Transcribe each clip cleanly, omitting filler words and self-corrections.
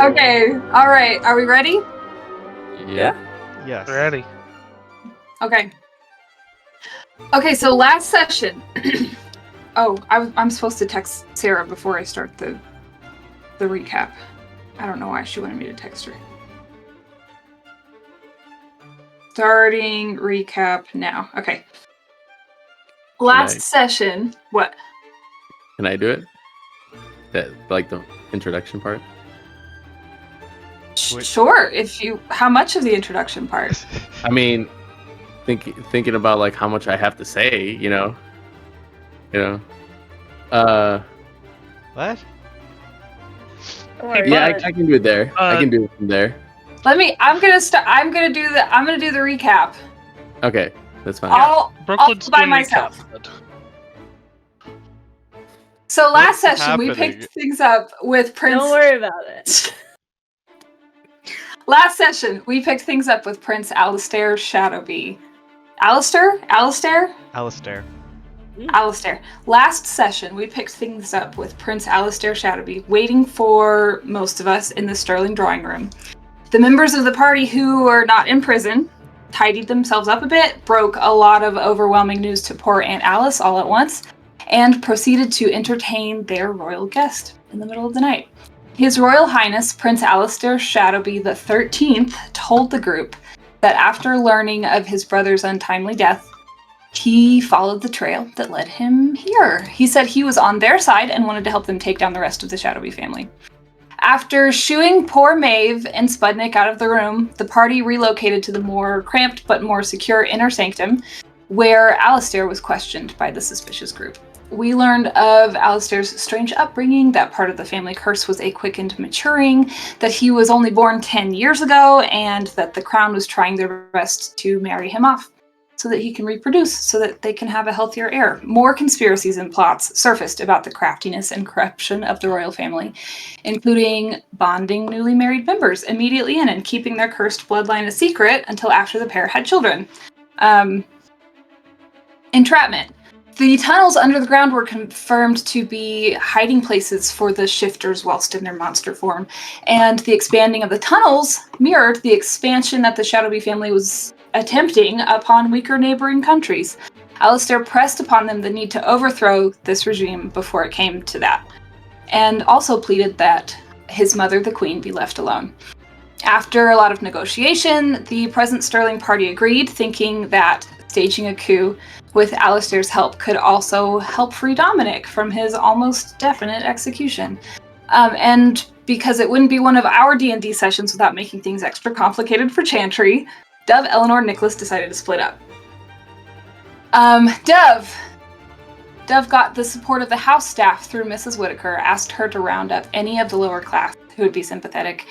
Okay, all right. Are we ready? Yeah. Yes. Ready. Okay. Okay, so last session. I'm supposed to text Sarah before I start the recap. I don't know why she wanted me to text her. Starting recap now. Okay. Last session. What? Can I do it? Like the introduction part? Sure. How much of the introduction part? I mean, thinking about like how much I have to say, you know. What? Yeah, I can do it there. I can do it from there. I'm gonna do the recap. Okay, that's fine. I'll by doing myself. recap. So last What's session we happening? picked things up with Prince. Don't worry about it. Last session we picked things up with Prince Alistair Shadowbee. Alistair. Last session, we picked things up with Prince Alistair Shadowbee waiting for most of us in the Sterling drawing room. The members of the party who were not in prison tidied themselves up a bit, broke a lot of overwhelming news to poor Aunt Alice all at once, and proceeded to entertain their royal guest in the middle of the night. His Royal Highness Prince Alistair Shadowbee the 13th told the group that after learning of his brother's untimely death, he followed the trail that led him here. He said he was on their side and wanted to help them take down the rest of the Shadowbee family. After shooing poor Maeve and Spudnik out of the room, the party relocated to the more cramped but more secure inner sanctum, where Alistair was questioned by the suspicious group. We learned of Alistair's strange upbringing, that part of the family curse was a quickened maturing, that he was only born 10 years ago, and that the crown was trying their best to marry him off so that he can reproduce, so that they can have a healthier heir. More conspiracies and plots surfaced about the craftiness and corruption of the royal family, including bonding newly married members immediately in and keeping their cursed bloodline a secret until after the pair had children. Entrapment. The tunnels under the ground were confirmed to be hiding places for the shifters whilst in their monster form, and the expanding of the tunnels mirrored the expansion that the Shadowbee family was attempting upon weaker neighboring countries. Alistair pressed upon them the need to overthrow this regime before it came to that, and also pleaded that his mother, the Queen, be left alone. After a lot of negotiation, the present Sterling party agreed, thinking that staging a coup with Alistair's help could also help free Dominic from his almost definite execution. And because it wouldn't be one of our D&D sessions without making things extra complicated for Chantry, Dove, Eleanor, and Nicholas decided to split up. Dove got the support of the house staff through Mrs. Whitaker, asked her to round up any of the lower class who would be sympathetic,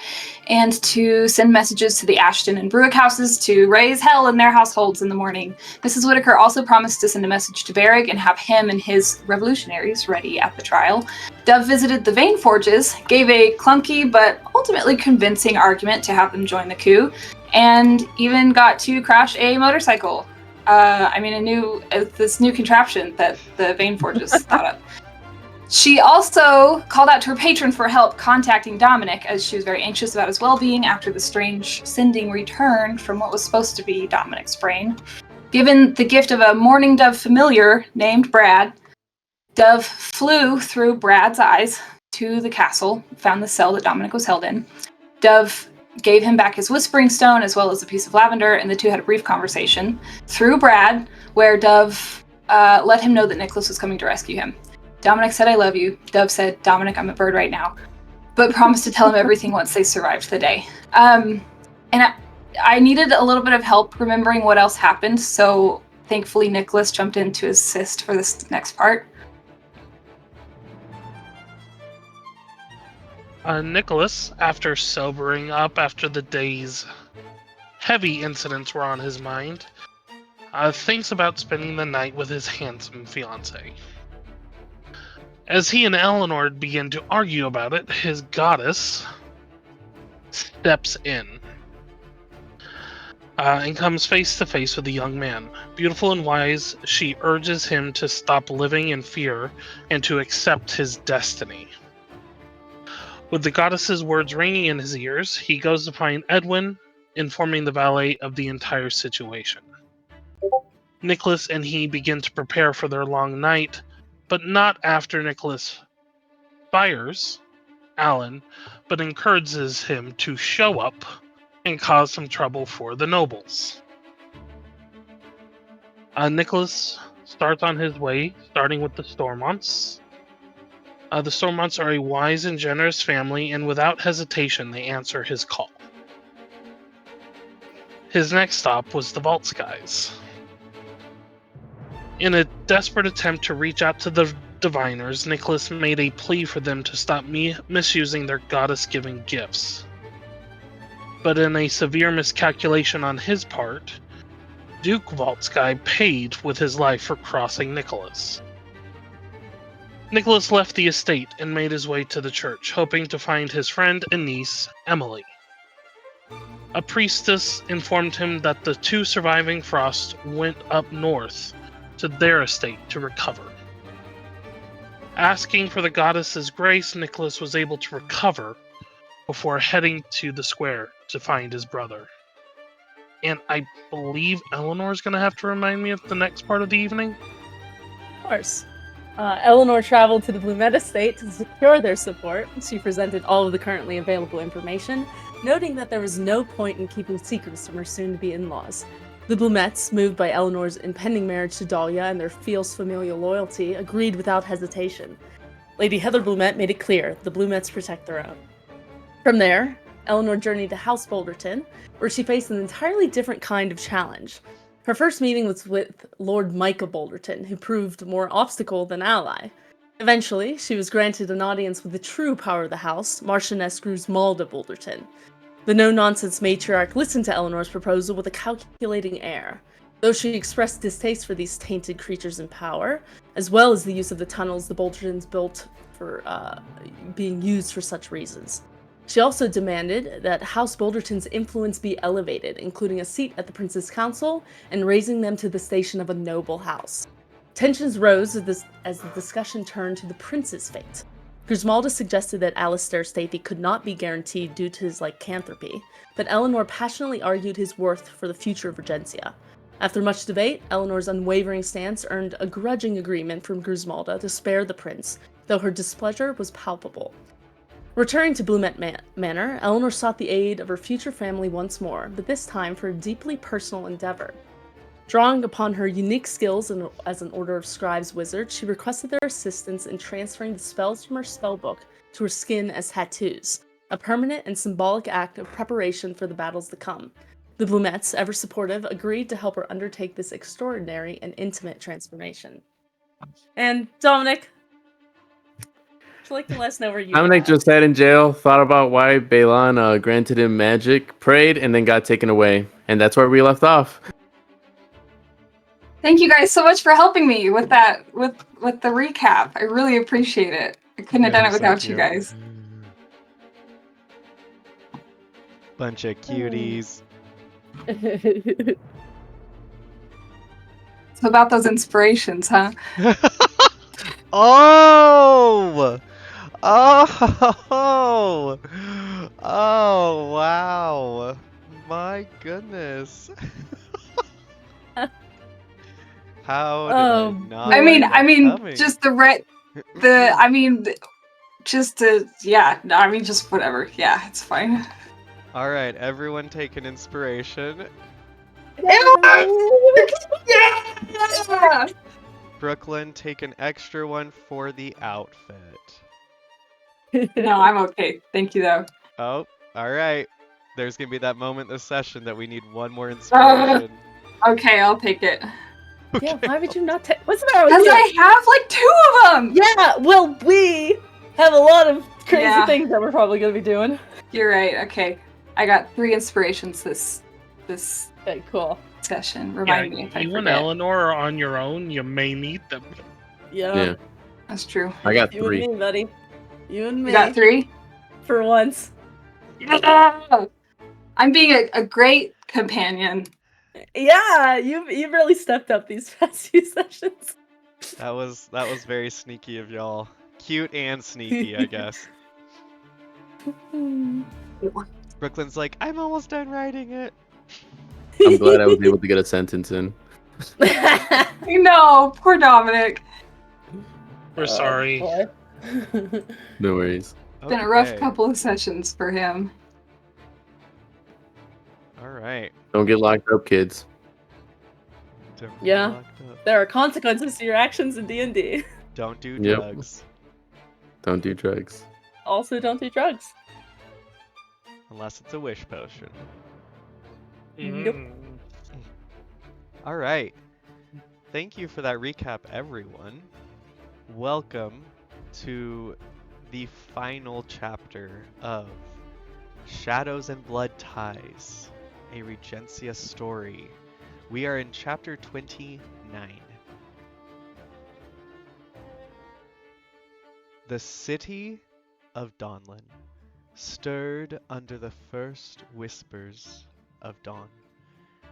and to send messages to the Ashton and Bruick houses to raise hell in their households in the morning. Mrs. Whitaker also promised to send a message to Varric and have him and his revolutionaries ready at the trial. Dove visited the Vein Forges, gave a clunky but ultimately convincing argument to have them join the coup, and even got to crash a motorcycle. This new contraption that the Vein Forges thought up. She also called out to her patron for help contacting Dominic, as she was very anxious about his well-being after the strange sending return from what was supposed to be Dominic's brain. Given the gift of a mourning dove familiar named Brad, Dove flew through Brad's eyes to the castle, found the cell that Dominic was held in. Dove gave him back his whispering stone as well as a piece of lavender, and the two had a brief conversation through Brad, where Dove let him know that Nicholas was coming to rescue him. Dominic said, "I love you." Dove said, "Dominic, I'm a bird right now," but promised to tell him everything once they survived the day. And I needed a little bit of help remembering what else happened, so thankfully Nicholas jumped in to assist for this next part. Nicholas, after sobering up after the day's heavy incidents were on his mind, thinks about spending the night with his handsome fiancée. As he and Eleanor begin to argue about it, his goddess steps in and comes face to face with the young man. Beautiful and wise, she urges him to stop living in fear and to accept his destiny. With the goddess's words ringing in his ears, he goes to find Edwin, informing the valet of the entire situation. Nicholas and he begin to prepare for their long night, but not after Nicholas fires Alan, but encourages him to show up and cause some trouble for the nobles. Nicholas starts on his way, starting with the Stormonts. The Stormonts are a wise and generous family, and without hesitation, they answer his call. His next stop was the Vault Skies. In a desperate attempt to reach out to the diviners, Nicholas made a plea for them to stop misusing their goddess-given gifts. But in a severe miscalculation on his part, Duke Valtsky paid with his life for crossing Nicholas. Nicholas left the estate and made his way to the church, hoping to find his friend and niece, Emily. A priestess informed him that the two surviving Frost went up north to their estate to recover. Asking for the goddess's grace, Nicholas was able to recover before heading to the square to find his brother. And I believe Eleanor's going to have to remind me of the next part of the evening. Of course. Eleanor traveled to the Blumet estate to secure their support. She presented all of the currently available information, noting that there was no point in keeping secrets from her soon-to-be in-laws. The Blumets, moved by Eleanor's impending marriage to Dahlia and their fierce familial loyalty, agreed without hesitation. Lady Heather Blumet made it clear the Blumets protect their own. From there, Eleanor journeyed to House Boulderton, where she faced an entirely different kind of challenge. Her first meeting was with Lord Micah Boulderton, who proved more obstacle than ally. Eventually, she was granted an audience with the true power of the house, Marchioness Grusmalda Boulderton. The no-nonsense matriarch listened to Eleanor's proposal with a calculating air, though she expressed distaste for these tainted creatures in power, as well as the use of the tunnels the Bouldertons built for being used for such reasons. She also demanded that House Boulderton's influence be elevated, including a seat at the Prince's Council and raising them to the station of a noble house. Tensions rose as the discussion turned to the Prince's fate. Grusmalda suggested that Alistair's safety could not be guaranteed due to his lycanthropy, but Eleanor passionately argued his worth for the future of Regencia. After much debate, Eleanor's unwavering stance earned a grudging agreement from Grusmalda to spare the prince, though her displeasure was palpable. Returning to Blumet Manor, Eleanor sought the aid of her future family once more, but this time for a deeply personal endeavor. Drawing upon her unique skills as an Order of Scribes wizard, she requested their assistance in transferring the spells from her spellbook to her skin as tattoos, a permanent and symbolic act of preparation for the battles to come. The Blumets, ever supportive, agreed to help her undertake this extraordinary and intimate transformation. And Dominic, would you like to let us know where you Dominic just sat in jail, thought about why Balon granted him magic, prayed, and then got taken away. And that's where we left off. Thank you guys so much for helping me with that, with the recap. I really appreciate it. I couldn't have done it without you guys. Bunch of cuties. So about those inspirations, huh? Oh! Oh! Oh, wow. My goodness. How did I not I mean, coming? just just whatever. Yeah, it's fine. All right, everyone take an inspiration. Yeah! Brooklyn, take an extra one for the outfit. No, I'm okay. Thank you, though. Oh, all right. There's going to be that moment in the session that we need one more inspiration. Okay, I'll take it. Okay. Yeah, why would you not take? What's the matter with Because you? I have like 2 of them! Yeah, well, we have a lot of crazy Yeah. things that we're probably going to be doing. You're right. Okay. I got 3 inspirations this Okay, cool. session. Remind me if I you and forget. Eleanor are on your own. You may need them. Yeah. That's true. I got You 3. and me, buddy. You and me. You got 3? For once. Yeah! I'm being a great companion. Yeah, you've really stepped up these past few sessions. That was very sneaky of y'all. Cute and sneaky, I guess. Brooklyn's like, I'm almost done writing it. I'm glad I was able to get a sentence in. No, poor Dominic. We're sorry. Boy. No worries. Been a rough Okay. couple of sessions for him. All right. Don't get locked up, kids. Don't get Yeah. locked up. There are consequences to your actions in D&D. Don't do Yep. drugs. Don't do drugs. Also, don't do drugs. Unless it's a wish potion. Nope. All right. Thank you for that recap, everyone. Welcome to the final chapter of Shadows and Blood Ties, a Regencia story. We are in chapter 29. The city of Dawnland stirred under the first whispers of dawn.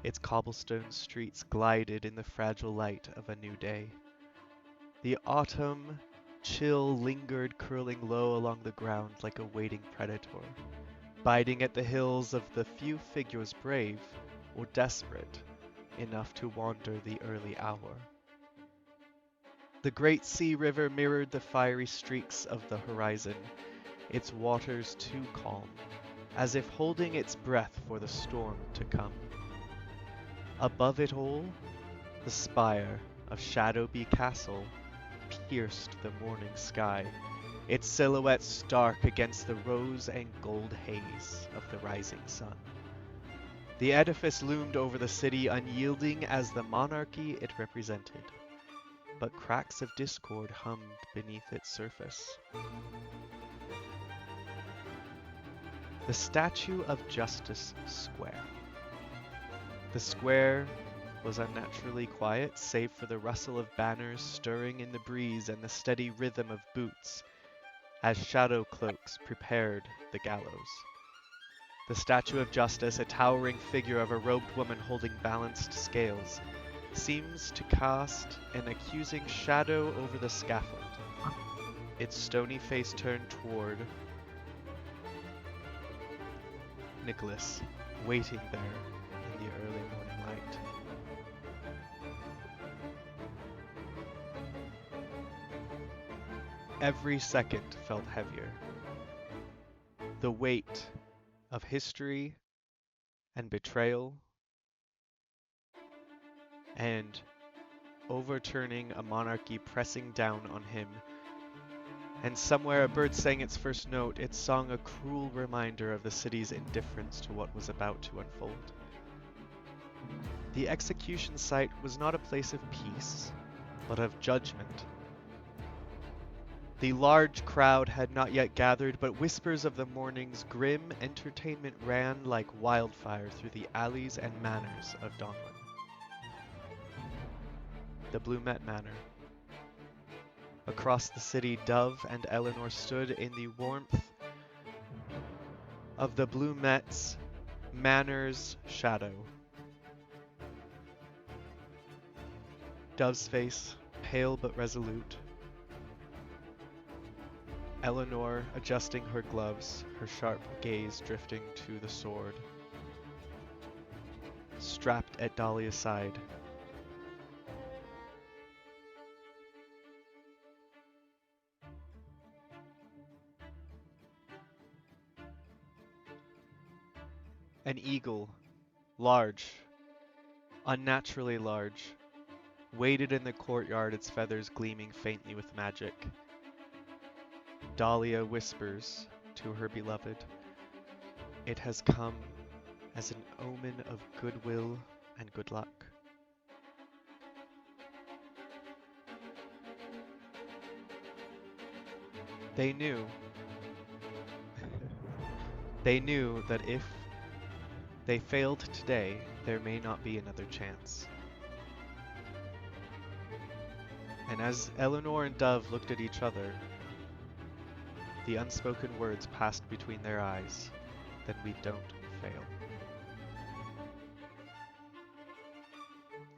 Its cobblestone streets glided in the fragile light of a new day. The autumn chill lingered, curling low along the ground like a waiting predator, biting at the heels of the few figures brave or desperate enough to wander the early hour. The great sea river mirrored the fiery streaks of the horizon, its waters too calm, as if holding its breath for the storm to come. Above it all, the spire of Shadowby Castle pierced the morning sky, its silhouette stark against the rose and gold haze of the rising sun. The edifice loomed over the city, unyielding as the monarchy it represented, but cracks of discord hummed beneath its surface. The Statue of Justice Square. The square was unnaturally quiet, save for the rustle of banners stirring in the breeze and the steady rhythm of boots as shadow cloaks prepared the gallows. The Statue of Justice, a towering figure of a robed woman holding balanced scales, seems to cast an accusing shadow over the scaffold, its stony face turned toward Nicholas, waiting there in the early morning light. Every second felt heavier. The weight of history and betrayal and overturning a monarchy pressing down on him. And somewhere a bird sang its first note, its song a cruel reminder of the city's indifference to what was about to unfold. The execution site was not a place of peace, but of judgment. The large crowd had not yet gathered, but whispers of the morning's grim entertainment ran like wildfire through the alleys and manors of Dawnland. The Blumet Manor. Across the city, Dove and Eleanor stood in the warmth of the Blumet's manor's shadow. Dove's face, pale but resolute. Eleanor adjusting her gloves, her sharp gaze drifting to the sword. Strapped at Dahlia's side. An eagle, large, unnaturally large, waited in the courtyard, its feathers gleaming faintly with magic. Dahlia whispers to her beloved, "It has come as an omen of goodwill and good luck." They knew that if they failed today, there may not be another chance. And as Eleanor and Dove looked at each other, the unspoken words passed between their eyes, "Then we don't fail."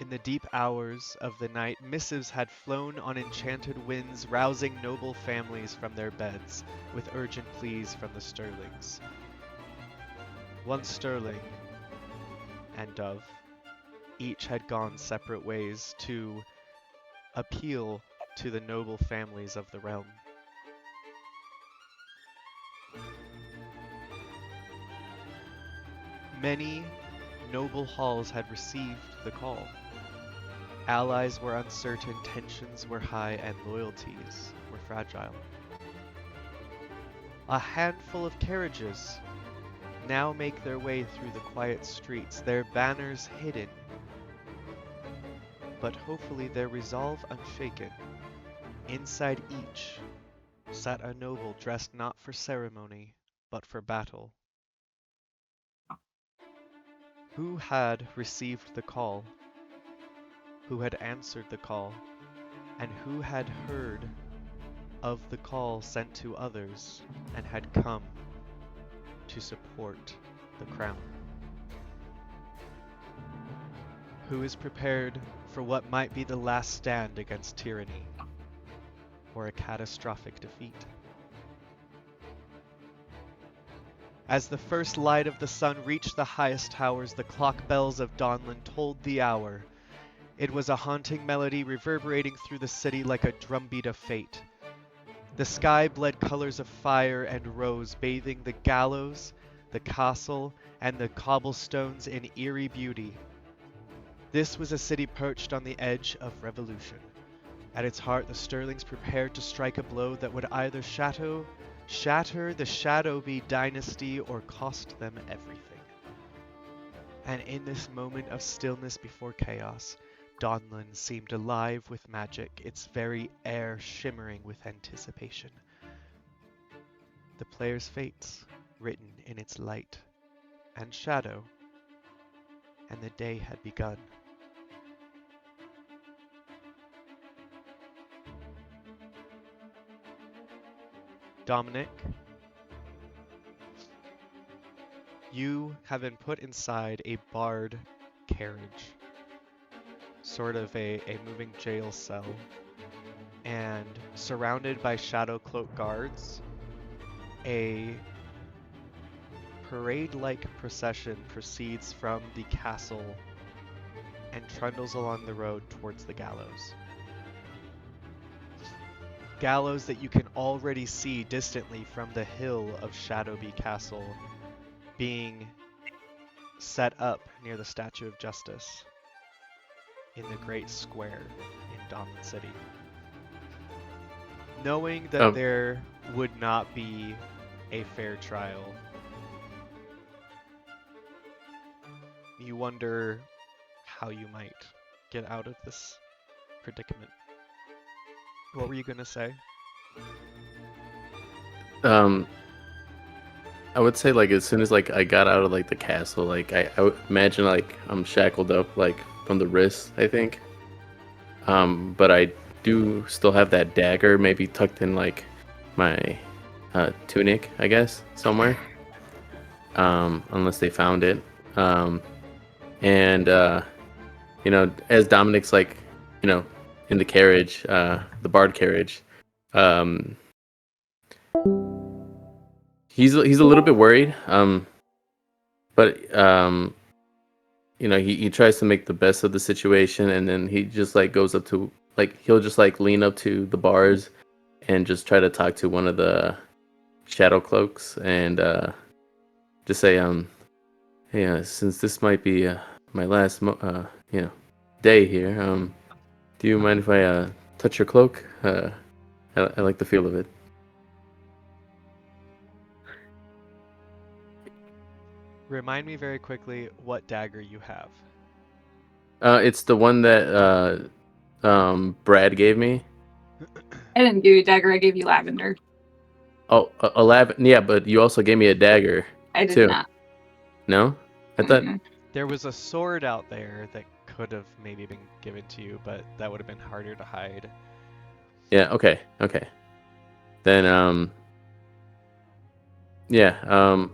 In In the deep hours of the night, missives had flown on enchanted winds, rousing noble families from their beds with urgent pleas from the Sterlings. One Sterling and Dove each had gone separate ways to appeal to the noble families of the realm. Many noble halls had received the call. Allies were uncertain, tensions were high, and loyalties were fragile. A handful of carriages now make their way through the quiet streets, their banners hidden, but hopefully their resolve unshaken. Inside each sat a noble dressed not for ceremony, but for battle. Who had received the call? Who had answered the call? And who had heard of the call sent to others and had come to support the crown? Who is prepared for what might be the last stand against tyranny or a catastrophic defeat? As the first light of the sun reached the highest towers, the clock bells of Dawnland told the hour. It was a haunting melody reverberating through the city like a drumbeat of fate. The sky bled colors of fire and rose, bathing the gallows, the castle, and the cobblestones in eerie beauty. This was a city perched on the edge of revolution. At its heart, the Sterlings prepared to strike a blow that would either shatter the Shadowby dynasty or cost them everything. And in this moment of stillness before chaos, Dawnland seemed alive with magic, its very air shimmering with anticipation. The player's fates written in its light and shadow, and the day had begun. Dominic, you have been put inside a barred carriage, sort of a moving jail cell, and surrounded by shadow cloak guards, a parade-like procession proceeds from the castle and trundles along the road towards the gallows. Gallows that you can already see distantly from the hill of Shadowby Castle being set up near the Statue of Justice in the Great Square in Dawnland City. Knowing that there would not be a fair trial, you wonder how you might get out of this predicament. What were you gonna say? I would say like as soon as like I got out of like the castle, like I would imagine like I'm shackled up like from the wrists, I think. But I do still have that dagger maybe tucked in like my tunic, I guess, somewhere. Unless they found it. And you know, as Dominic's like, you know, in the carriage, the bard carriage, he's a little bit worried, but you know, he tries to make the best of the situation, and then he just like goes up to like he'll just like lean up to the bars and just try to talk to one of the shadow cloaks and just say hey, since this might be my last you know, day here, do you mind if I touch your cloak? I like the feel of it. Remind me very quickly what dagger you have. It's the one that Brad gave me. I didn't give you a dagger, I gave you lavender. Oh, a yeah, but you also gave me a dagger. I did too. not. No? I thought... There was a sword out there that could have maybe been given to you, but that would have been harder to hide. Yeah, okay. Then, yeah,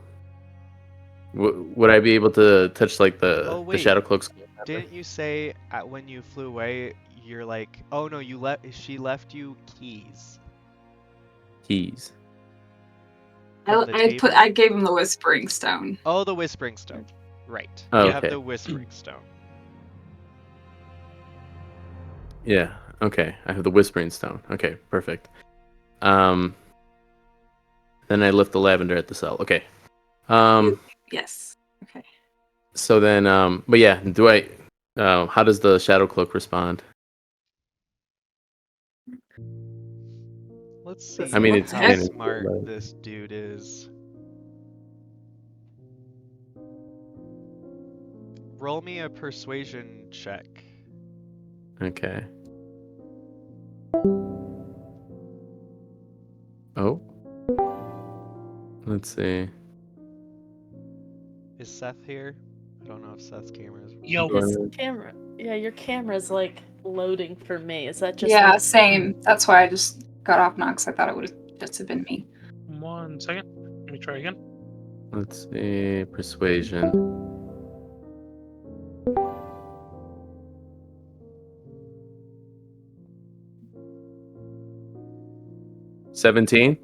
would I be able to touch, like, the shadow cloaks? Didn't you say when you flew away, you're like, oh no, she left you keys Keys. from the table? I gave him the whispering stone. Oh, the Whispering Stone. Right. Oh, You have okay. the Whispering Stone. Yeah. Okay. I have the Whispering Stone. Okay. Perfect. Then I left the lavender at the cell. Okay. Yes. Okay. So then, but yeah, do I? How does the shadow cloak respond? Let's see I mean, What it's the how heck? smart this dude is. Roll me a persuasion check. Okay. Oh. Let's see. Is Seth here? I don't know if Seth's camera is. Yo, His camera. Yeah, your camera's like loading for me. Is that just Yeah, like same. That's why I just got off now because I thought it would just have been me. 1 second. Let me try again. Let's see. Persuasion. $17.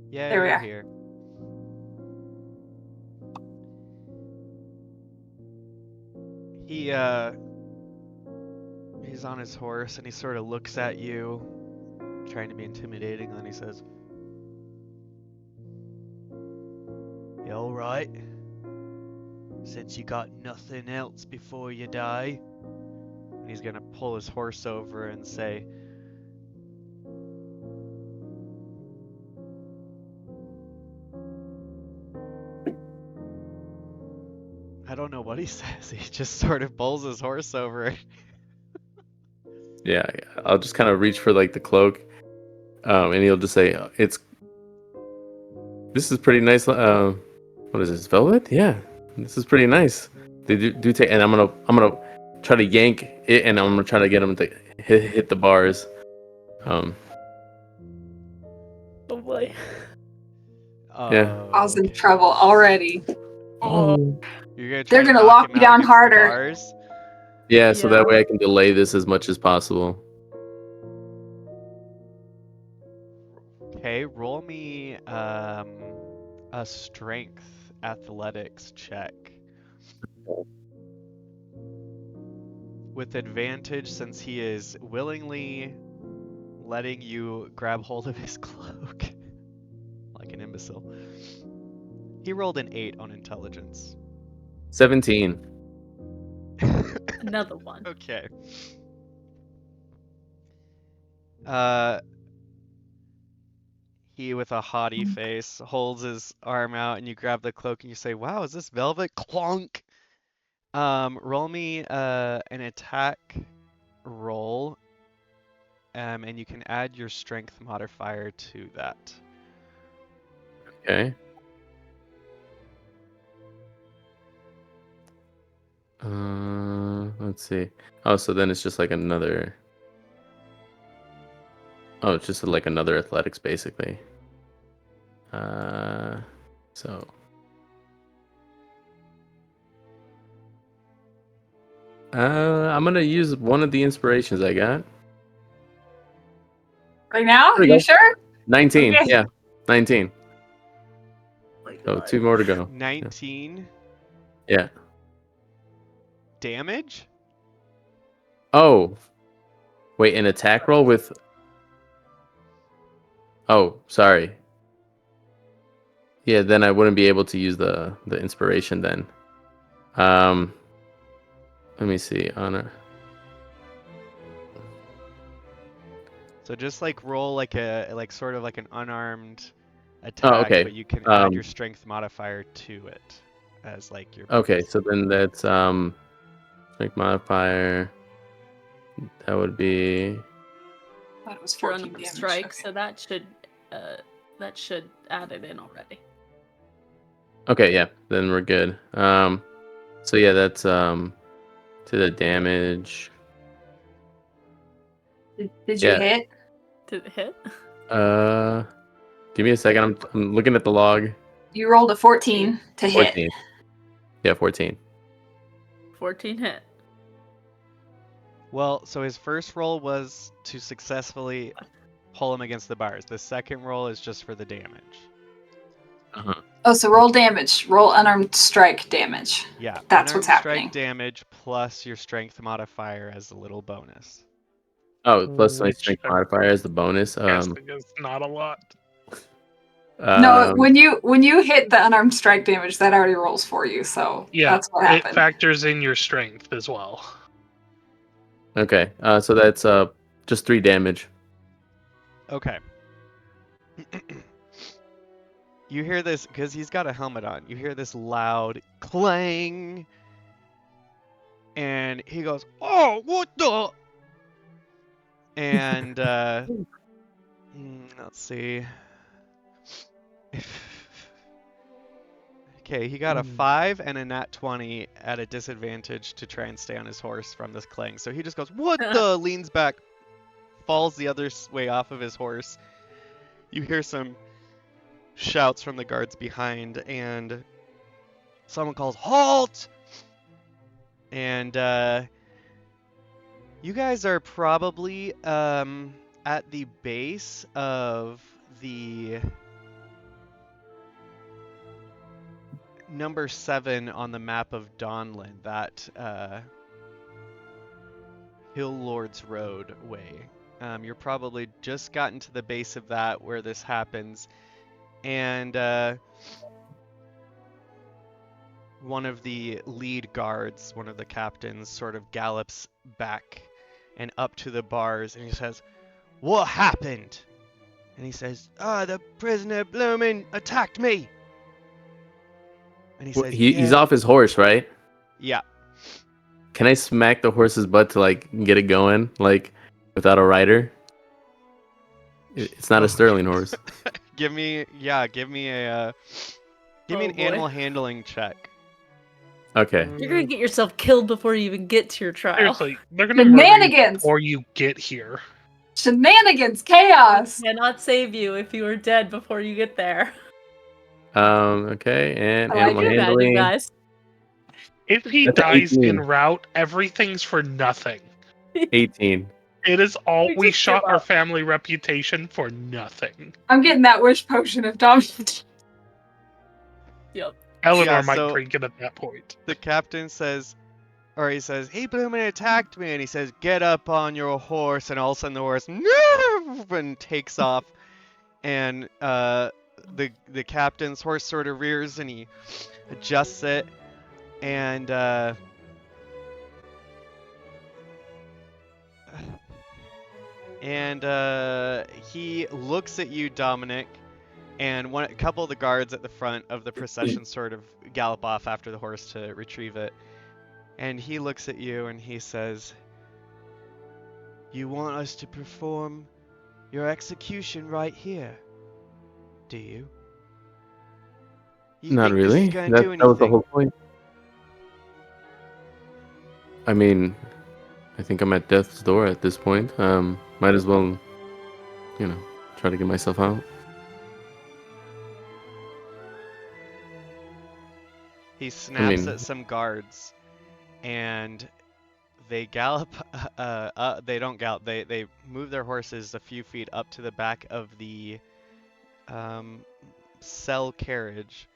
Yeah, There we you're are. here. He's on his horse and he sort of looks at you, trying to be intimidating, and then he says, "You all right? Since you got nothing else before you die?" And he's gonna pull his horse over and say, I don't know what he says. He just sort of pulls his horse over. Yeah, I'll just kind of reach for like the cloak, and he'll just say, "This is pretty nice. What is this? Velvet? Yeah, this is pretty nice. They do take." And I'm gonna try to yank it, and I'm gonna try to get him to hit the bars. oh boy. Yeah. I was in Okay. trouble already. Oh. You're gonna try They're to gonna knock lock him me out down against the harder. bars? Yeah, so that Yeah. way I can delay this as much as possible. Okay, roll me a strength athletics check. With advantage, since he is willingly letting you grab hold of his cloak. Like an imbecile. He rolled an 8 on intelligence. 17. Another one. Okay. He, with a haughty face, holds his arm out, and you grab the cloak and you say, "Wow, is this velvet?" Clonk. Roll me an attack roll, and you can add your strength modifier to that. Okay. Let's see. Oh, so then it's just like another. Oh, it's just like another athletics, basically. So. I'm gonna use one of the inspirations I got. Right now? There Are we you go. sure? 19. Okay. Yeah, 19. My So God. 2 more to go. 19 Yeah. damage? Oh. Wait, an attack roll with. Oh, sorry. Yeah, then I wouldn't be able to use the inspiration then. Let me see. Honor. So just like roll like sort of like an unarmed attack, okay. but you can add your strength modifier to it as like your Okay, bonus. so then that's strength modifier. That would be. I thought it was You're 14 on damage. strike, Okay. so that should add it in already. Okay, yeah, then we're good. So yeah, that's to the damage. Did you Yeah. hit? Did it hit? Give me a second. I'm looking at the log. You rolled a 14 to hit. 14. Yeah, 14. 14 hit. Well, so his first roll was to successfully pull him against the bars. The second roll is just for the damage. Uh-huh. Oh, so roll damage. Roll unarmed strike damage. Yeah, That's what's unarmed happening. strike damage plus your strength modifier as a little bonus. Oh, plus my Which strength I modifier as the bonus. guessing is not a lot. No, Um, when you hit the unarmed strike damage, that already rolls for you. So Yeah, that's what it happened. factors in your strength as well. okay. So that's just 3 damage. Okay. You hear this, because he's got a helmet on, you hear this loud clang, and he goes, "Oh, what the?" And, let's see. Okay, he got a 5 and a nat 20 at a disadvantage to try and stay on his horse from this clang. So he just goes, "What the?" leans back, falls the other way off of his horse. You hear some shouts from the guards behind, and someone calls, "Halt!" And you guys are probably at the base of the number 7 on the map of Dawnland, that Hill Lord's Road way. You're probably just gotten to the base of that where this happens, and one of the lead guards, one of the captains, sort of gallops back and up to the bars, and he says, "What happened?" And he says, "The prisoner bloomin' attacked me." And he says, He's "Yeah." off his horse, right? Yeah. Can I smack the horse's butt to like get it going, like without a rider? It's not a Sterling horse. Give me an Oh, boy. animal handling check. Okay. You're gonna get yourself killed before you even get to your trial. Seriously, they're gonna murder you Shenanigans! before you get here. Shenanigans, chaos. Cannot save you if you are dead before you get there. Okay, and I like animal You imagine, handling. guys. If he That's a dies 18. en route, everything's for nothing. 18. It is all We we just shot give our up. family reputation for nothing. I'm getting that wish potion of dominance. Yep. Eleanor Yeah, might so- drink it at that point. The captain says, he says, "He bloomin' attacked me," and he says, "Get up on your horse," and all of a sudden the horse and takes off, and the captain's horse sort of rears and he adjusts it, and he looks at you, Dominic, and a couple of the guards at the front of the procession sort of gallop off after the horse to retrieve it. And he looks at you and he says, "You want us to perform your execution right here, do you? You Not think this is really. gonna That do was the anything?" whole point. I mean, I think I'm at death's door at this point. Might as well, try to get myself out. He snaps mean- at some guards, and they gallop. They don't gallop. They move their horses a few feet up to the back of the cell carriage.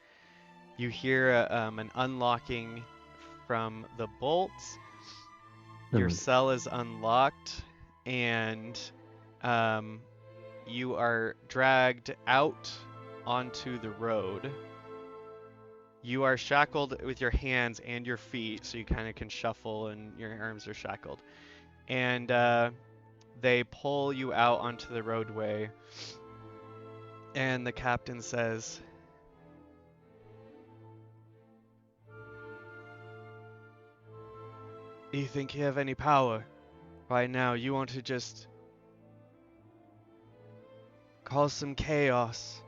You hear an unlocking from the bolts. Your cell is unlocked, and you are dragged out onto the road. You are shackled with your hands and your feet, so you kind of can shuffle and your arms are shackled. And they pull you out onto the roadway, and the captain says, "Do you think you have any power right now? You want to just cause some chaos?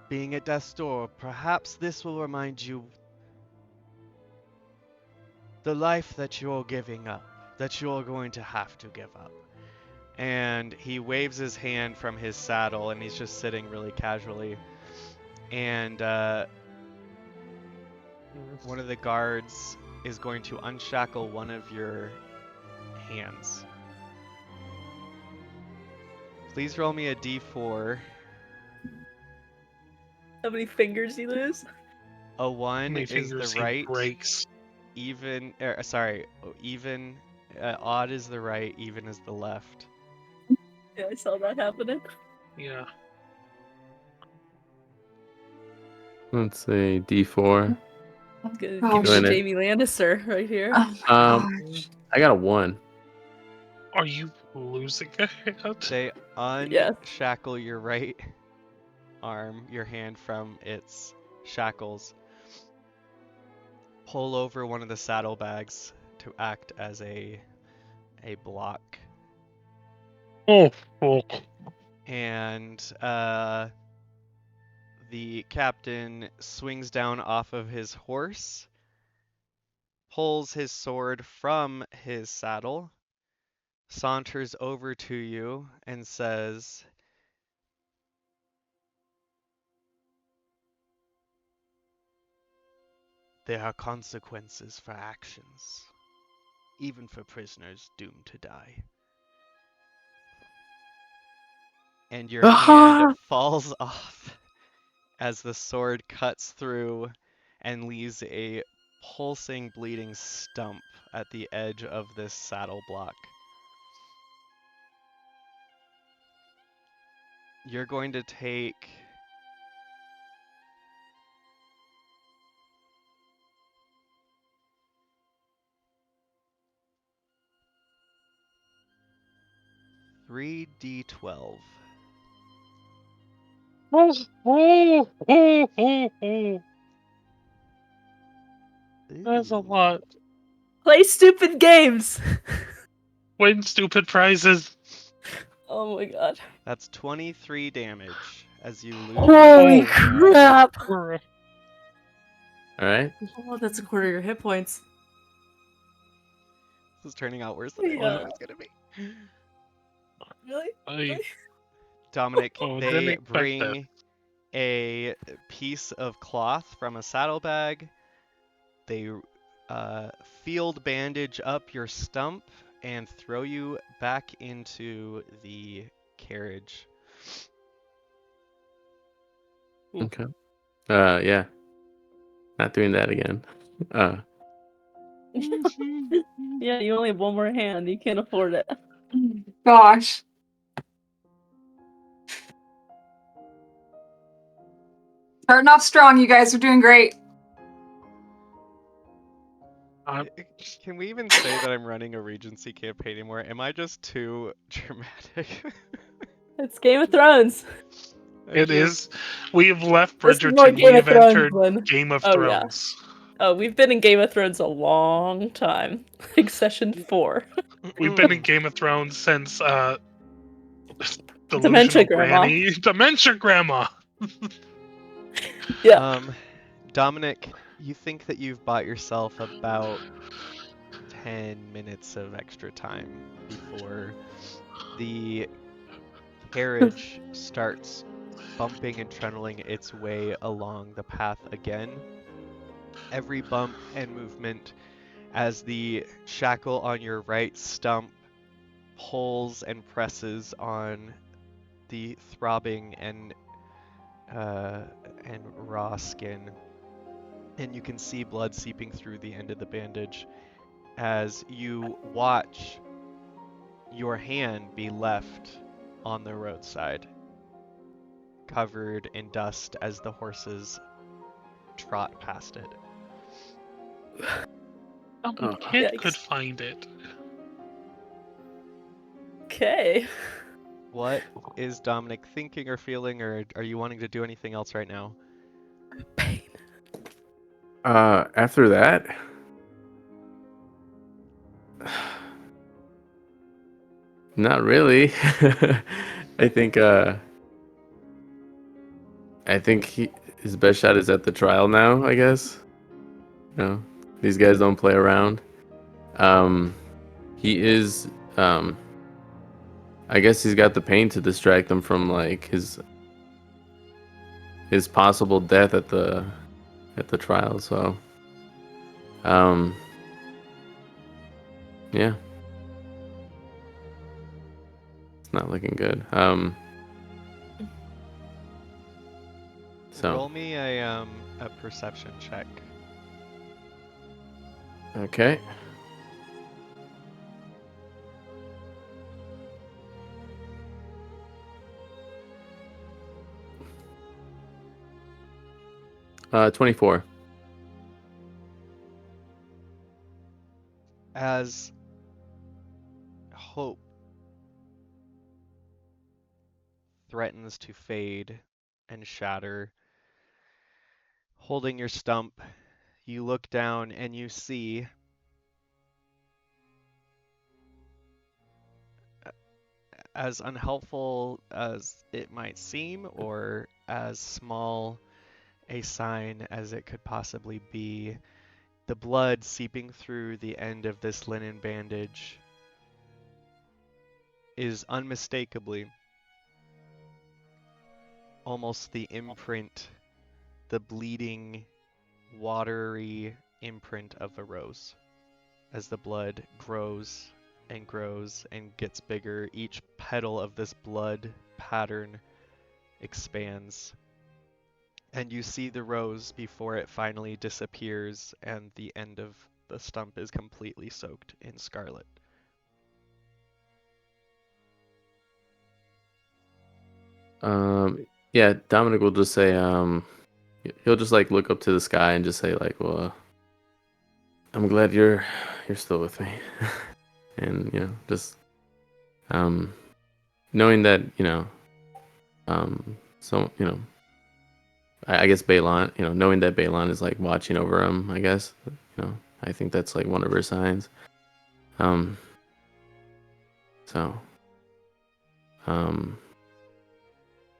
Being at death's door, perhaps this will remind you the life that you're giving up, that you're going to have to give up." And he waves his hand from his saddle, and he's just sitting really casually. And one of the guards is going to unshackle one of your hands. Please roll me a d4. How many fingers you lose? A 1 Many is the fingers he right. breaks. Even, even, odd is the right, even is the left. Yeah, I saw that happening. Yeah. Let's say D4. Good. Oh, Give me shit. Jamie Lannister right here. Oh my Um, gosh. I got a 1. Are you losing a hand? They Yes. unshackle your right arm, your hand from its shackles. Pull over one of the saddlebags to act as a block. Oh. And the captain swings down off of his horse, pulls his sword from his saddle, saunters over to you, and says, "There are consequences for actions, even for prisoners doomed to die." And your hand falls off as the sword cuts through and leaves a pulsing, bleeding stump at the edge of this saddle block. You're going to take 3d12. That's a lot. Play stupid games. Win stupid prizes. Oh my god. That's 23 damage as you lose. Holy your hand. crap! All right. Oh, that's a quarter of your hit points. This is turning out worse than I thought it was gonna be. Really? I Dominic, didn't they expect that. bring a piece of cloth from a saddlebag. They field bandage up your stump and throw you back into the carriage. Okay. Yeah. Not doing that again. Yeah, you only have one more hand. You can't afford it. Gosh. Starting off strong, you guys are doing great. Can we even say that I'm running a Regency campaign anymore? Am I just too dramatic? It's Game of Thrones. It is. We have left This is more Bridgerton. Game We of have Thrones entered than... Game of Oh, yeah. Thrones. Oh, we've been in Game of Thrones a long time. Like session 4. We've been in Game of Thrones since Dementia Delusional Grandma. Granny. Dementia Grandma. Yeah. Dominic, you think that you've bought yourself about 10 minutes of extra time before the carriage starts bumping and trundling its way along the path again. Every bump and movement as the shackle on your right stump pulls and presses on the throbbing and raw skin, and you can see blood seeping through the end of the bandage as you watch your hand be left on the roadside, covered in dust as the horses trot past it. A kid Yikes. could find it. Okay. What is Dominic thinking or feeling, or are you wanting to do anything else right now? Pain. After that, not really. I think his best shot is at the trial now, I guess. No, these guys don't play around. He is I guess he's got the pain to distract them from like his possible death at the trial. So Yeah. It's not looking good. So Roll me a perception check. okay. Uh, 24. As hope threatens to fade and shatter, holding your stump, you look down and you see as unhelpful as it might seem, or as small a sign as it could possibly be, the blood seeping through the end of this linen bandage is unmistakably almost the imprint, the bleeding, watery imprint of a rose. As the blood grows and grows and gets bigger, each petal of this blood pattern expands. And you see the rose before it finally disappears and the end of the stump is completely soaked in scarlet. Yeah, Dominic will just say, he'll just like look up to the sky and just say like, well, I'm glad you're still with me. And, you know, just, knowing that, you know, so, you know, I guess Balon, you know, knowing that Balon is like watching over him, I guess, you know, I think that's like one of her signs. So,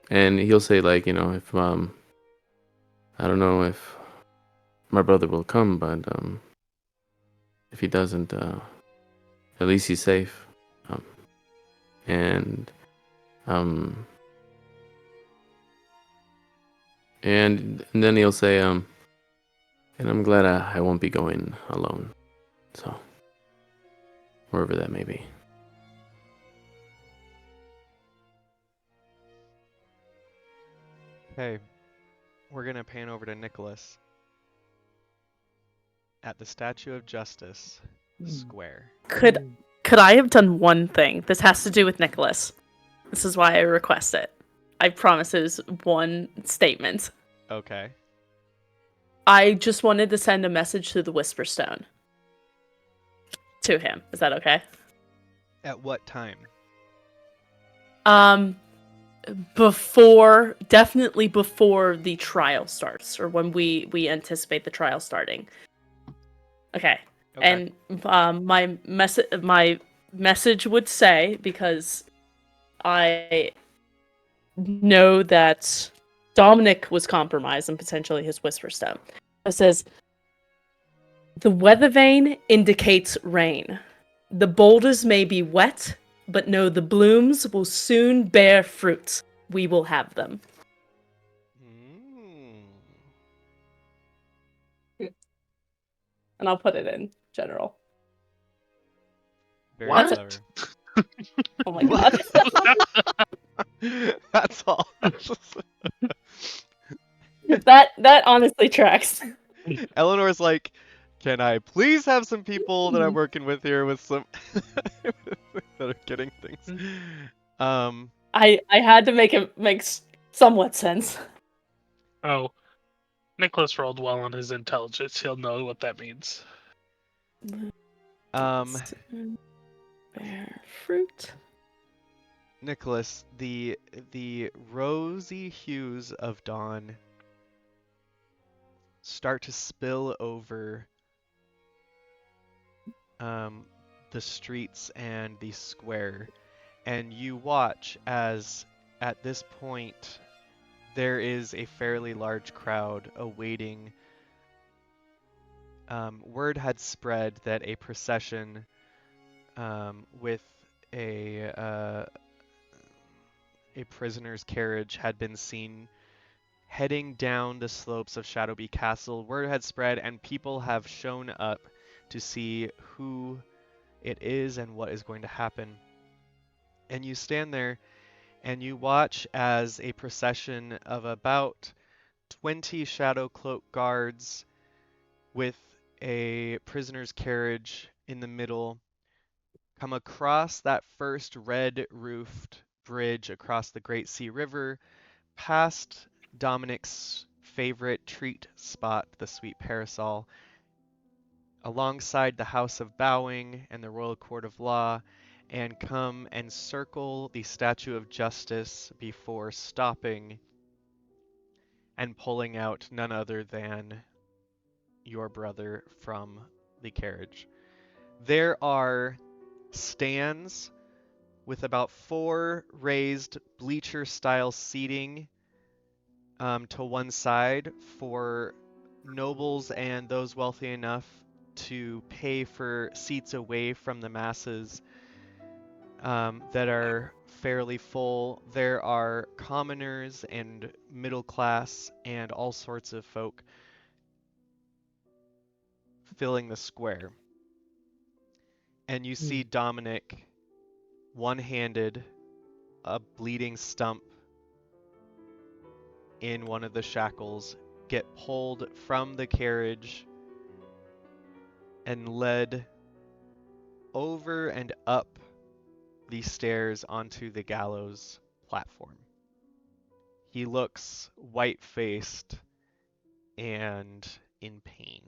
and he'll say like, you know, if, I don't know if my brother will come, but, if he doesn't, at least he's safe. And, and then he'll say, and I'm glad I won't be going alone. So, wherever that may be. Okay, we're gonna pan over to Nicholas at the Statue of Justice Square. Could I have done one thing? This has to do with Nicholas. This is why I request it. I promise it is one statement. Okay. I just wanted to send a message to the Whisper Stone. To him. Is that okay? At what time? Definitely before the trial starts, or when we anticipate the trial starting. Okay. And my message would say, because I know that Dominic was compromised and potentially his Whisper Stone. It says, the weather vane indicates rain. The boulders may be wet, but know the blooms will soon bear fruit. We will have them. And I'll put it in general. Very What? clever. Oh my god. That's all. that honestly tracks. Eleanor's like, can I please have some people that I'm working with here with some that are getting things? I had to make it make somewhat sense. Oh, Nicholas rolled well on his intelligence. He'll know what that means. Bear fruit. Nicholas, the rosy hues of dawn start to spill over the streets and the square, and you watch as at this point there is a fairly large crowd awaiting. Word had spread that a procession with a prisoner's carriage had been seen heading down the slopes of Shadowby Castle. Word had spread, and people have shown up to see who it is and what is going to happen. And you stand there and you watch as a procession of about 20 shadow cloak guards with a prisoner's carriage in the middle come across that first red-roofed bridge across the Great Sea River, past Dominic's favorite treat spot, the Sweet Parasol, alongside the House of Bowing and the Royal Court of Law, and come and circle the Statue of Justice before stopping and pulling out none other than your brother from the carriage. There are stands with about 4 raised bleacher-style seating to one side for nobles and those wealthy enough to pay for seats away from the masses that are fairly full. There are commoners and middle class and all sorts of folk filling the square. And you see Dominic, one-handed, a bleeding stump in one of the shackles, get pulled from the carriage and led over and up the stairs onto the gallows platform. He looks white-faced and in pain.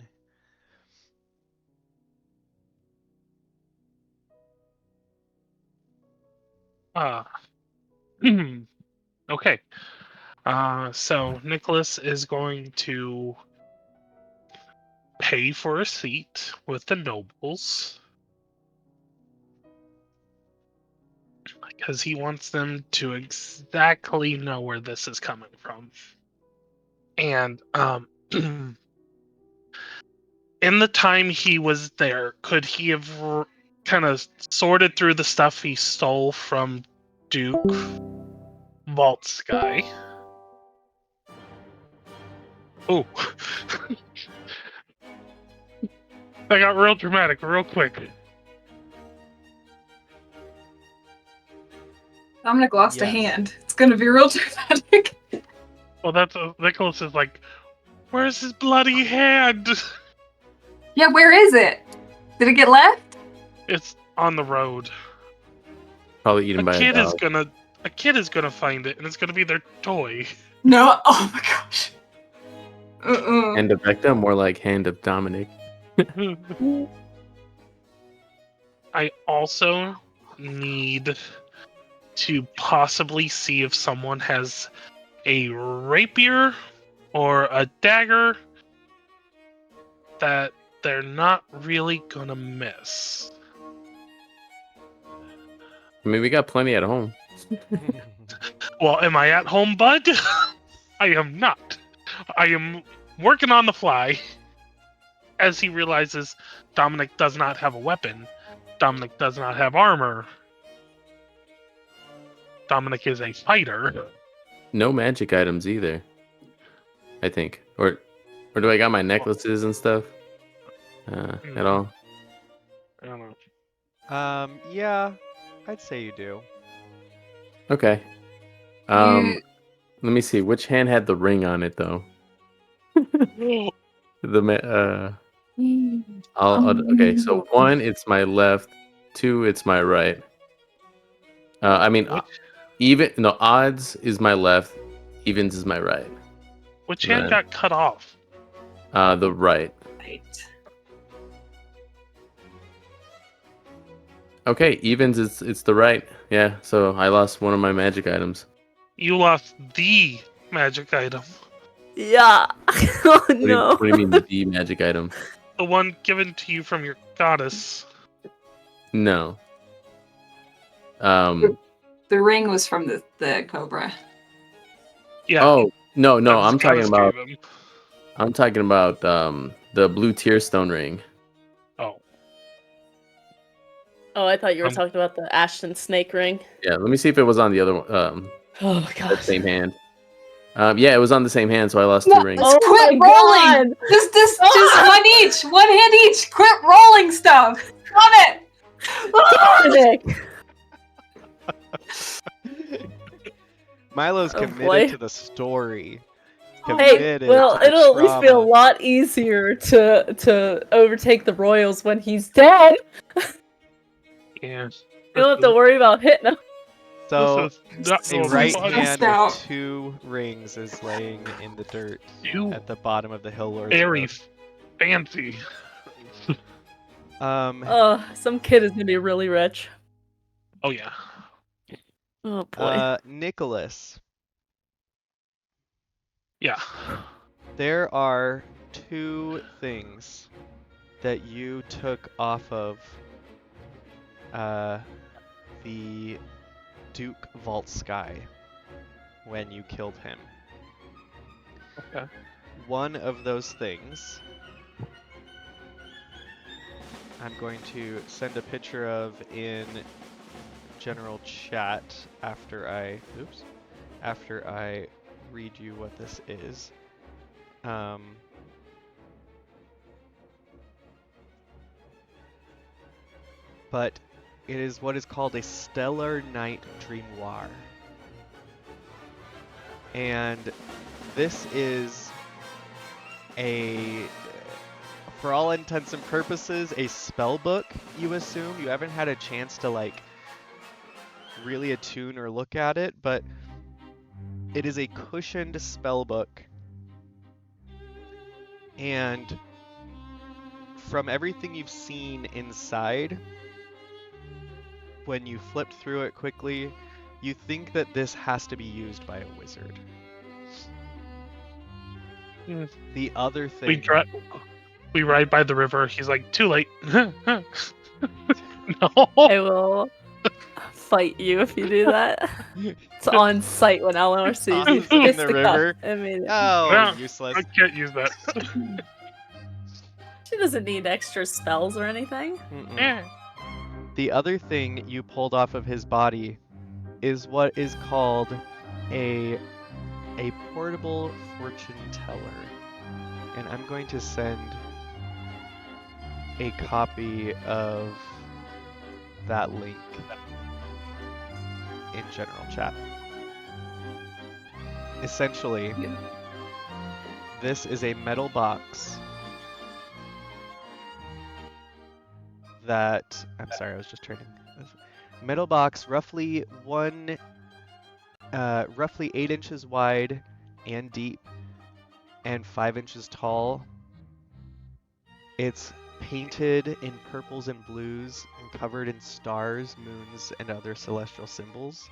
Okay. So Nicholas is going to pay for a seat with the nobles because he wants them to exactly know where this is coming from. And in the time he was there, could he have kind of sorted through the stuff he stole from Duke Vault Sky? Oh. That got real dramatic real quick. Dominic lost a Yes. hand. It's gonna be real dramatic. Well, that's Nicholas is like, where's his bloody hand? Yeah, where is it? Did it get left? It's on the road. Probably eaten by a A kid is gonna find it, and it's gonna be their toy. No. Oh my gosh. Hand of Becca, more like Hand of Dominic. I also need to possibly see if someone has a rapier or a dagger that they're not really gonna miss. I mean, we got plenty at home. Well, am I at home, bud? I am not. I am working on the fly. As he realizes Dominic does not have a weapon. Dominic does not have armor. Dominic is a fighter. No magic items either, I think. Or do I got my necklaces and stuff? At all? I don't know. Yeah, I'd say you do. Okay. Let me see. Which hand had the ring on it, though? Okay, so 1, it's my left. 2, it's my right. I mean, odds is my left. Evens is my right. Which hand got cut off? The right. Right. Okay, evens it's the right. Yeah, so I lost one of my magic items. You lost the magic item. Yeah. Oh no. What do you mean the magic item? The one given to you from your goddess. No. The ring was from the cobra. Yeah. Oh no, that I'm talking goddess about. gave him. I'm talking about the blue tear stone ring. Oh. Oh, I thought you were talking about the Ashton snake ring. Yeah, let me see if it was on the other one. Oh my That god. same hand. Yeah, it was on the same hand, so I lost No, 2 rings. let's quit my rolling. Just one each. One hand each. Quit rolling stuff. Stop it. Nick! Milo's Oh, committed boy. to the story. Hey, Committed well, to the it'll at least be a trauma. lot easier to overtake the royals when he's dead. Yeah. You don't have to worry about hitting him. So, This is not a normal right fun. hand out. with 2 rings is laying in the dirt You at the bottom of the Hill Lord's very Road. fancy. Some kid is gonna be really rich. Oh yeah. Oh boy. Nicholas, Yeah. there are 2 things that you took off of the Duke Vault Sky when you killed him. Okay. One of those things I'm going to send a picture of in general chat after I read you what this is. But it is what is called a stellar night dreamoir. And this is for all intents and purposes, a spell book, you assume. You haven't had a chance to like really attune or look at it, but it is a cushioned spell book. And from everything you've seen inside, when you flipped through it quickly, you think that this has to be used by a wizard. The other thing... We ride by the river. He's like, too late. No. I will fight you if you do that. It's on sight when Eleanor sees you. Tosses it in the Fisticuff river. immediately. Oh, No, useless. I can't use that. She doesn't need extra spells or anything. Yeah. The other thing you pulled off of his body is what is called a portable fortune teller. And I'm going to send a copy of that link in general chat. Essentially, this is a metal box that... I'm sorry, I was just turning. Metal box, roughly 8 inches wide and deep, and 5 inches tall. It's painted in purples and blues and covered in stars, moons, and other celestial symbols.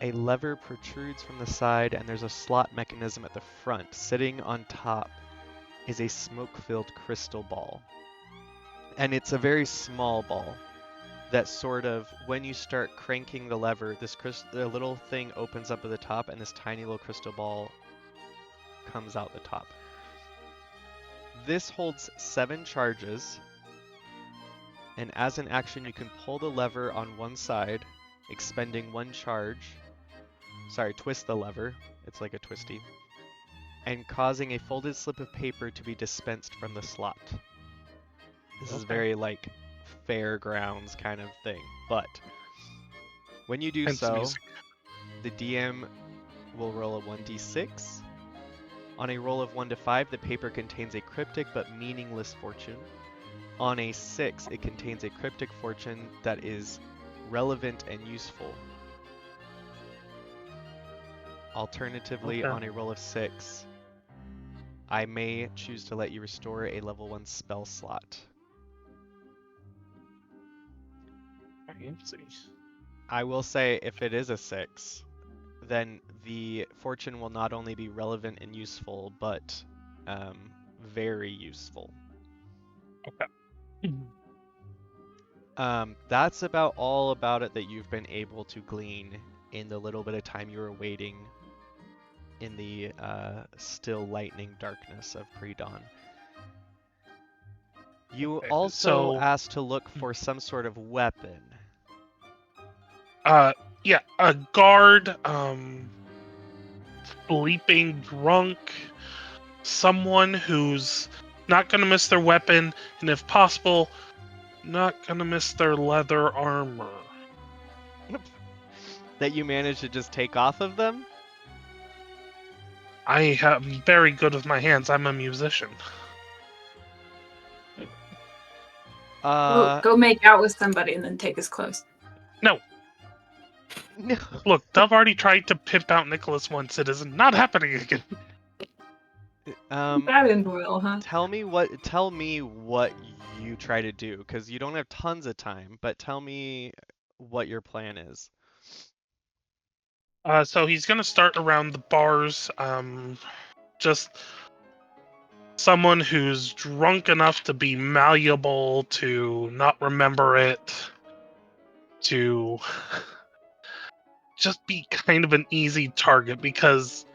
A lever protrudes from the side, and there's a slot mechanism at the front. Sitting on top is a smoke-filled crystal ball. And it's a very small ball that sort of, when you start cranking the lever, the little thing opens up at the top, and this tiny little crystal ball comes out the top. This holds 7 charges, and as an action you can pull the lever on one side, expending 1 charge. Sorry, twist the lever, it's like a twisty, and causing a folded slip of paper to be dispensed from the slot. This is very like fairgrounds kind of thing, but when you do so, the DM will roll a 1d6. On a roll of 1 to 5, the paper contains a cryptic but meaningless fortune. On a 6, it contains a cryptic fortune that is relevant and useful. Alternatively, on a roll of 6, I may choose to let you restore a level 1 spell slot. I will say, if it is a 6, then the fortune will not only be relevant and useful, but very useful. Okay. That's about all about it that you've been able to glean in the little bit of time you were waiting in the still lightning darkness of pre-dawn. You also asked to look for some sort of weapon. Yeah, a guard, sleeping drunk, someone who's not gonna miss their weapon, and if possible, not gonna miss their leather armor. That you managed to just take off of them? I am very good with my hands. I'm a musician. Go make out with somebody and then take his clothes. No. No. Look, Dove already tried to pimp out Nicholas once. It is not happening again. That in Doyle, huh? Tell me what you try to do, because you don't have tons of time, but tell me what your plan is. So he's gonna start around the bars. Just someone who's drunk enough to be malleable, to not remember it, to just be kind of an easy target, because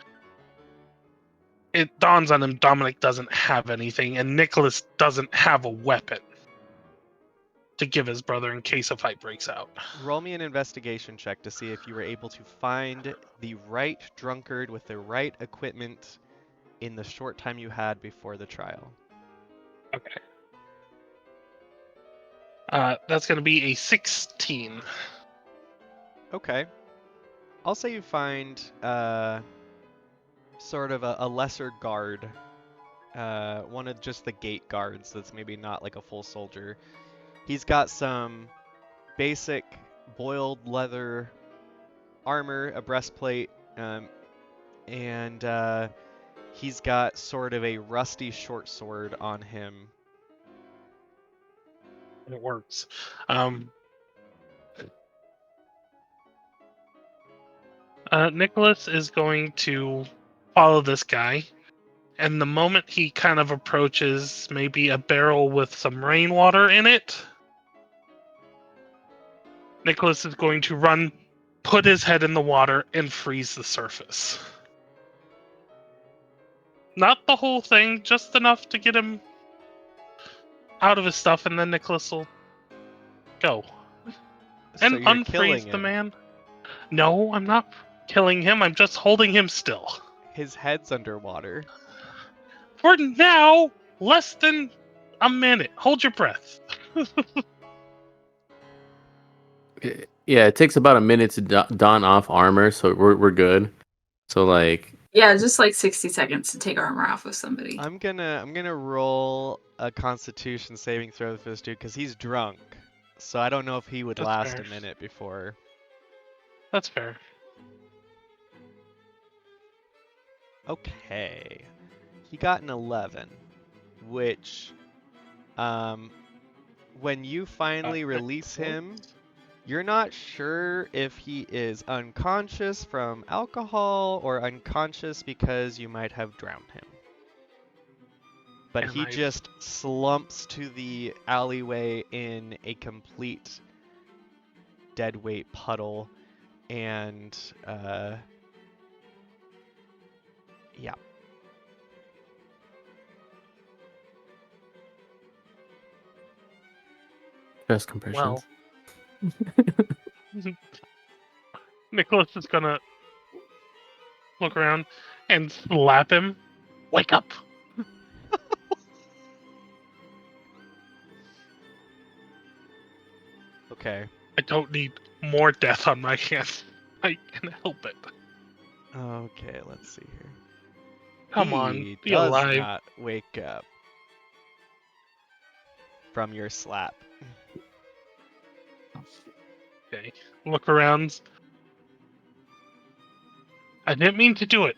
it dawns on him Dominic doesn't have anything, and Nicholas doesn't have a weapon to give his brother in case a fight breaks out. Roll me an investigation check to see if you were able to find the right drunkard with the right equipment in the short time you had before the trial. Okay. That's going to be a 16. Okay. I'll say you find sort of a lesser guard. One of just the gate guards that's maybe not like a full soldier. He's got some basic boiled leather armor, a breastplate, and he's got sort of a rusty short sword on him. It works. Nicholas is going to follow this guy, and the moment he kind of approaches maybe a barrel with some rainwater in it, Nicholas is going to run, put his head in the water, and freeze the surface. Not the whole thing, just enough to get him out of his stuff, and then Nicholas will go. And So you're killing unfreeze him. the man. No, I'm not killing him, I'm just holding him still. His head's underwater. For now, less than a minute. Hold your breath. Yeah, it takes about a minute to don off armor, so we're good. So like, Yeah, just like 60 seconds to take armor off of somebody. I'm gonna roll a Constitution saving throw for this dude because he's drunk. So I don't know if he would That's last fair. a minute before. That's fair. Okay. He got an 11, which, when you finally release him, you're not sure if he is unconscious from alcohol or unconscious because you might have drowned him. But And he just slumps to the alleyway in a complete deadweight puddle, and yeah. chest compressions. Well, Nicholas is gonna look around and slap him. Wake up! Okay. I don't need more death on my hands. I can help it. Okay, let's see here. Come on, He be does alive. not wake up from your slap. Okay, look around. I didn't mean to do it.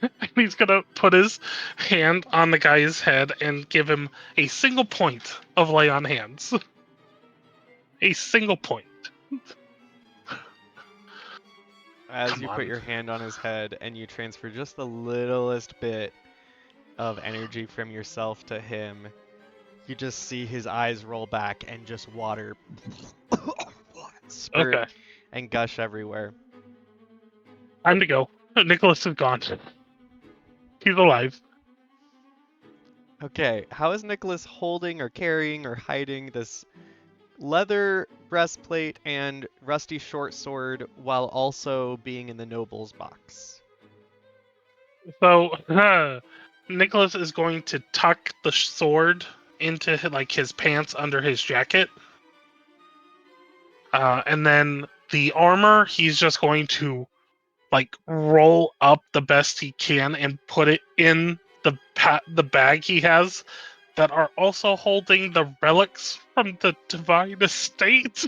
And he's gonna put his hand on the guy's head and give him a single point of lay on hands. A single point. As Come you on. put your hand on his head and you transfer just the littlest bit of energy from yourself to him, you just see his eyes roll back and just water spurt Okay, and gush everywhere. time to go. Nicholas is gone. He's alive. Okay, how is Nicholas holding or carrying or hiding this leather breastplate and rusty short sword while also being in the noble's box? So, Nicholas is going to tuck the sword into like his pants under his jacket. And then the armor, he's just going to like roll up the best he can and put it in the bag he has that are also holding the relics from the divine estate.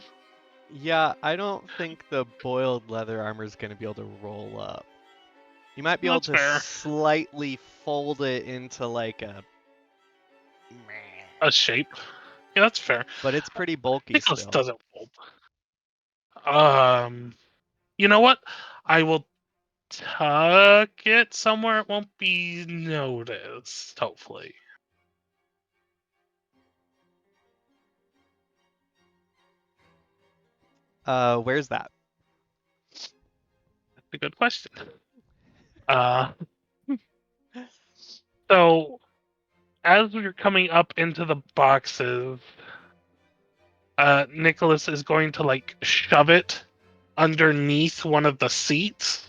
Yeah, I don't think the boiled leather armor is going to be able to roll up. You might be able That's to fair. slightly fold it into like a... A shape. Yeah, that's fair. But it's pretty bulky Nicholas still. doesn't fold. You know what? I will tuck it somewhere it won't be noticed, hopefully. Where's that? That's a good question. So as we're coming up into the boxes, Nicholas is going to like shove it underneath one of the seats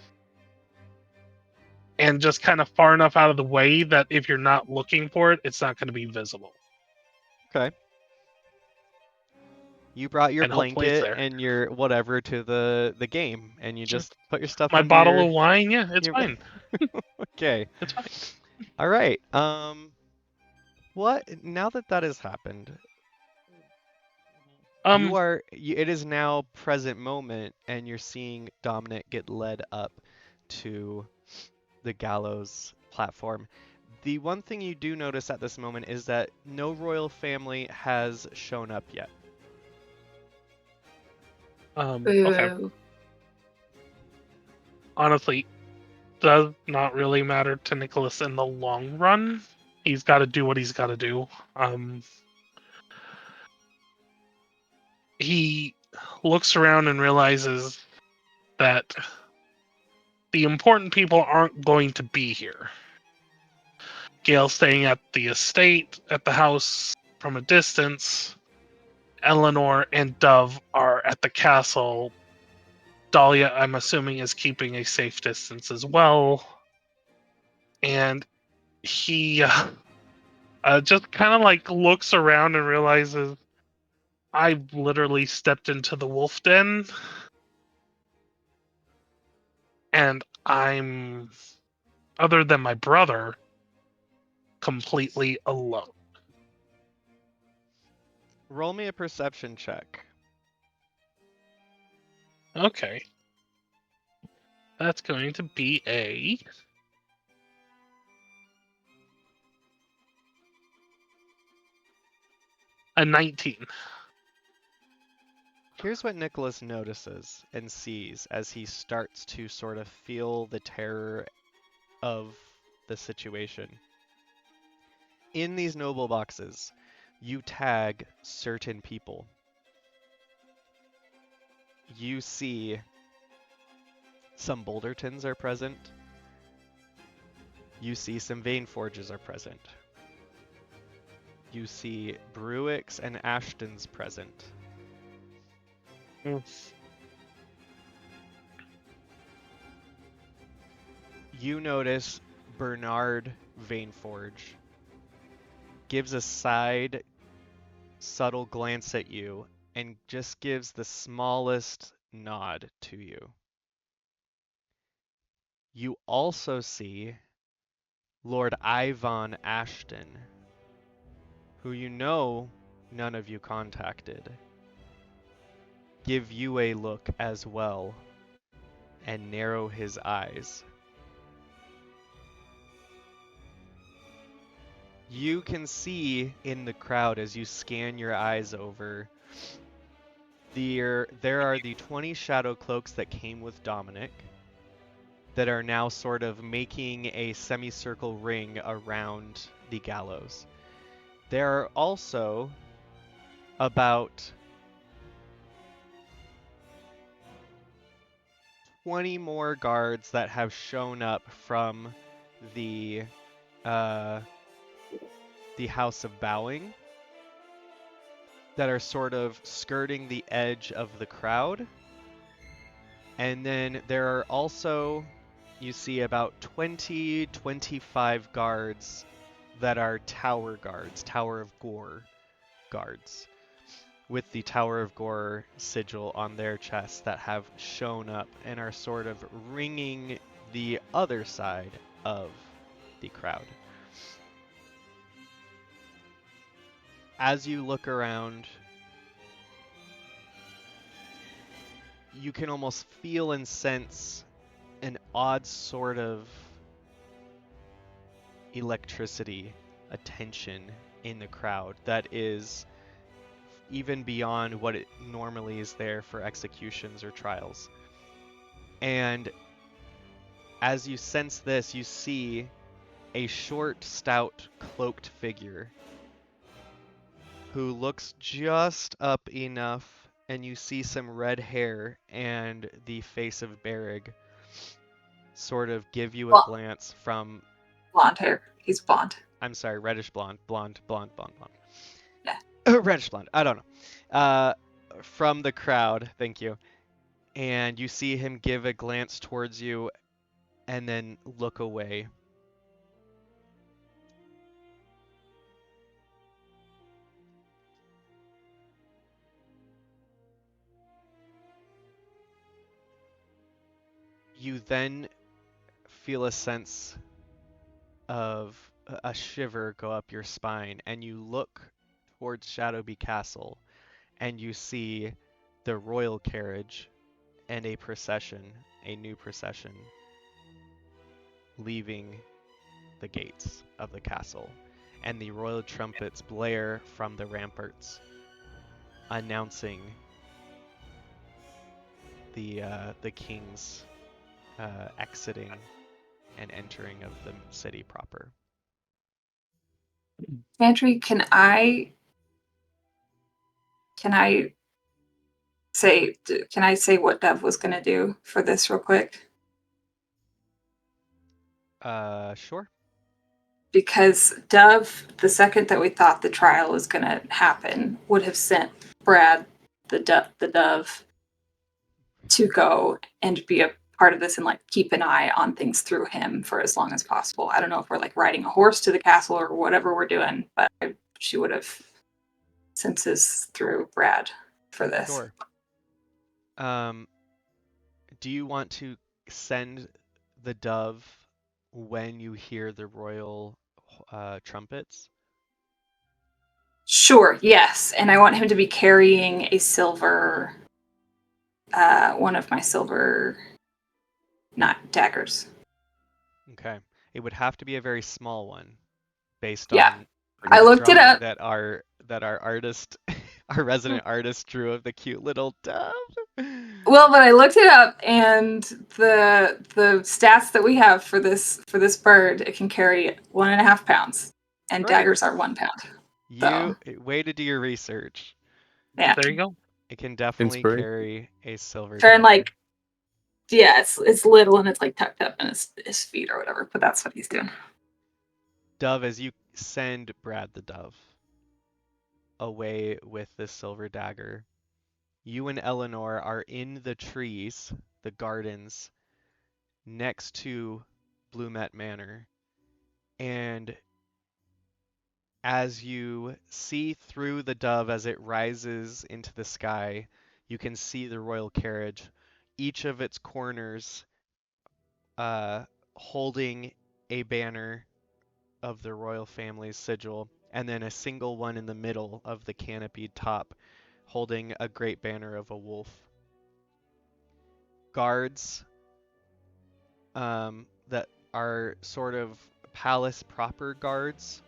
and just kind of far enough out of the way that if you're not looking for it, it's not going to be visible. Okay. You brought your And hopefully it's blanket there. and your whatever to the game, and you Sure. just put your stuff My under bottle your... of wine, yeah, it's your- fine. Okay. It's fine. All right. What? Now that that has happened, it is now present moment, and you're seeing Dominic get led up to the gallows platform. The one thing you do notice at this moment is that no royal family has shown up yet. Okay. Boo. Honestly, does not really matter to Nicholas in the long run. He's got to do what he's got to do. He looks around and realizes that the important people aren't going to be here. Gail's staying at the estate, at the house from a distance. Eleanor and Dove are at the castle. Dahlia, I'm assuming, is keeping a safe distance as well. And he just kind of like looks around and realizes I've literally stepped into the wolf den. And I'm, other than my brother, completely alone. Roll me a perception check. Okay. That's going to be a 19. Here's what Nicholas notices and sees as he starts to sort of feel the terror of the situation. In these noble boxes, you tag certain people. You see some Bouldertons are present. You see some Vaneforges are present. You see Bruicks and Ashtons present. You notice Bernard Vaneforge gives a side, subtle glance at you and just gives the smallest nod to you. You also see Lord Ivan Ashton, who you know none of you contacted, give you a look as well and narrow his eyes. You can see in the crowd as you scan your eyes over, there are the 20 shadow cloaks that came with Dominic that are now sort of making a semicircle ring around the gallows. There are also about 20 more guards that have shown up from the House of Bowing that are sort of skirting the edge of the crowd. And then there are also, you see about 20-25 guards that are tower guards, Tower of Gore guards, with the Tower of Gore sigil on their chests that have shown up and are sort of ringing the other side of the crowd. As you look around, you can almost feel and sense an odd sort of electricity, a tension in the crowd that is even beyond what it normally is there for executions or trials. And as you sense this, you see a short, stout, cloaked figure who looks just up enough, and you see some red hair and the face of Berrig sort of give you a Well- glance from, Blonde hair. He's blonde. I'm sorry, reddish blonde. Yeah. Reddish blonde, I don't know. From the crowd, thank you. And you see him give a glance towards you and then look away. You then feel a sense of a shiver go up your spine, and you look towards Shadowby Castle, and you see the royal carriage and a procession, a new procession, leaving the gates of the castle, and the royal trumpets blare from the ramparts, announcing the king's exiting and entering of the city proper. Pantry, can I say what Dev was going to do for this real quick? Sure. Because Dove, the second that we thought the trial was going to happen, would have sent Brad, the dove, to go and be a part of this and like keep an eye on things through him for as long as possible. I don't know if we're like riding a horse to the castle or whatever we're doing, but she would have sent this through Brad for this. Sure. Do you want to send the dove when you hear the royal trumpets? Sure, yes. And I want him to be carrying a silver, one of my silver, not daggers. Okay. It would have to be a very small one, based Yeah. on I looked it drawing up. that our artist, our resident artist, drew of the cute little dove. Well, but I looked it up, and the stats that we have for this bird, it can carry 1.5 pounds, and Great. daggers are 1 pound. You way to do your research. Yeah, There you go. It can definitely Inspiration. carry a silver. try and dagger. like, yeah, it's little and it's like tucked up in his feet or whatever. But that's what he's doing. Dove, as you send Brad the dove away with the silver dagger, you and Eleanor are in the trees, the gardens, next to Blumet Manor. And as you see through the dove as it rises into the sky, you can see the royal carriage, each of its corners holding a banner of the royal family's sigil, and then a single one in the middle of the canopied top holding a great banner of a wolf. Guards that are sort of palace proper guards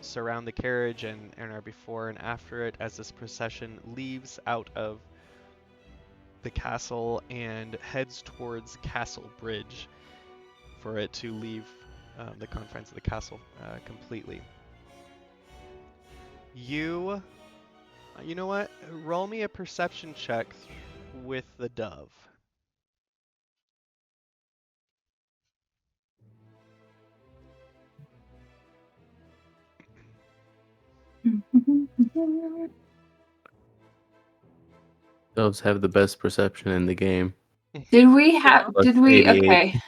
surround the carriage and are before and after it as this procession leaves out of the castle and heads towards Castle Bridge for it to leave the confines of the castle completely. You know what? Roll me a perception check with the dove. Doves have the best perception in the game. Did we have? Plus Did we? 88. Okay.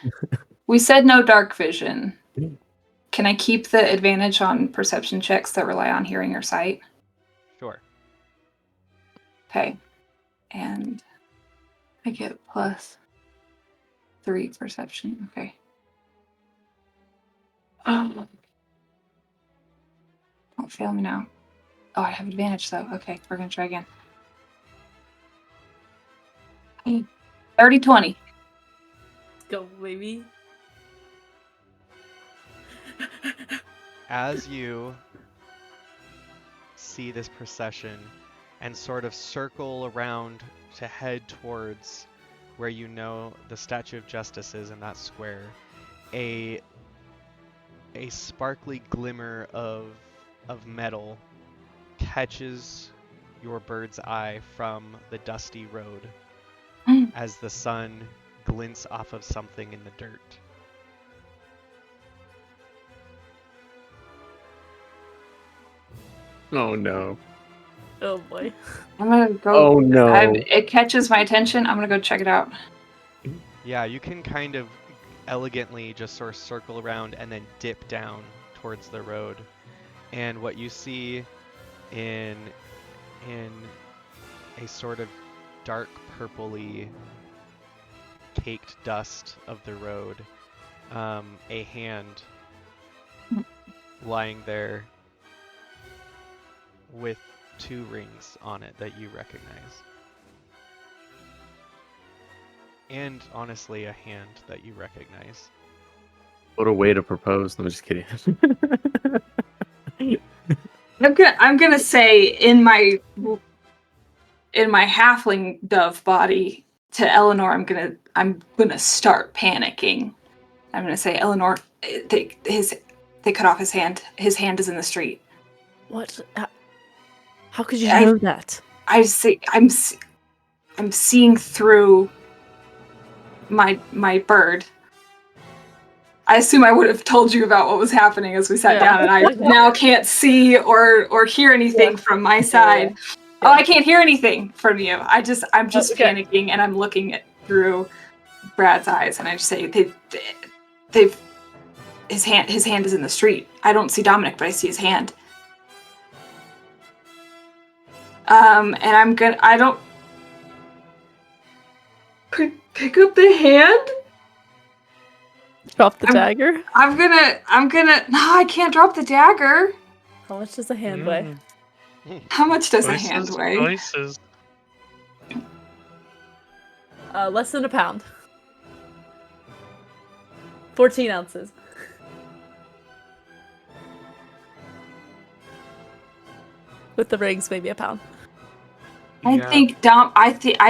We said no dark vision. Can I keep the advantage on perception checks that rely on hearing or sight? Sure. Okay. And I get +3 perception. Okay. Don't fail me now. Oh, I have advantage though. Okay, we're gonna try again. 30-20. Let's go, baby. As you see this procession and sort of circle around to head towards where you know the Statue of Justice is in that square, a sparkly glimmer of metal catches your bird's eye from the dusty road as the sun glints off of something in the dirt. Oh no. Oh boy. I'm gonna go. Oh no. It catches my attention. I'm gonna go check it out. Yeah, you can kind of elegantly just sort of circle around and then dip down towards the road. And what you see in a sort of dark purpley caked dust of the road, a hand lying there with 2 rings on it that you recognize. And honestly, a hand that you recognize. What a way to propose. I'm just kidding. I'm gonna say in my halfling dove body to Eleanor, I'm gonna start panicking. I'm gonna say, Eleanor, they cut off his hand. His hand is in the street. What? How could you know that? I'm seeing through my bird. I assume I would have told you about what was happening as we sat down, and I now can't see or hear anything from my side. Yeah. Oh, I can't hear anything from you. I'm just panicking, and I'm looking through Brad's eyes, and I just say, his hand is in the street. I don't see Dominic, but I see his hand. And I don't pick up the hand. Drop the dagger? I'm gonna. No, I can't drop the dagger. How much does a hand weigh? How much does a hand weigh? Choices. Less than a pound. 14 ounces. With the rings, maybe a pound. I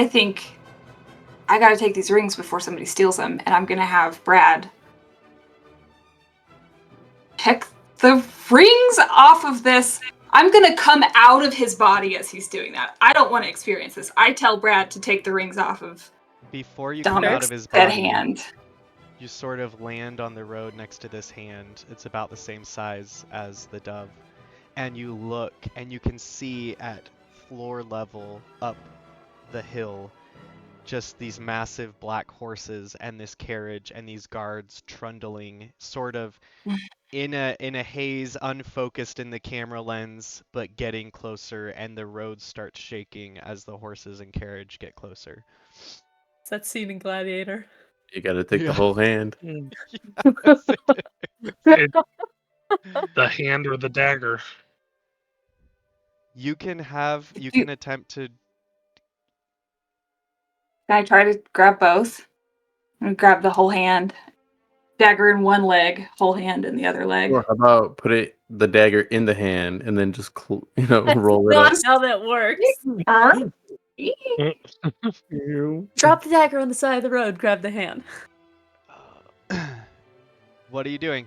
think I gotta take these rings before somebody steals them, and I'm gonna have Brad pick the rings off of this. I'm gonna come out of his body as he's doing that. I don't want to experience this. I tell Brad to take the rings off of before you Dominic's come out of his dead body. hand. You sort of land on the road next to this hand. It's about the same size as the dove. And you look, and you can see at floor level up the hill just these massive black horses and this carriage and these guards trundling sort of in a haze, unfocused in the camera lens, but getting closer, and the road starts shaking as the horses and carriage get closer. Is that scene in Gladiator? You gotta take the whole hand. Yes, the hand or the dagger. You can attempt to. Can I try to grab both? And grab the whole hand. Dagger in one leg, whole hand in the other leg. Or how about put the dagger in the hand and then just roll it up? That's not how that works. Drop the dagger on the side of the road, grab the hand. What are you doing?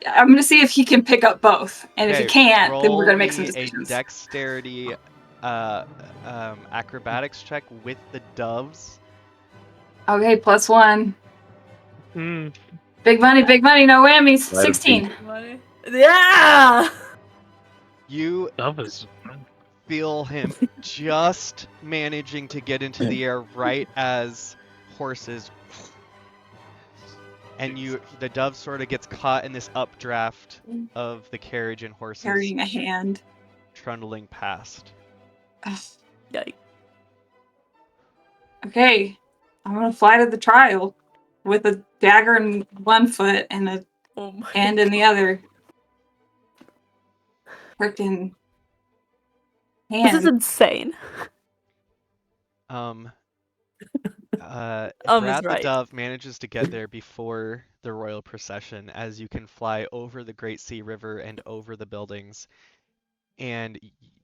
I'm gonna see if he can pick up both, and if he can't, then we're gonna make some decisions. A dexterity acrobatics check with the doves. Okay, +1. Mm. Big money, no whammies. 16. Yeah! You feel him just managing to get into the air right as horses and the dove sort of gets caught in this updraft of the carriage and horses Carrying a hand. trundling past. Ugh. Yikes. Okay, I'm gonna fly to the trial with a dagger in one foot and a Oh my hand in the other. Freaking This is hand. insane. Is Is Brad the right. Dove manages to get there before the royal procession, as you can fly over the Great Sea River and over the buildings. And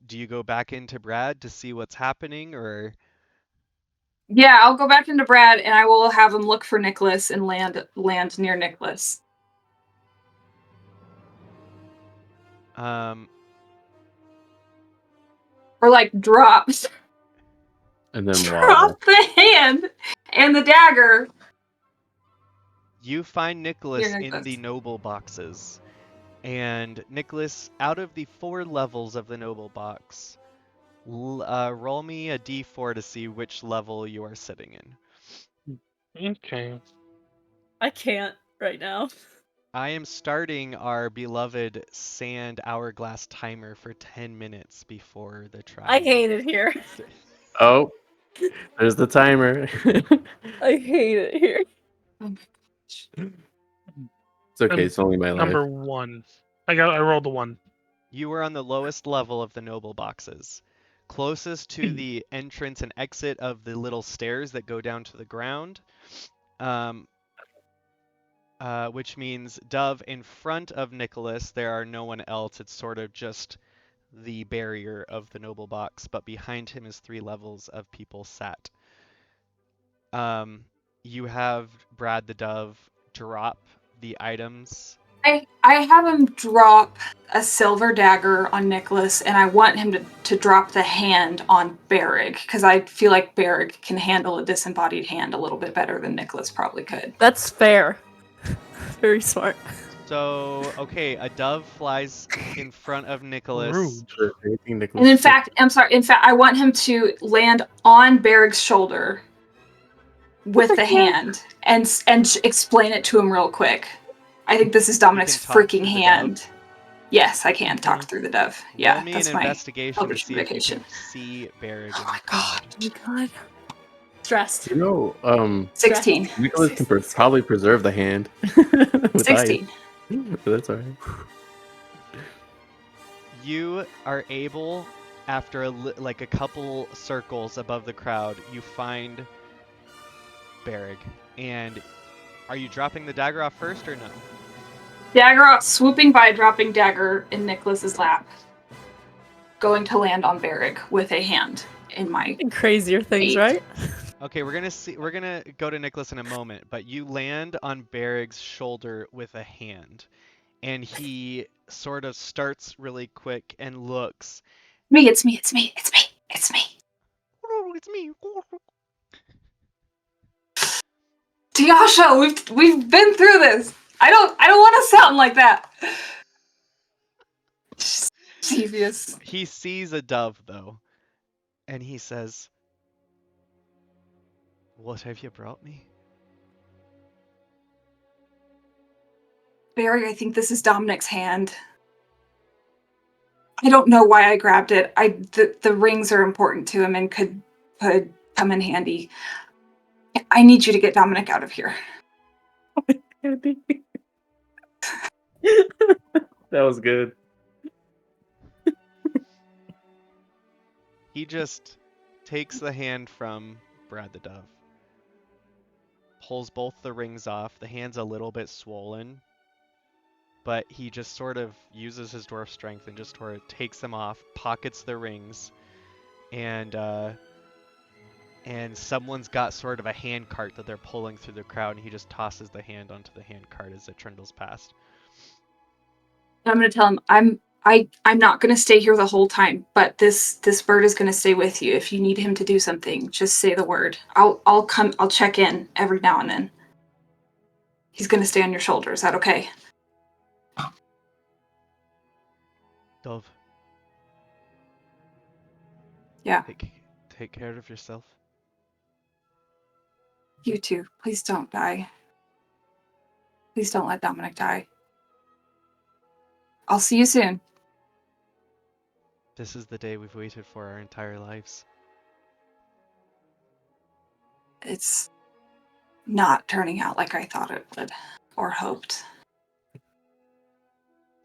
do you go back into Brad to see what's happening, or? Yeah, I'll go back into Brad and I will have him look for Nicholas and land near Nicholas. Um, Or like drop And then drop the hand and the dagger. you find Nicholas Near in the Nicholas. noble boxes. And Nicholas, out of the 4 levels of the noble box, roll me a d4 to see which level you are sitting in. Okay. I can't right now. I am starting our beloved sand hourglass timer for 10 minutes before the trial. I hate it here. Oh, there's the timer. I hate it here. It's okay. It's only my life. Number 1. I rolled a 1. You are on the lowest level of the noble boxes, closest to the entrance and exit of the little stairs that go down to the ground, which means Dove, in front of Nicholas, there are no one else. It's sort of just the barrier of the noble box, but behind him is 3 levels of people sat. You have Brad the Dove drop the items. I have him drop a silver dagger on Nicholas, and I want him to drop the hand on Berrig, because I feel like Berrig can handle a disembodied hand a little bit better than Nicholas probably could. That's fair. Very smart. So, okay, a dove flies in front of Nicholas. Rude. And in fact, I want him to land on Berrig's shoulder with the hand and explain it to him real quick. I think this is Dominic's freaking hand. Yes, I can talk through the dove. Yeah, Roll me that's an my investigation to elvish see if you communication. can see Berrig. Oh my god. Oh my god. Stressed. You know, 16. Nicholas can probably preserve the hand. With 16. ice. That's alright. You are able, after like a couple circles above the crowd, you find Berrig. And are you dropping the dagger off first or no? Dagger off, swooping by, dropping dagger in Nicholas's lap. Going to land on Berrig with a hand in my Crazier things, 8. right? Okay, we're gonna go to Nicholas in a moment, but you land on Berrig's shoulder with a hand, and he sort of starts really quick and looks. It's me. Oh, it's me. Tiasha, we've been through this. I don't want to sound like that. Devious. He sees a dove though, and he says, "What have you brought me?" Barry, I think this is Dominic's hand. I don't know why I grabbed it. The rings are important to him and could come in handy. I need you to get Dominic out of here. That was good. He just takes the hand from Brad the Dove, pulls both the rings off. The hand's a little bit swollen, but he just sort of uses his dwarf strength and just sort of takes them off, pockets the rings, and someone's got sort of a hand cart that they're pulling through the crowd, and he just tosses the hand onto the hand cart as it trundles past. I'm going to tell him I'm not going to stay here the whole time, but this bird is going to stay with you. If you need him to do something, just say the word. I'll check in every now and then. He's going to stay on your shoulder. Is that okay? Dove. Yeah. Take care of yourself. You too. Please don't die. Please don't let Dominic die. I'll see you soon. This is the day we've waited for our entire lives. It's not turning out like I thought it would, or hoped.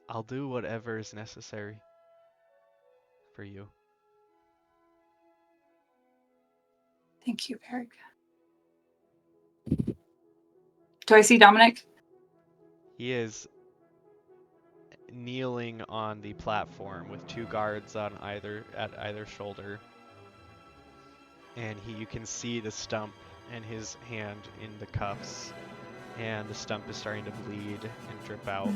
I'll do whatever is necessary for you. Thank you, Eric. Do I see Dominic? He is kneeling on the platform with 2 guards on either shoulder, and you can see the stump and his hand in the cuffs, and the stump is starting to bleed and drip out.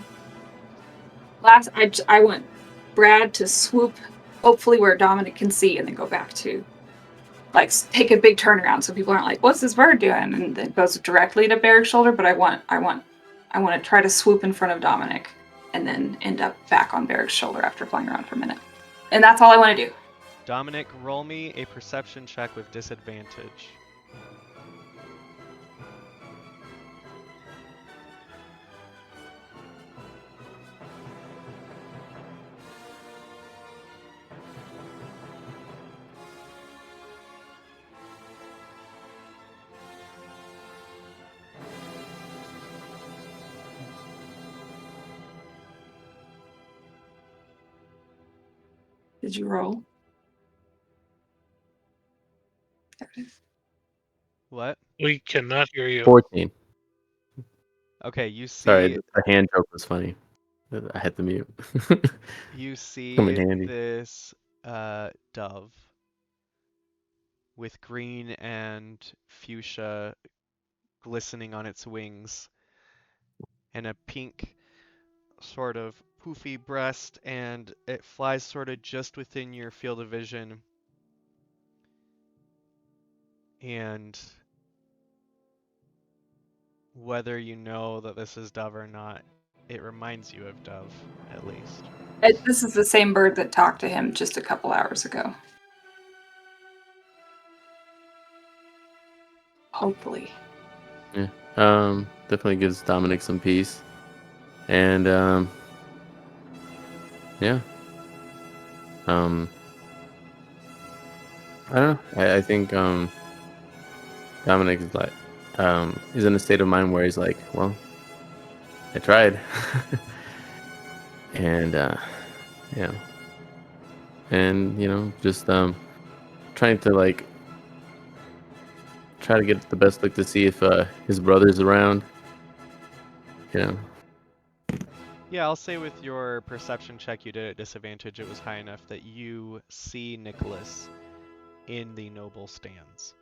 I want Brad to swoop, hopefully where Dominic can see, and then go back to, like, take a big turnaround so people aren't like, "What's this bird doing?" And then it goes directly to Barrick's shoulder. But I want to try to swoop in front of Dominic, and then end up back on Barrick's shoulder after flying around for a minute. And that's all I want to do. Dominic, roll me a perception check with disadvantage. Did you roll? There it is. What? We cannot hear you. 14. Okay, you see. Sorry, the hand joke was funny. I had to mute. You see Come in handy. this dove with green and fuchsia glistening on its wings, and a pink sort of poofy breast, and it flies sort of just within your field of vision. And whether you know that this is dove or not, it reminds you of dove, at least. This is the same bird that talked to him just a couple hours ago. Hopefully. Yeah. Definitely gives Dominic some peace. And yeah. I don't know. I think Dominic is like he's in a state of mind where he's like, well, I tried. And yeah. And just trying to like try to get the best look to see if his brother's around. Yeah, I'll say with your perception check you did at disadvantage, it was high enough that you see Nicholas in the noble stands.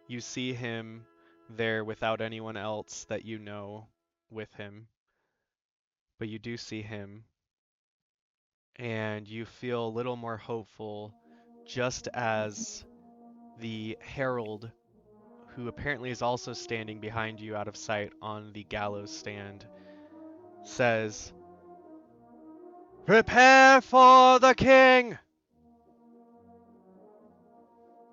You see him there without anyone else that you know with him, but you do see him, and you feel a little more hopeful just as the herald, who apparently is also standing behind you out of sight on the gallows stand, says, "Prepare for the king!"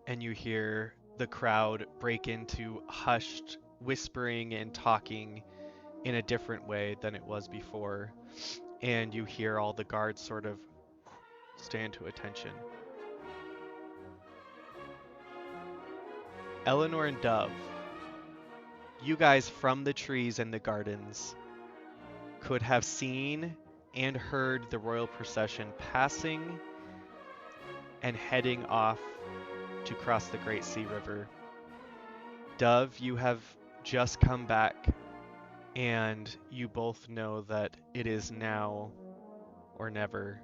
And you hear the crowd break into hushed whispering and talking in a different way than it was before. And you hear all the guards sort of stand to attention. Eleanor and Dove, you guys from the trees and the gardens could have seen and heard the royal procession passing and heading off to cross the Great Sea River. Dove, you have just come back, and you both know that it is now or never.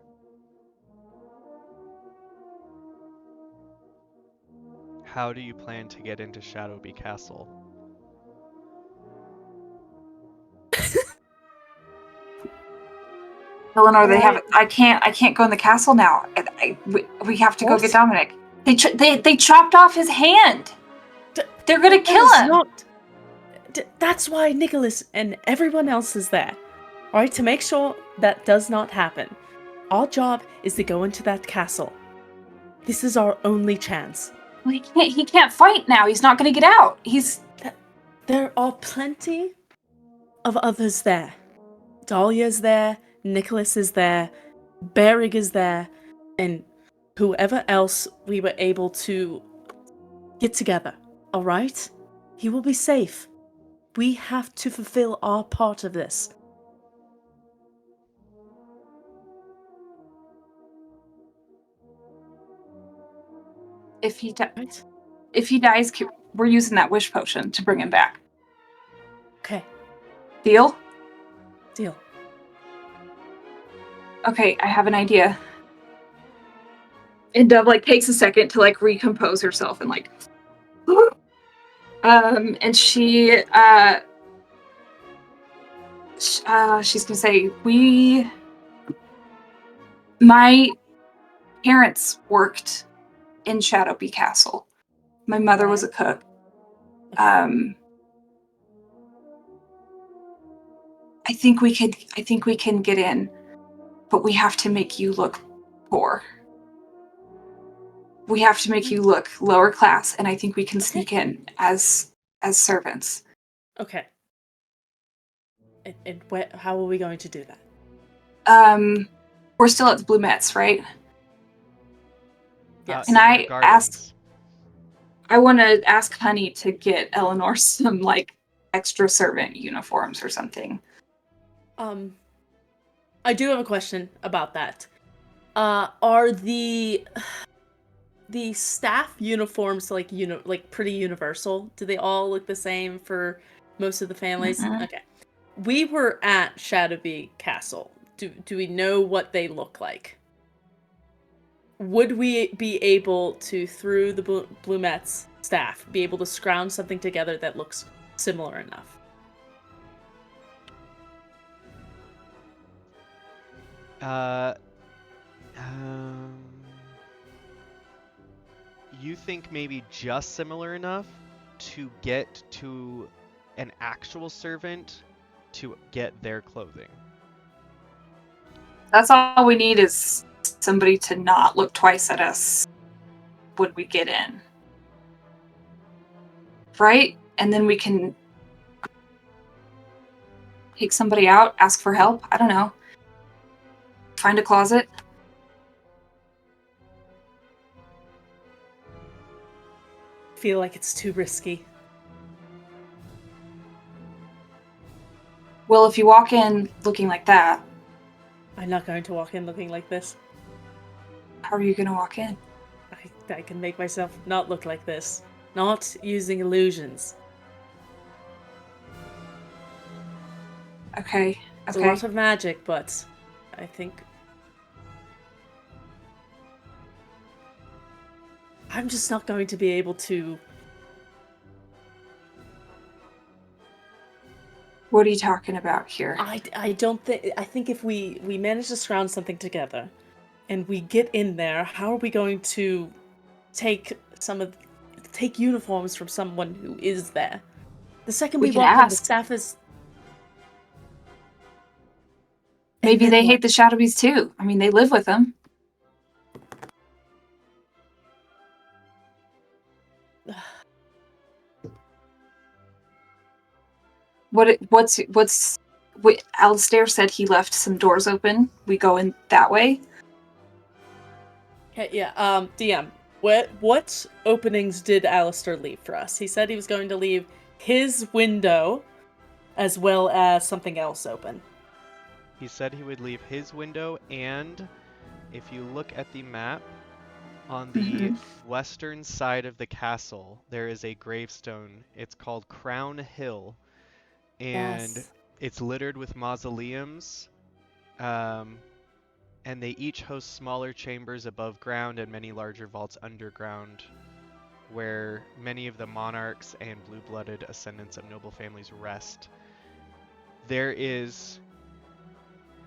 How do you plan to get into Shadowby Castle? Eleanor, they have. I can't go in the castle now. We have to go get Dominic. They chopped off his hand. They're gonna kill him. That's why Nicholas and everyone else is there. All right, to make sure that does not happen. Our job is to go into that castle. This is our only chance. Well, he can't fight now. He's not gonna get out. There are plenty of others there. Dahlia's there, Nicholas is there, Berig is there, and whoever else we were able to get together, alright? He will be safe. We have to fulfill our part of this. If he Right? dies, we're using that wish potion to bring him back. Okay, Deal? deal. Okay, I have an idea. And Dove takes a second to recompose herself and and she's gonna say, my parents worked in Shadowby Castle. My mother was a cook. I think we can get in, but we have to make you look poor. We have to make you look lower class, and I think we can sneak in as servants. Okay. And how are we going to do that? We're still at the Blumettes, right? Yes. And I want to ask Honey to get Eleanor some extra servant uniforms or something. I do have a question about that. Are the staff uniforms pretty universal? Do they all look the same for most of the families? Mm-mm. Okay. We were at Shadowby Castle. Do we know what they look like? Would we be able to, through the Blumettes staff, be able to scrounge something together that looks similar enough? You think maybe just similar enough to get to an actual servant to get their clothing? That's all we need is somebody to not look twice at us when we get in. Right? And then we can take somebody out, ask for help. I don't know. Find a closet. I feel like it's too risky. Well, if you walk in looking like that, I'm not going to walk in looking like this. how are you going to walk in? I can make myself not look like this. Not using illusions. Okay. It's a lot of magic, but I think I'm just not going to be able to. What are you talking about here? I don't think. I think if we manage to scrounge something together, and we get in there, how are we going to take uniforms from someone who is there? The second We we can walk in, the ask. staff is. Maybe they hate the Shadowbees too. I mean, they live with them. Alistair said he left some doors open. We go in that way. Okay, yeah. DM, what openings did Alistair leave for us? He said he was going to leave his window, as well as something else open. He said he would leave his window, and if you look at the map, on the western side of the castle, there is a gravestone. It's called Crown Hill, and it's littered with mausoleums, and they each host smaller chambers above ground and many larger vaults underground, where many of the monarchs and blue-blooded ascendants of noble families rest. There is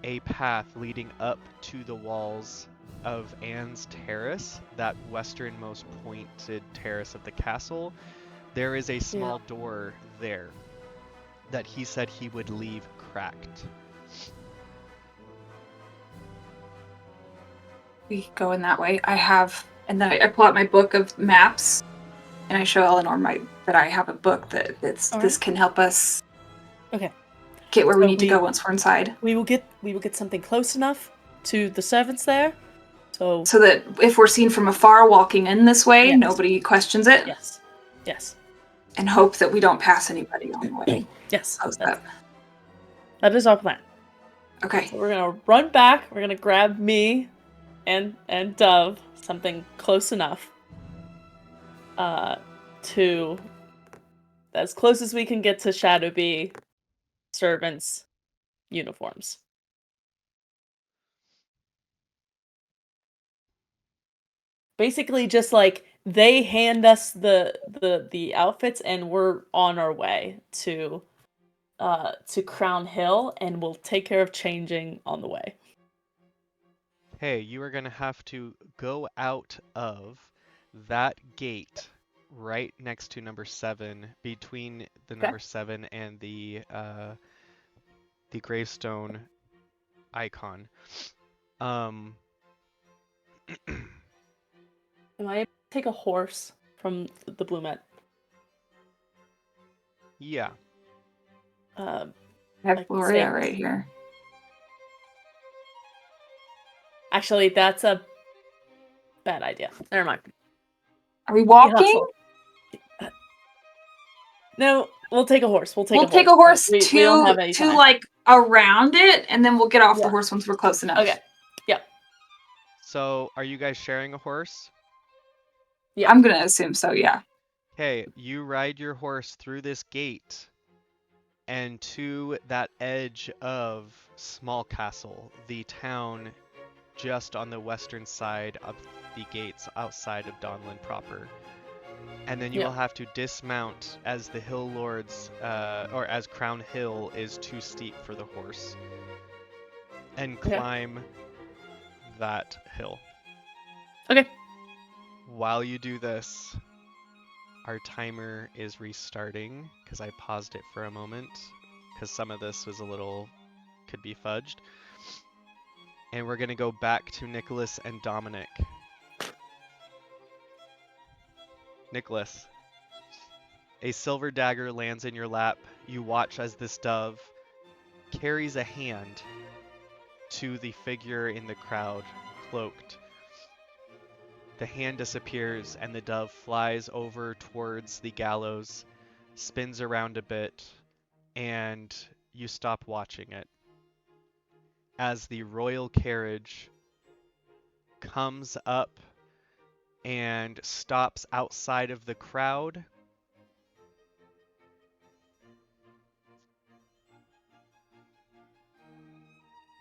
a path leading up to the walls of Anne's Terrace, that westernmost pointed terrace of the castle. There is a small door there that he said he would leave cracked. We go in that way. And then I pull out my book of maps, and I show Eleanor that I have a book that this can help us. Okay. get where we So need to go once we're inside. We will get something close enough to the servants there. So that if we're seen from afar walking in this way, Yes. nobody questions it. Yes. Yes. And hope that we don't pass anybody on the way. Yes. How's that? That is our plan. Okay. So we're gonna run back. We're gonna grab me and Dove, something close enough to as close as we can get to Shadowbee servants' uniforms. Basically, just like they hand us the outfits, and we're on our way to Crown Hill, and we'll take care of changing on the way. Hey, you are going to have to go out of that gate right next to number 7, between the Okay. number 7 and the gravestone icon. Am I able to take a horse from the Blumet? Yeah. I have Like, Gloria say- right here. Actually, that's a bad idea. Never mind. Are we walking? Hustle. No, we'll take a horse. We'll take a horse We don't have any to time. like around it, and then we'll get off the Yeah. horse once we're close enough. Okay. Yep. So, are you guys sharing a horse? Yeah. I'm gonna assume so. Yeah. Okay, you ride your horse through this gate and to that edge of Small Castle, the town just on the western side of the gates outside of Donlin proper. And then you will have to dismount as the Hill Lords, or as Crown Hill is too steep for the horse, and climb that hill. Okay. While you do this, our timer is restarting because I paused it for a moment because some of this was could be fudged. And we're going to go back to Nicholas and Dominic. Nicholas, a silver dagger lands in your lap. You watch as this dove carries a hand to the figure in the crowd, cloaked. The hand disappears and the dove flies over towards the gallows, spins around a bit, and you stop watching it. As the royal carriage comes up and stops outside of the crowd,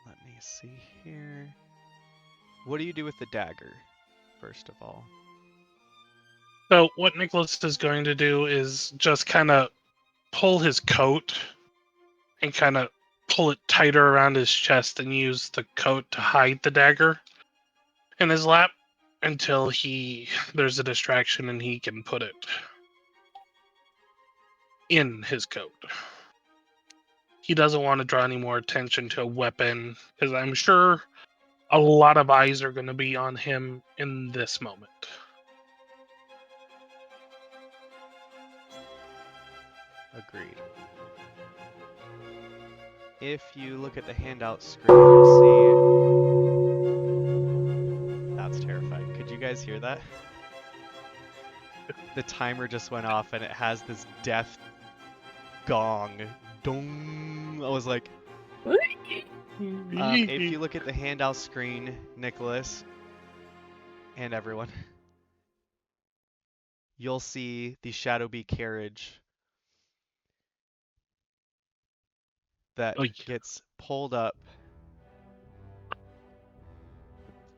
let me see here. What do you do with the dagger, first of all? So what Nicholas is going to do is just kind of pull his coat and kind of pull it tighter around his chest and use the coat to hide the dagger in his lap until there's a distraction and he can put it in his coat. He doesn't want to draw any more attention to a weapon because I'm sure a lot of eyes are going to be on him in this moment. Agreed. If you look at the handout screen, you'll see... That's terrifying. Could you guys hear that? The timer just went off and it has this death gong. Dong! I was like... if you look at the handout screen, Nicholas, and everyone, you'll see the Shadowbee carriage that gets pulled up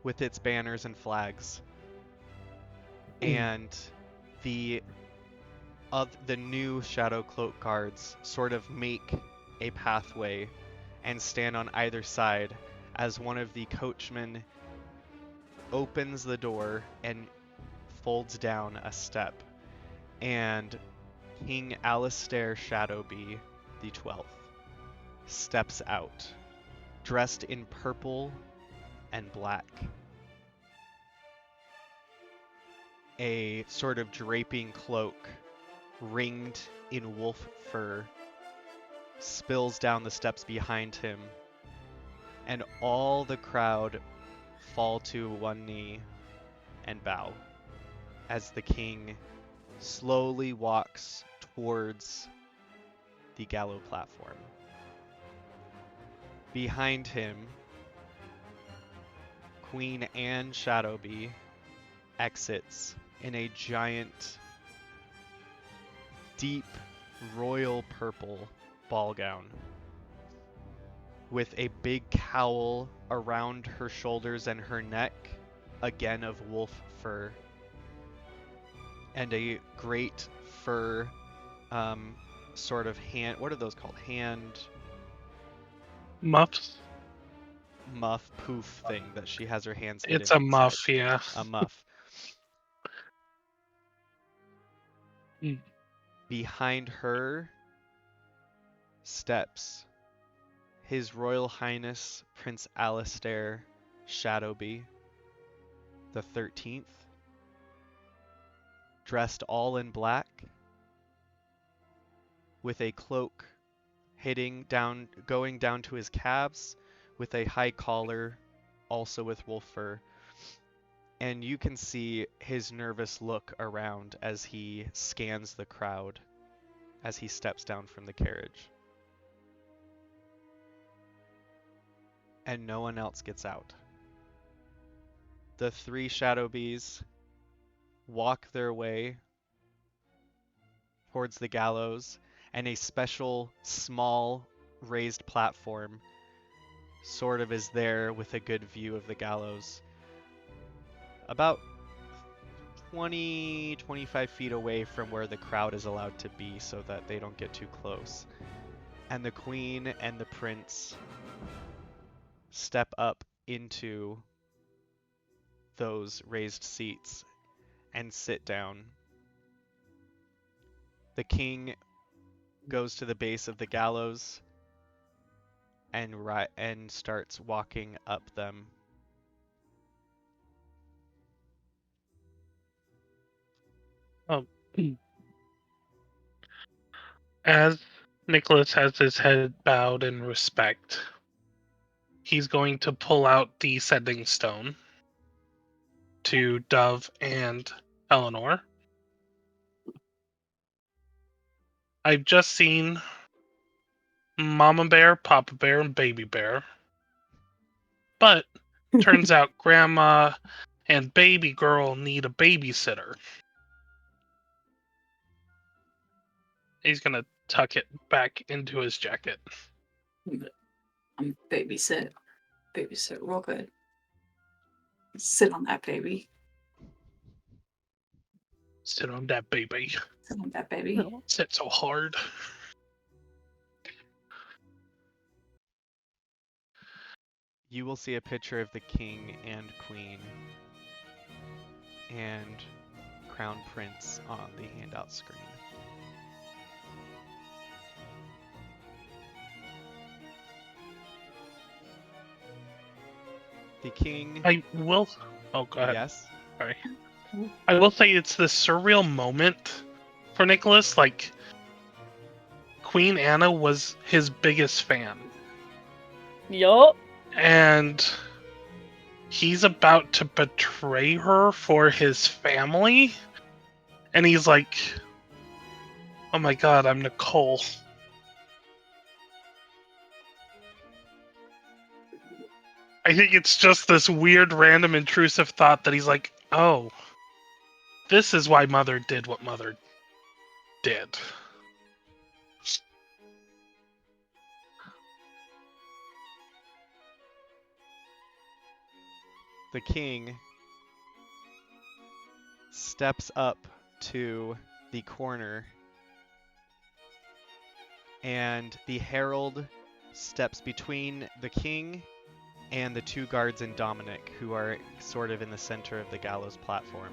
with its banners and flags, and the new Shadow Cloak guards sort of make a pathway and stand on either side as one of the coachmen opens the door and folds down a step, and King Alistair Shadowbee the 12th steps out, dressed in purple and black. A sort of draping cloak, ringed in wolf fur, spills down the steps behind him, and all the crowd fall to one knee and bow as the king slowly walks towards the gallows platform. Behind him, Queen Anne Shadowby exits in a giant, deep royal purple ball gown with a big cowl around her shoulders and her neck, again of wolf fur, and a great fur sort of hand, what are those called? Hand Muffs. muff poof thing that she has her hands hidden It's a inside. muff, yeah. A muff. Mm. Behind her steps His Royal Highness Prince Alistair Shadowby the 13th, dressed all in black, with a cloak going down to his calves, with a high collar, also with wolf fur. And you can see his nervous look around as he scans the crowd as he steps down from the carriage. And no one else gets out. The three Shadowbees walk their way towards the gallows, and a special small raised platform sort of is there with a good view of the gallows. About 20-25 feet away from where the crowd is allowed to be so that they don't get too close. And the queen and the prince step up into those raised seats and sit down. The king goes to the base of the gallows and starts walking up them. As Nicholas has his head bowed in respect, he's going to pull out the sending stone to Dove and Eleanor. I've just seen Mama Bear, Papa Bear, and Baby Bear. But turns out Grandma and Baby Girl need a babysitter. He's gonna tuck it back into his jacket. I'm babysit real good. Sit on that baby. Sit on that baby. Sit on that baby. Sit so hard. You will see a picture of the king and queen and crown prince on the handout screen. The king... I will... Oh, go ahead. Yes? Sorry. I will say it's this surreal moment for Nicholas. Like, Queen Anna was his biggest fan. Yup. And he's about to betray her for his family. And he's like, oh my god, I'm Nicole. I think it's just this weird, random, intrusive thought that he's like, oh, this is why Mother did what Mother did. The king steps up to the corner, and the herald steps between the king and the two guards and Dominic, who are sort of in the center of the gallows platform.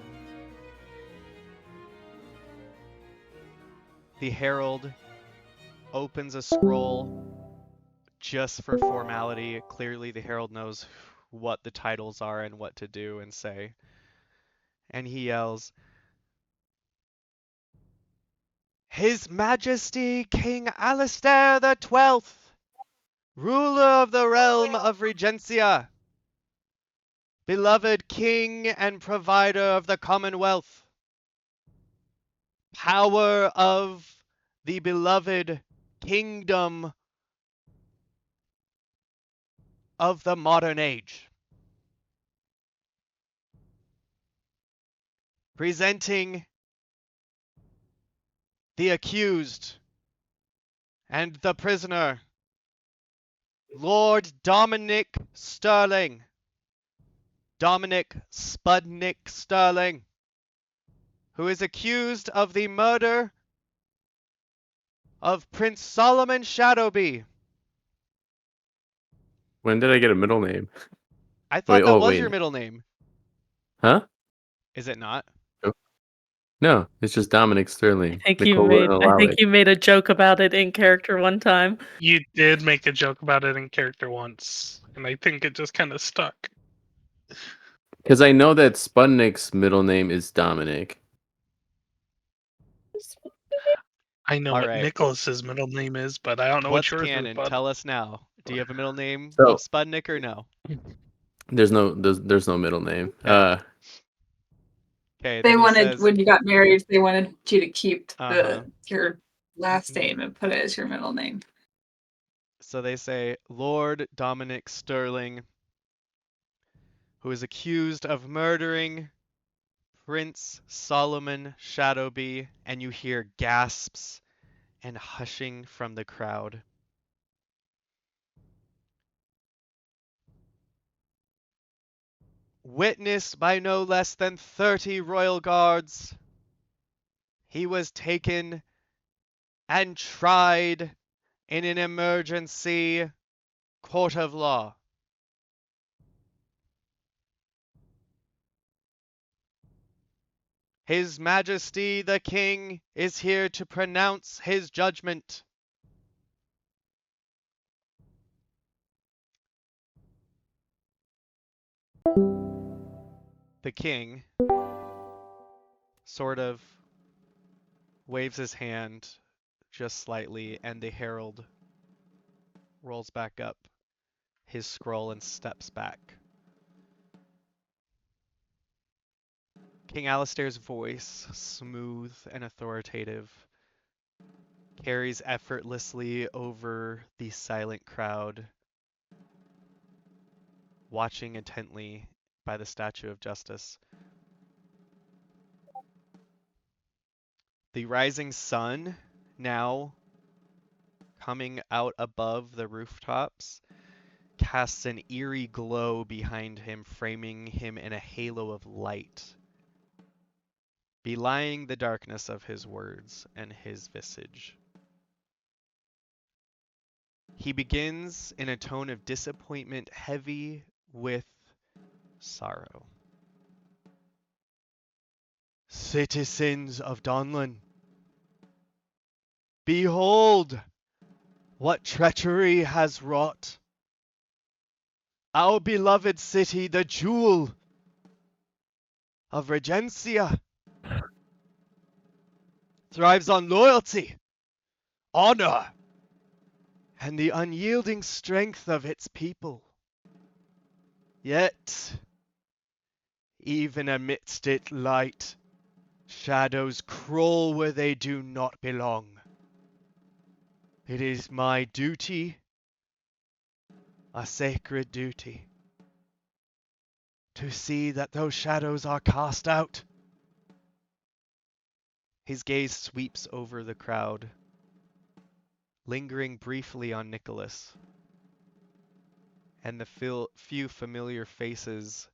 The herald opens a scroll just for formality. Clearly the herald knows what the titles are and what to do and say. And he yells, His Majesty King Alistair the 12th, ruler of the realm of Regencia, beloved king and provider of the Commonwealth, power of the beloved kingdom of the modern age. Presenting the accused and the prisoner, Lord Dominic Sterling. Dominic Spudnik Sterling, who is accused of the murder of Prince Solomon Shadowby. When did I get a middle name? I thought that was wait. your middle name. Huh? Is it not? No, it's just Dominic Sterling. I think Nicole you made a joke about it in character one time. You did make a joke about it in character once, and I think it just kind of stuck. Because I know that Sputnik's middle name is Dominic. I know All what right. Nicholas's middle name is, but I don't know What's what yours canon? is, bud. Tell us now. Do you have a middle name So- of Spudnik or no? There's no middle name. Okay. Okay. They then he wanted says, when you got married, they wanted you to keep Uh-huh. your last Mhm. name and put it as your middle name. so they say, Lord Dominic Sterling, who is accused of murdering Prince Solomon Shadowby, and you hear gasps and hushing from the crowd. Witnessed by no less than 30 royal guards, he was taken and tried in an emergency court of law. His Majesty the King is here to pronounce his judgment. The king sort of waves his hand just slightly, and the herald rolls back up his scroll and steps back. King Alistair's voice, smooth and authoritative, carries effortlessly over the silent crowd, watching intently by the Statue of Justice. The rising sun, now coming out above the rooftops, casts an eerie glow behind him, framing him in a halo of light, belying the darkness of his words and his visage. He begins in a tone of disappointment heavy with sorrow. Citizens of Donlin, behold what treachery has wrought. Our beloved city, the jewel of Regencia, thrives on loyalty, honor, and the unyielding strength of its people. Yet, even amidst its light, shadows crawl where they do not belong. It is my duty, a sacred duty, to see that those shadows are cast out. His gaze sweeps over the crowd, lingering briefly on Nicholas and the few familiar faces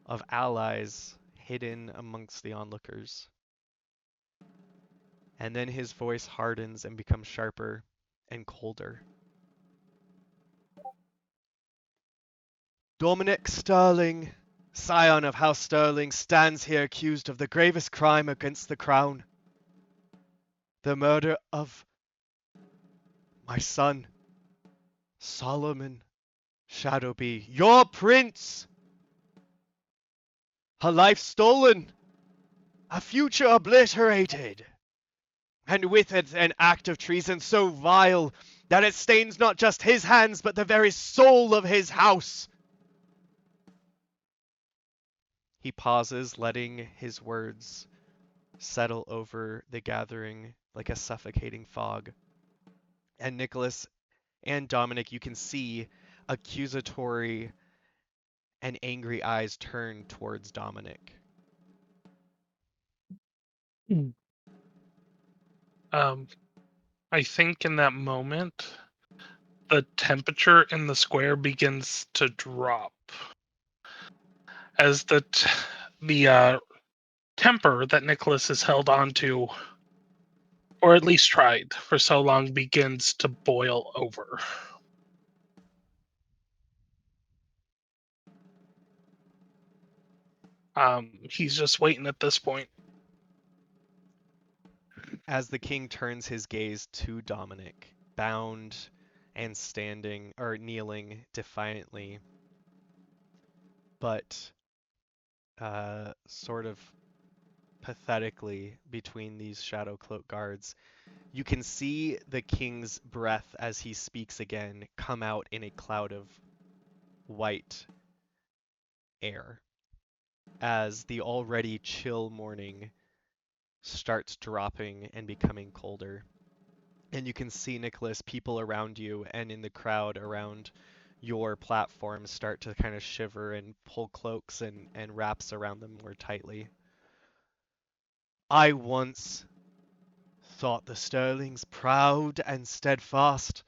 of allies hidden amongst the onlookers. And then his voice hardens and becomes sharper and colder. Dominic Sterling, scion of House Sterling, stands here accused of the gravest crime against the crown. The murder of my son, Solomon Shadowby, your prince. A life stolen, a future obliterated. and with it an act of treason so vile that it stains not just his hands, but the very soul of his house. He pauses, letting his words settle over the gathering like a suffocating fog. And Nicholas and Dominic, you can see accusatory and angry eyes turn towards Dominic. I think in that moment, the temperature in the square begins to drop as the temper that Nicholas has held on to, or at least tried for so long, begins to boil over. He's just waiting at this point. As the king turns his gaze to Dominic, bound and standing, or kneeling defiantly, but sort of pathetically between these shadow cloak guards, you can see the king's breath as he speaks again come out in a cloud of white air as the already chill morning starts dropping and becoming colder. And you can see, Nicholas, people around you and in the crowd around your platform start to kind of shiver and pull cloaks and wraps around them more tightly. I once thought the Sterlings proud and steadfast,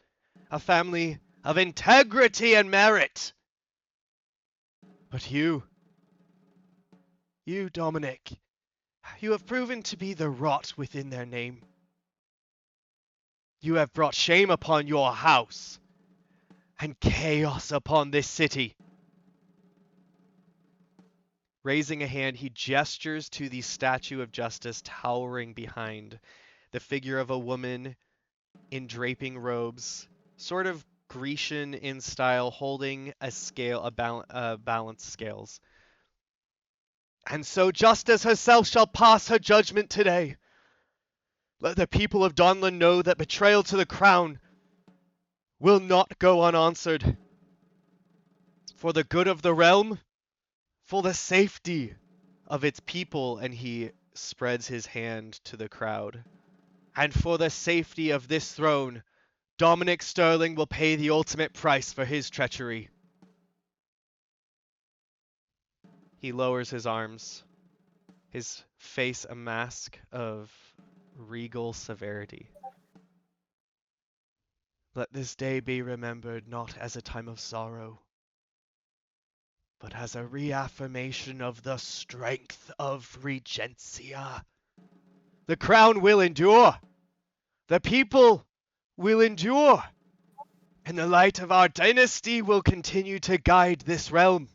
a family of integrity and merit. But you, Dominic, you have proven to be the rot within their name. You have brought shame upon your house and chaos upon this city. Raising a hand, he gestures to the statue of justice towering behind the figure of a woman in draping robes, sort of Grecian in style, holding a scale, balanced scales. And so justice herself shall pass her judgment today. Let the people of Donlin know that betrayal to the crown will not go unanswered. For the good of the realm, for the safety of its people, and he spreads his hand to the crowd, and for the safety of this throne, Dominic Sterling will pay the ultimate price for his treachery. He lowers his arms, his face a mask of regal severity. Let this day be remembered not as a time of sorrow, but as a reaffirmation of the strength of Regencia. The crown will endure. The people will endure. And the light of our dynasty will continue to guide this realm.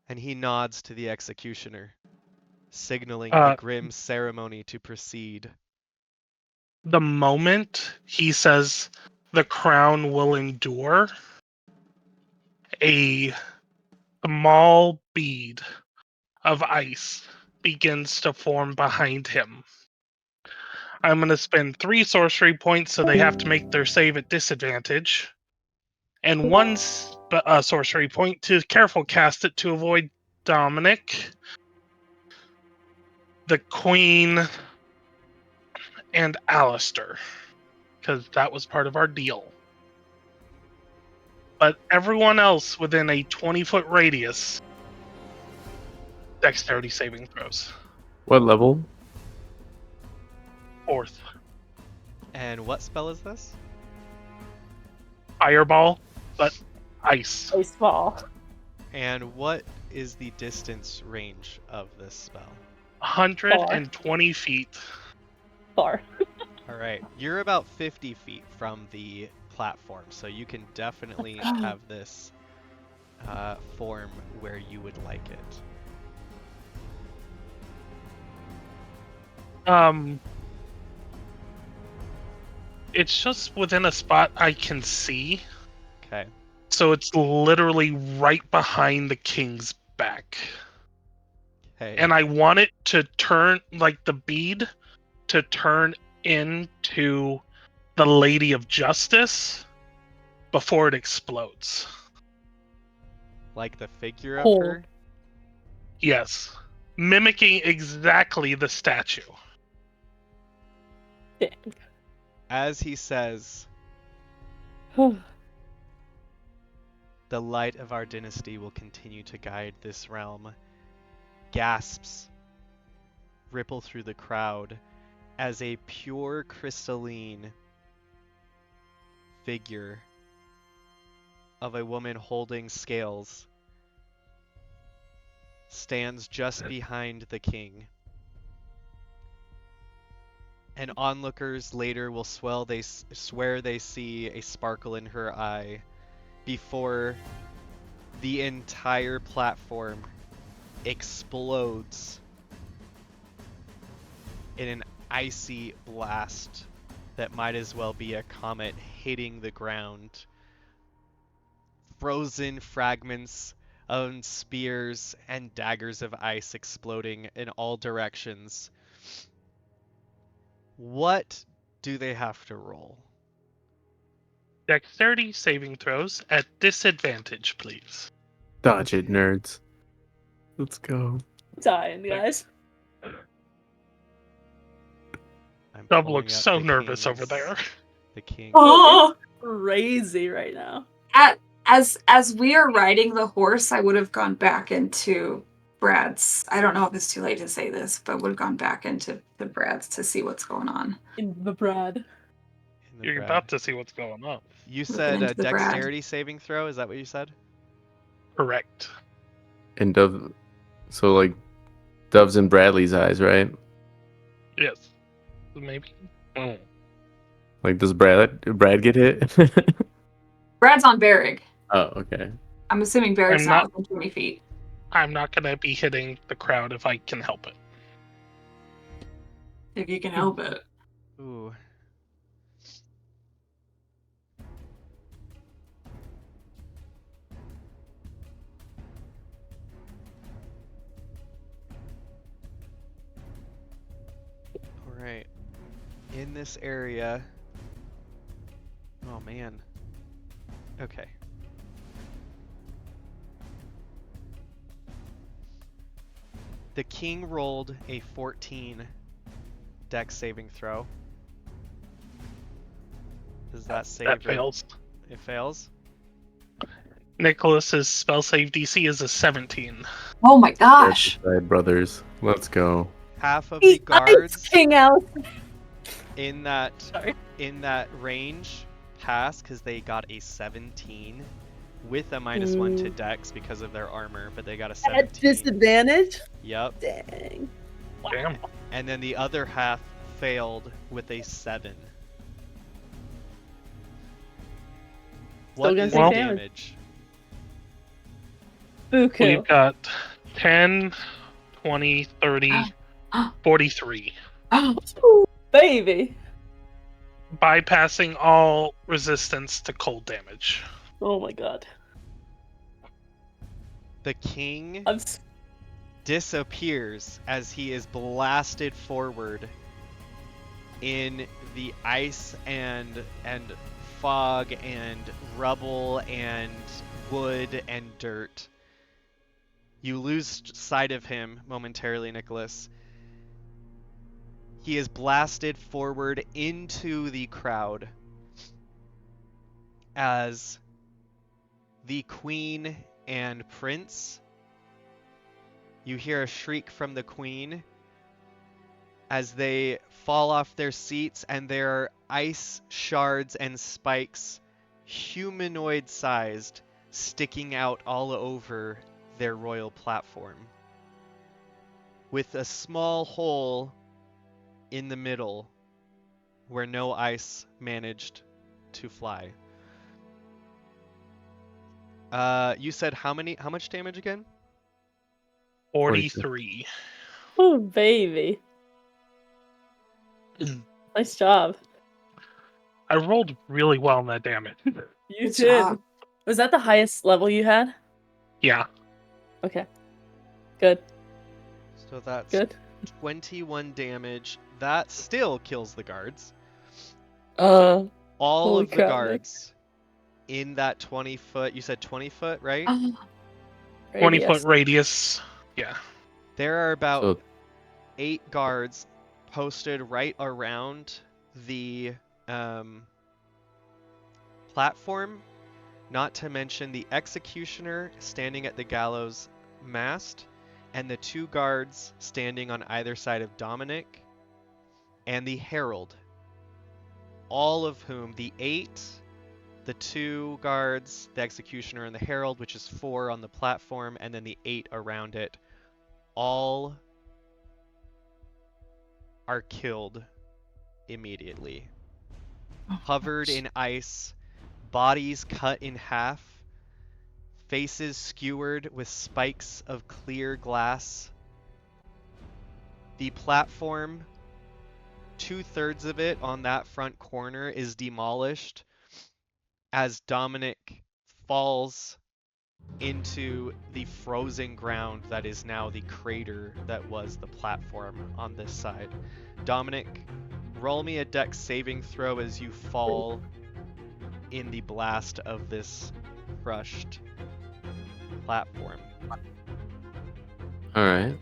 And he nods to the executioner, signaling the grim ceremony to proceed. The moment he says the crown will endure, a small bead of ice begins to form behind him. I'm going to spend 3 sorcery points, so they have to make their save at disadvantage, and 1 sorcery point to careful cast it to avoid Dominic, the Queen, and Alistair, because that was part of our deal. But everyone else within a 20-foot radius, dexterity saving throws. What level? 4th. And what spell is this? Fireball, but ice. Ice ball. And what is the distance range of this spell? 120 feet. Far. Alright, you're about 50 feet from the platform, so you can definitely have this form where you would like it. It's just within a spot I can see. Okay. So it's literally right behind the king's back. Okay. And I want it to turn, like the bead, to turn into the Lady of Justice before it explodes. Like the figure of Cool. her? Yes. Mimicking exactly the statue. Dang. As he says, the light of our dynasty will continue to guide this realm. Gasps ripple through the crowd as a pure crystalline figure of a woman holding scales stands just behind the king. And onlookers later will swear they see a sparkle in her eye before the entire platform explodes in an icy blast that might as well be a comet hitting the ground. Frozen fragments of spears and daggers of ice exploding in all directions. What do they have to roll? Dexterity saving throws at disadvantage, please. Dodge it, nerds. Let's go. Dying, guys. I'm Dub pulling looks up so the nervous over king's- there. The king. Oh, Crazy right now. as we are riding the horse, I would have gone back into Brad's. I don't know if it's too late to say this, but would have gone back into the Brad's to see what's going on. In the Brad. in the You're Brad. about to see what's going on. You Looking said a into the Brad. dexterity saving throw? Is that what you said? Correct. And Dove, so like Dove's in Bradley's eyes, right? Yes. Maybe. Mm. Like, does Brad get hit? Brad's on Barrig. Oh, okay. I'm assuming Barrig's I'm not not- within 20 feet. I'm not going to be hitting the crowd if I can help it. If you can help it. Ooh. Alright. In this area. Oh man. Okay. The king rolled a 14 dex saving throw. Does that save That it? fails. It fails? Nicholas's spell save DC is a 17. Oh my gosh. Side brothers. Let's go. Half of the He guards King out. in that Sorry. range pass because they got a 17 with a -1 to Ooh. dex because of their armor, but they got a At 17. disadvantage? Yep. Dang. Damn. And then the other half failed with a 7. What gonna is take the damage. damage? Buku. We've got 10, 20, 30, 43. Ooh, baby. Bypassing all resistance to cold damage. Oh my god. The king I'm s- disappears as he is blasted forward in the ice and fog and rubble and wood and dirt. You lose sight of him momentarily, Nicholas. He is blasted forward into the crowd as the queen and prince. You hear a shriek from the queen as they fall off their seats, and there are ice shards and spikes, humanoid-sized, sticking out all over their royal platform, with a small hole in the middle where no ice managed to fly. You said how much damage again? 43. Oh, baby. Nice job. I rolled really well on that damage. You Good did. job. Was that the highest level you had? Yeah. Okay. Good. So that's Good. 21 damage. That still kills the guards. Uh, All Holy of the crap, Nick. guards in that 20 foot, you said 20 foot, right? 20-foot radius. Yeah. There are about So 8 guards posted right around the platform, not to mention the executioner standing at the gallows mast, and the 2 guards standing on either side of Dominic, and the herald. All of whom, the 8, the 2 guards, the executioner, and the herald, which is 4 on the platform, and then the 8 around it, all are killed immediately. Covered in ice, bodies cut in half, faces skewered with spikes of clear glass. The platform, 2/3 of it on that front corner is demolished as Dominic falls into the frozen ground that is now the crater that was the platform on this side. Dominic, roll me a dex saving throw as you fall in the blast of this crushed platform. all right.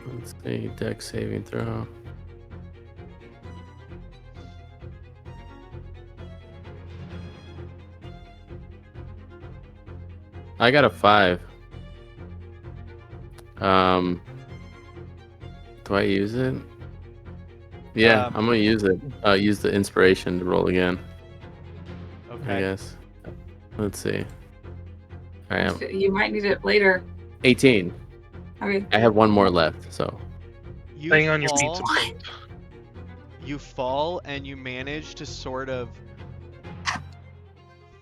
Let's see, dex saving throw. I got a 5. Do I use it? Yeah, I'm gonna use it. Use the inspiration to roll again. Okay. I guess. Let's see. All right, You might need it later. 18. Okay. I have one more left, so. You Staying on your feet. fall, you fall and you manage to sort of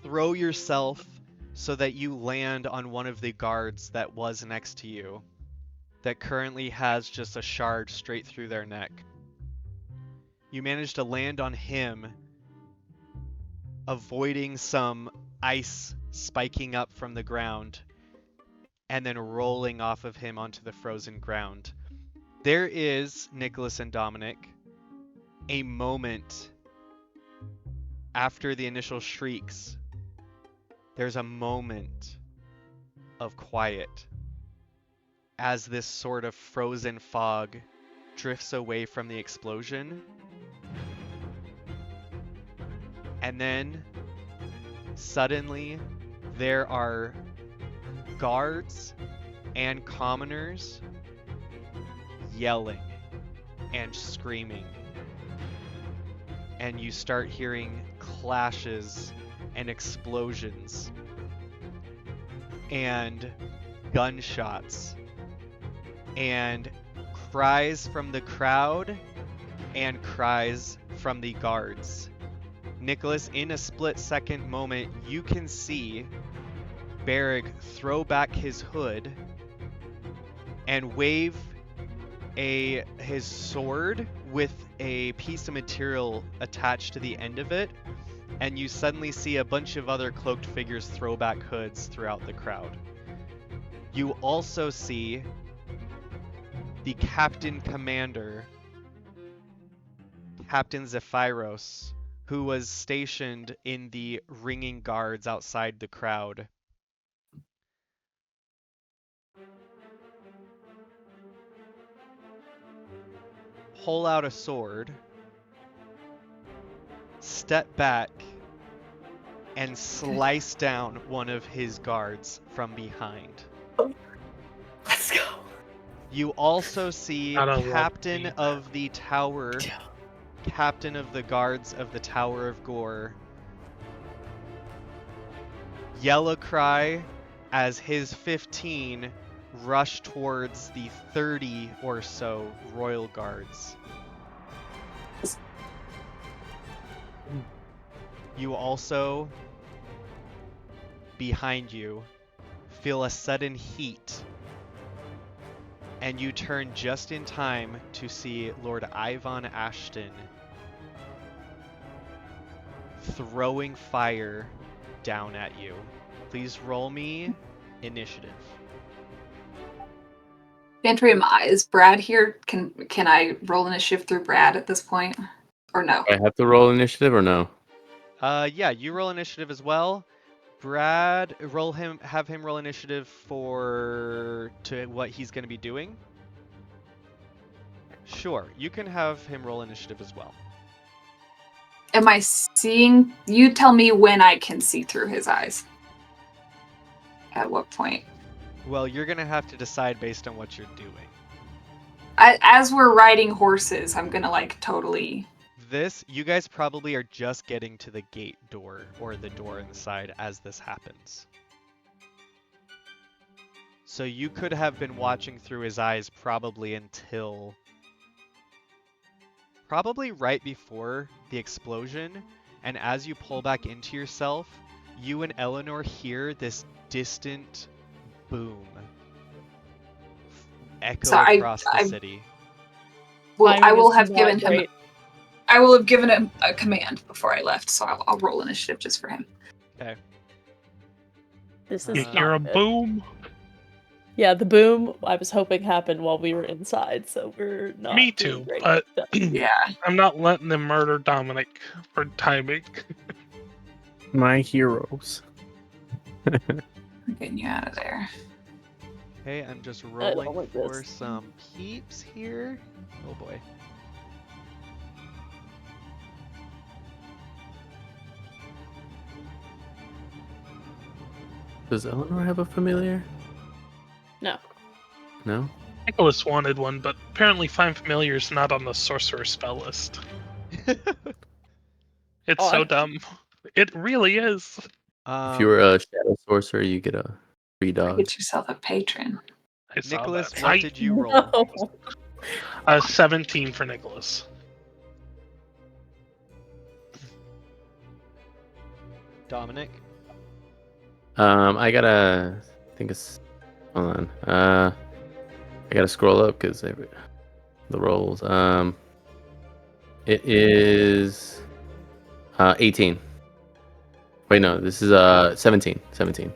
throw yourself so that you land on one of the guards that was next to you, that currently has just a shard straight through their neck. You manage to land on him, avoiding some ice spiking up from the ground, and then rolling off of him onto the frozen ground. There is, Nicholas and Dominic, a moment after the initial shrieks. There's a moment of quiet as this sort of frozen fog drifts away from the explosion. And then, suddenly, there are guards and commoners yelling and screaming. And you start hearing clashes and explosions and gunshots and cries from the crowd and cries from the guards. Nicholas, in a split-second moment, you can see Barrick throw back his hood and wave his sword with a piece of material attached to the end of it, and you suddenly see a bunch of other cloaked figures throw back hoods throughout the crowd. You also see the Captain Commander, Captain Zephyros, who was stationed in the ringing guards outside the crowd. Pull out a sword, step back, and slice down one of his guards from behind. Let's go. You also see I don't Captain like of the Tower, Captain of the Guards of the Tower of Gore, yell a cry as his 15 rush towards the 30 or so royal guards. You also, behind you, feel a sudden heat, and you turn just in time to see Lord Ivan Ashton throwing fire down at you. Please roll me initiative. Bantry, is Brad here? Can I roll initiative through Brad at this point, or no? I have to roll initiative or no? Yeah, you roll initiative as well. Brad, have him roll initiative to what he's going to be doing. Sure, you can have him roll initiative as well. Am I seeing? You tell me when I can see through his eyes. At what point? Well, you're going to have to decide based on what you're doing. As we're riding horses, I'm gonna like totally. You guys probably are just getting to the gate door or the door inside as this happens. So you could have been watching through his eyes probably right before the explosion, and as you pull back into yourself, you and Eleanor hear this distant boom echo across the city. Well, I will have given him. I will have given him a command before I left, so I'll roll initiative just for him. Okay. This is You hear a boom? Yeah, the boom I was hoping happened while we were inside, so we're not. Me too, doing great. but Yeah. I'm not letting them murder Dominic for timing. My heroes. I'm getting you out of there. Okay, I'm just don't rolling like for this. some peeps here. Oh boy. Does Eleanor have a familiar? No. No? Nicholas wanted one, but apparently Find Familiar's not on the sorcerer spell list. It's so dumb. It really is. If you were a shadow sorcerer, you get a free dog. Get yourself a patron. I saw Nicholas, that. what did you roll? No. 17 for Nicholas. Dominic? I gotta. I think it's. Hold on. I gotta scroll up because the rolls. It is 18. Wait, no, this is 17. 17.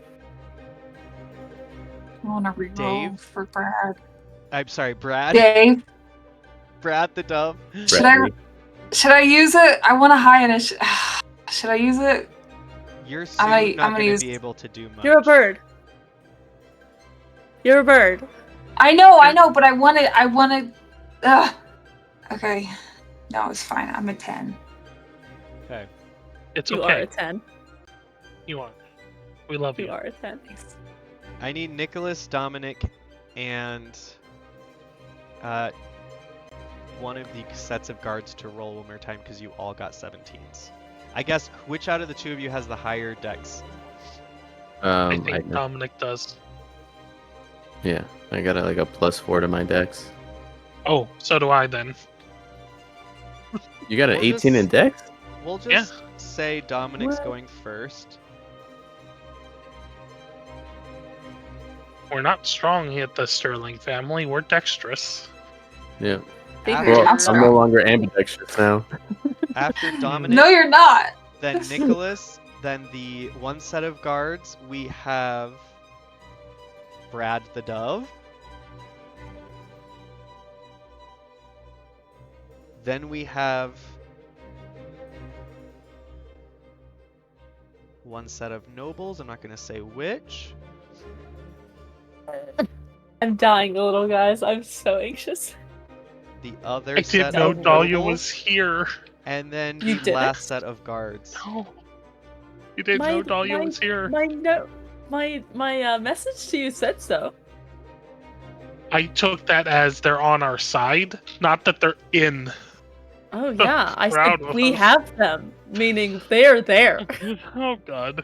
I want to reroll Dave? for Brad. I'm sorry, Brad? Dave, Brad the dove? should I use it? I want a high initiative. Should I use it? You're soon not gonna going use- to be able to do much. You're a bird. You're a bird. I know, but I want to. Okay. No, it's fine. I'm a 10. Okay. It's You okay. are a 10. You are. We love You you. are a 10. I need Nicholas, Dominic, and one of the sets of guards to roll one more time because you all got 17s. I guess which out of the two of you has the higher dex? I think Dominic does. Yeah, I got like a +4 to my dex. Oh, so do I then. You got an We'll 18 in just- dex? We'll just say Dominic's going first. We're not strong at the Sterling family. We're dexterous. Yeah. Figure Well, it I'm I'm no longer ambidextrous now. After Dominic, No, you're not. then Nicholas, then the one set of guards, we have Brad the dove. Then we have one set of nobles, I'm not going to say which. I'm dying a little, guys. I'm so anxious. The other I set didn't know of Dahlia nobles, was here. and then You the didn't? last set of guards. No. You didn't know Dahlia was here. My message to you said so. I took that as they're on our side, not that they're in. Oh yeah, I Proud said of we us. have them, meaning they're there. Oh god.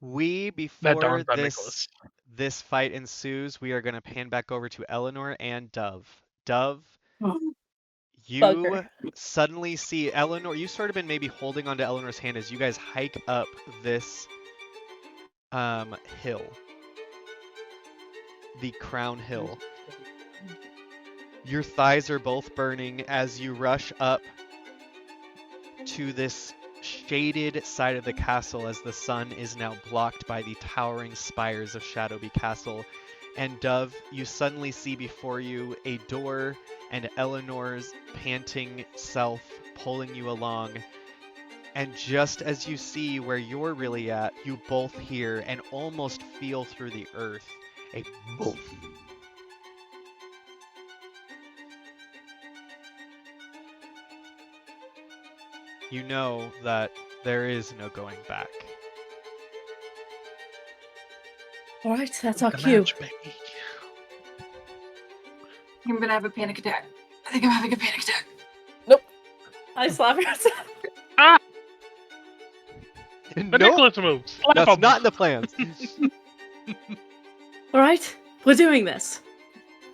We, That before darn bad Nicholas. this fight ensues, we are going to pan back over to Eleanor and Dove. Dove, you Bugger. suddenly see Eleanor. You sort of been maybe holding onto Eleanor's hand as you guys hike up this hill, the Crown Hill. Your thighs are both burning as you rush up to this shaded side of the castle as the sun is now blocked by the towering spires of Shadowby Castle. And Dove, you suddenly see before you a door and Eleanor's panting self pulling you along. And just as you see where you're really at, you both hear and almost feel through the earth a boom. You know that there is no going back. All right, that's our The cue. match, baby. I'm gonna have a panic attack. I think I'm having a panic attack. I slap yourself. Ah! The Nope, Nicholas move. Slap that's him. not in the plans. All right, we're doing this.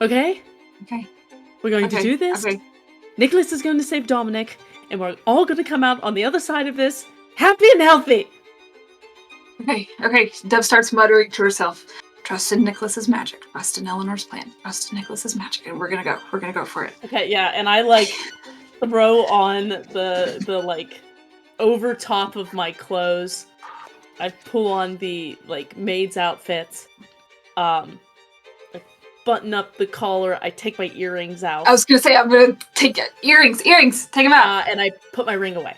Okay? Okay. We're going to Okay, do this. okay. Nicholas is going to save Dominic, and we're all going to come out on the other side of this happy and healthy. Okay. Dove starts muttering to herself. Trust in Nicholas's magic. Trust in Eleanor's plan. Trust in Nicholas's magic. And we're gonna go. We're gonna go for it. Okay, yeah, and I throw on the over top of my clothes. I pull on the maid's outfit. I button up the collar. I take my earrings out. I was gonna say I'm gonna take it. Earrings. Take them out. And I put my ring away.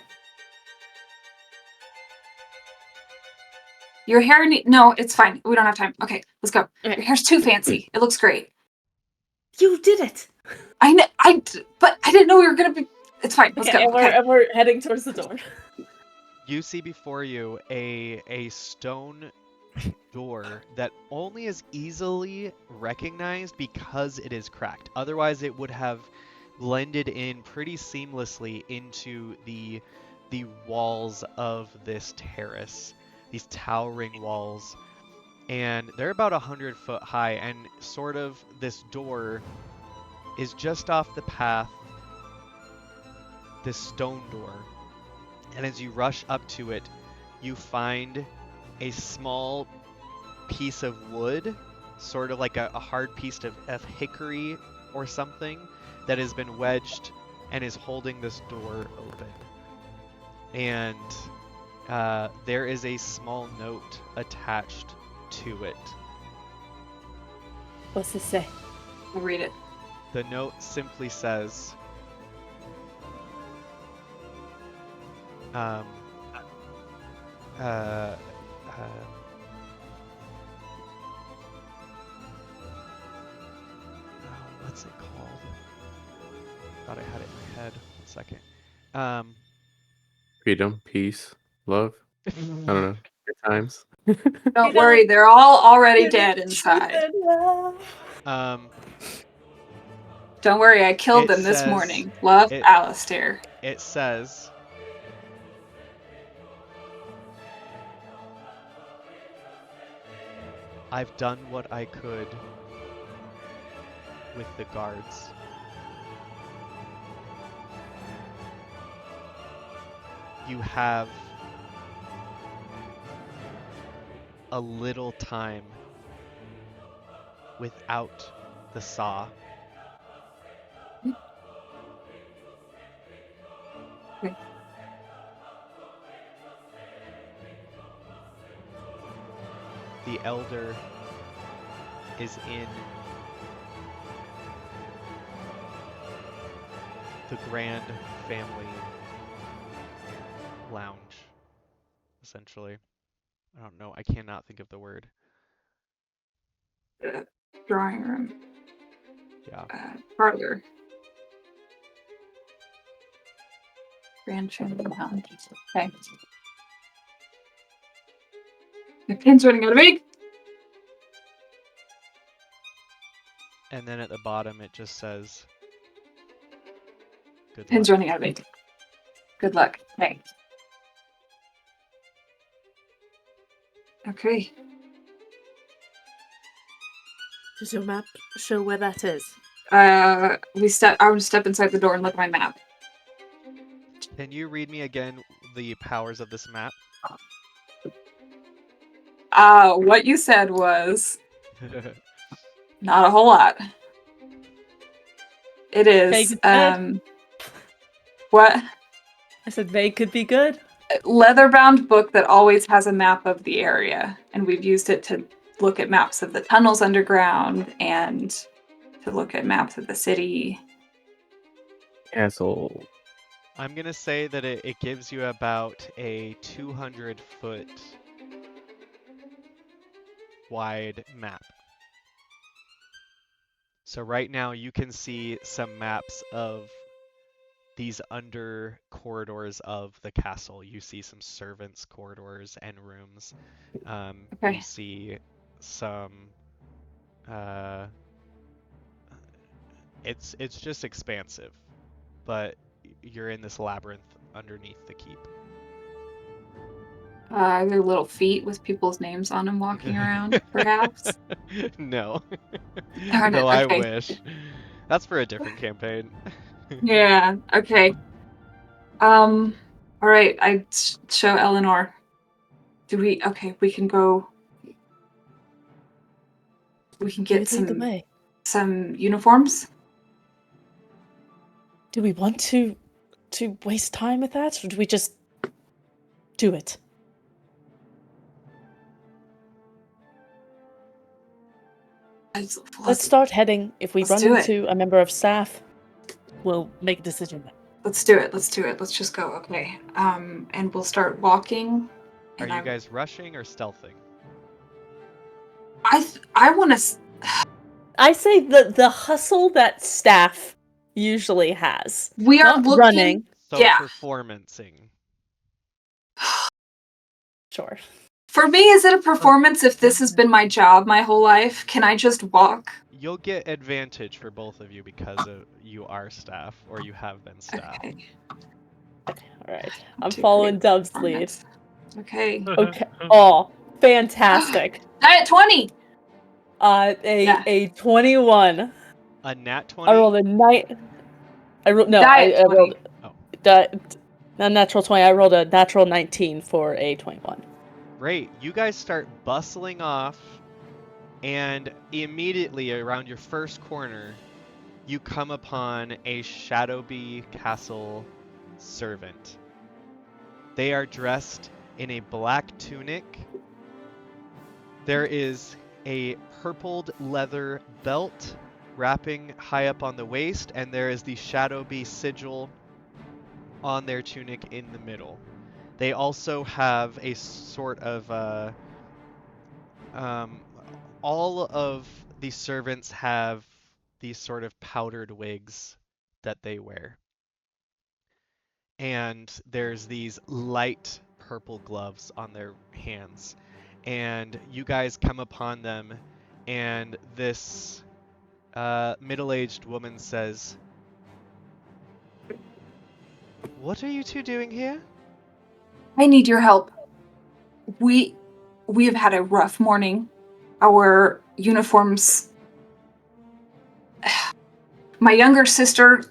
Your hair no, it's fine. We don't have time. Okay, let's go. Okay. Your hair's too fancy. It looks great. You did it. I know. But I didn't know we were gonna be. It's fine. Let's Okay, go. and we're heading towards the door. You see before you a stone door that only is easily recognized because it is cracked. Otherwise, it would have blended in pretty seamlessly into the walls of this terrace. These towering walls, and they're about 100 foot high, and sort of this door is just off the path, this stone door. And as you rush up to it, you find a small piece of wood, sort of like a hard piece of hickory or something, that has been wedged and is holding this door open. And there is a small note attached to it. What's this say? I'll read it. The note simply says, what's it called? Thought I had it in my head. 1 second. Freedom, peace, love. I don't know. Good times. Don't worry, they're all already dead inside. Don't worry, I killed It them this says- morning. Love, it- Alistair. It says, I've done what I could with the guards. You have a little time without the saw. Okay. The elder is in the Grand Family Lounge, essentially. I don't know. I cannot think of the word. Drawing room. Yeah. Parlor. Grand Family Lounge. Okay. My pin's running out of ink. And then at the bottom it just says, good Pin's luck. running out of ink. Good luck. Okay. Okay. Does your map show where that is? I would step inside the door and look at my map. Can you read me again the powers of this map? What you said was not a whole lot. It is Vague good. What? I said vague could be good. Leather-bound book that always has a map of the area, and we've used it to look at maps of the tunnels underground and to look at maps of the city. Castle. I'm gonna say that it gives you about a 200-foot wide map. So right now you can see some maps of these under corridors of the castle. You see some servants' corridors and rooms. Okay. You see some. It's just expansive, but you're in this labyrinth underneath the keep. Are there little feet with people's names on them walking around, perhaps? No. Darn it, Though I okay. wish. That's for a different campaign. Yeah, okay. All right, I show Eleanor. Okay, we can go. We can get Please lead the way. some uniforms. Do we want to waste time with that, or do we just do it? Let's start heading. If we run into a member of staff, we'll make a decision then. Let's do it. Let's just go. Okay. And we'll start walking. Are you guys rushing or stealthing? I want to. I say the hustle that staff usually has. We are not looking. Running. So Yeah. performancing. Sure. For me, is it a performance if this has been my job my whole life? Can I just walk? You'll get advantage for both of you because you are staff, or you have been staff. Okay. Alright. I'm following Dub's lead. Okay. Okay. Oh, fantastic. Diet 20! A 21. A nat 20? I rolled a night. I rolled not natural 20. I rolled a natural 19 for a 21. Great. You guys start bustling off, and immediately around your first corner, you come upon a Shadowbee Castle servant. They are dressed in a black tunic. There is a purpled leather belt wrapping high up on the waist, and there is the Shadowbee sigil on their tunic in the middle. They also have a sort of all of the servants have these sort of powdered wigs that they wear. And there's these light purple gloves on their hands. And you guys come upon them, and this middle-aged woman says, "What are you two doing here?" I need your help. We have had a rough morning. Our uniforms. My younger sister